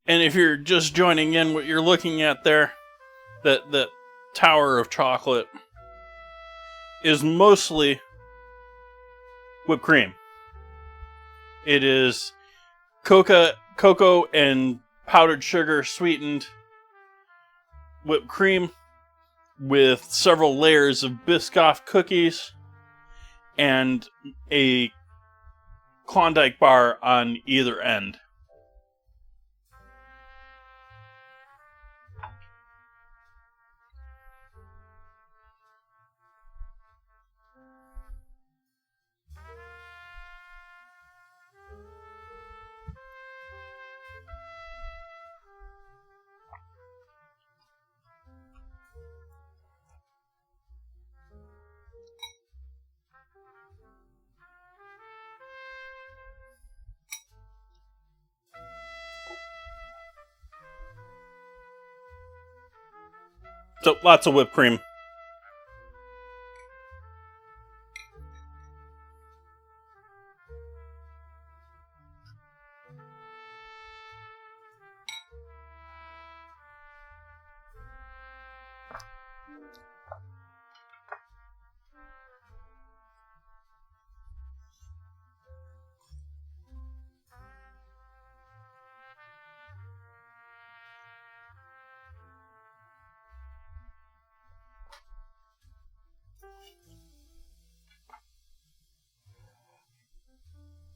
And if you're just joining in, what you're looking at there, that tower of chocolate, is mostly whipped cream. It is cocoa and powdered sugar sweetened whipped cream with several layers of Biscoff cookies and a Klondike bar on either end. So lots of whipped cream.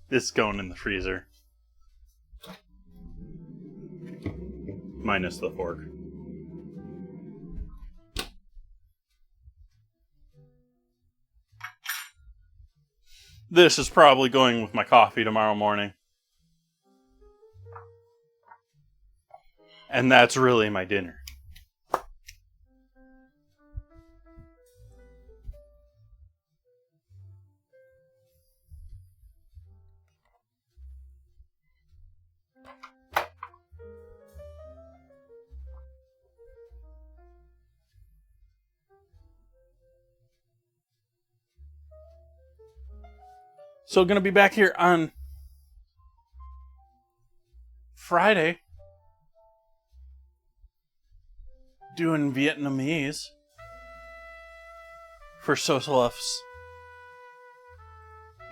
This is going in the freezer. Minus the fork. This is probably going with my coffee tomorrow morning. And that's really my dinner. So gonna be back here on Friday doing Vietnamese for Sosaluf's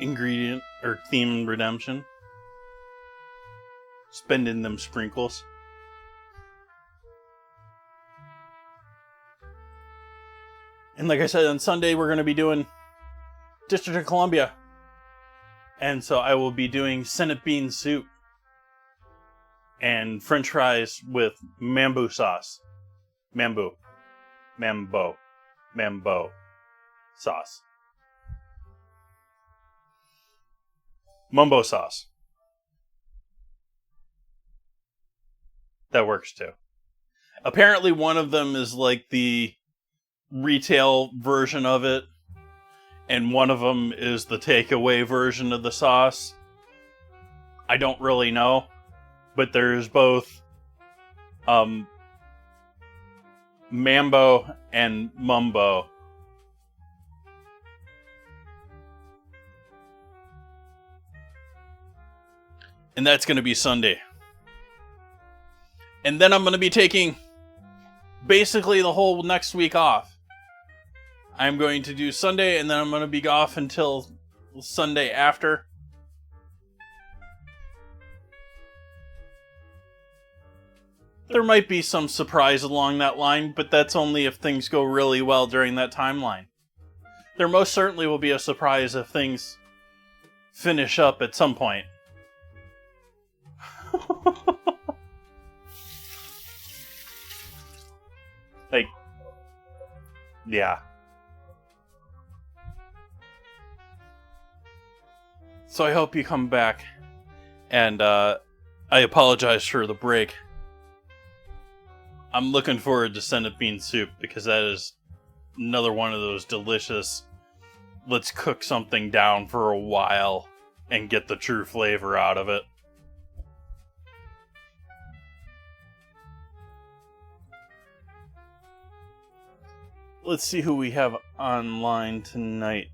ingredient or theme redemption. Spending them sprinkles. And like I said, on Sunday we're gonna be doing District of Columbia. And so I will be doing Senate bean soup and French fries with mambo sauce. Mambo sauce. Mumbo sauce. That works too. Apparently one of them is like the retail version of it. And one of them is the takeaway version of the sauce. I don't really know. But there's both Mambo and Mumbo. And that's going to be Sunday. And then I'm going to be taking basically the whole next week off. I'm going to do Sunday, and then I'm going to be off until Sunday after. There might be some surprise along that line, but that's only if things go really well during that timeline. There most certainly will be a surprise if things finish up at some point. Like, yeah. So I hope you come back, and I apologize for the break. I'm looking forward to Senate bean soup, because that is another one of those delicious, let's cook something down for a while and get the true flavor out of it. Let's see who we have online tonight.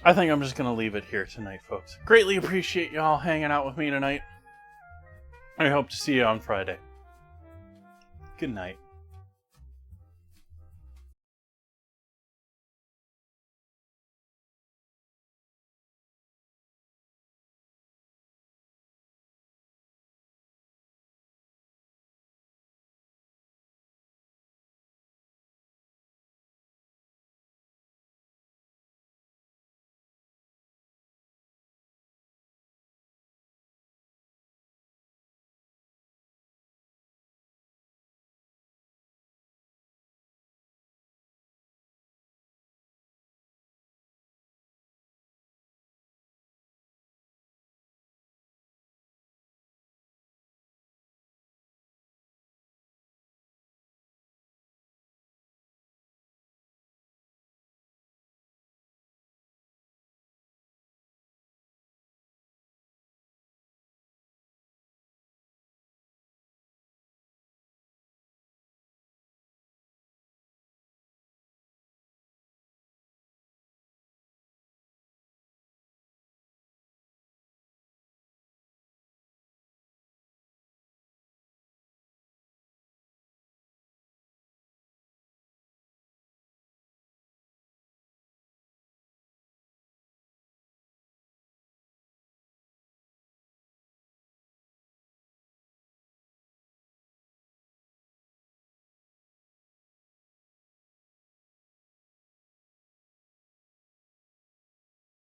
I think I'm just going to leave it here tonight, folks. Greatly appreciate y'all hanging out with me tonight. I hope to see you on Friday. Good night.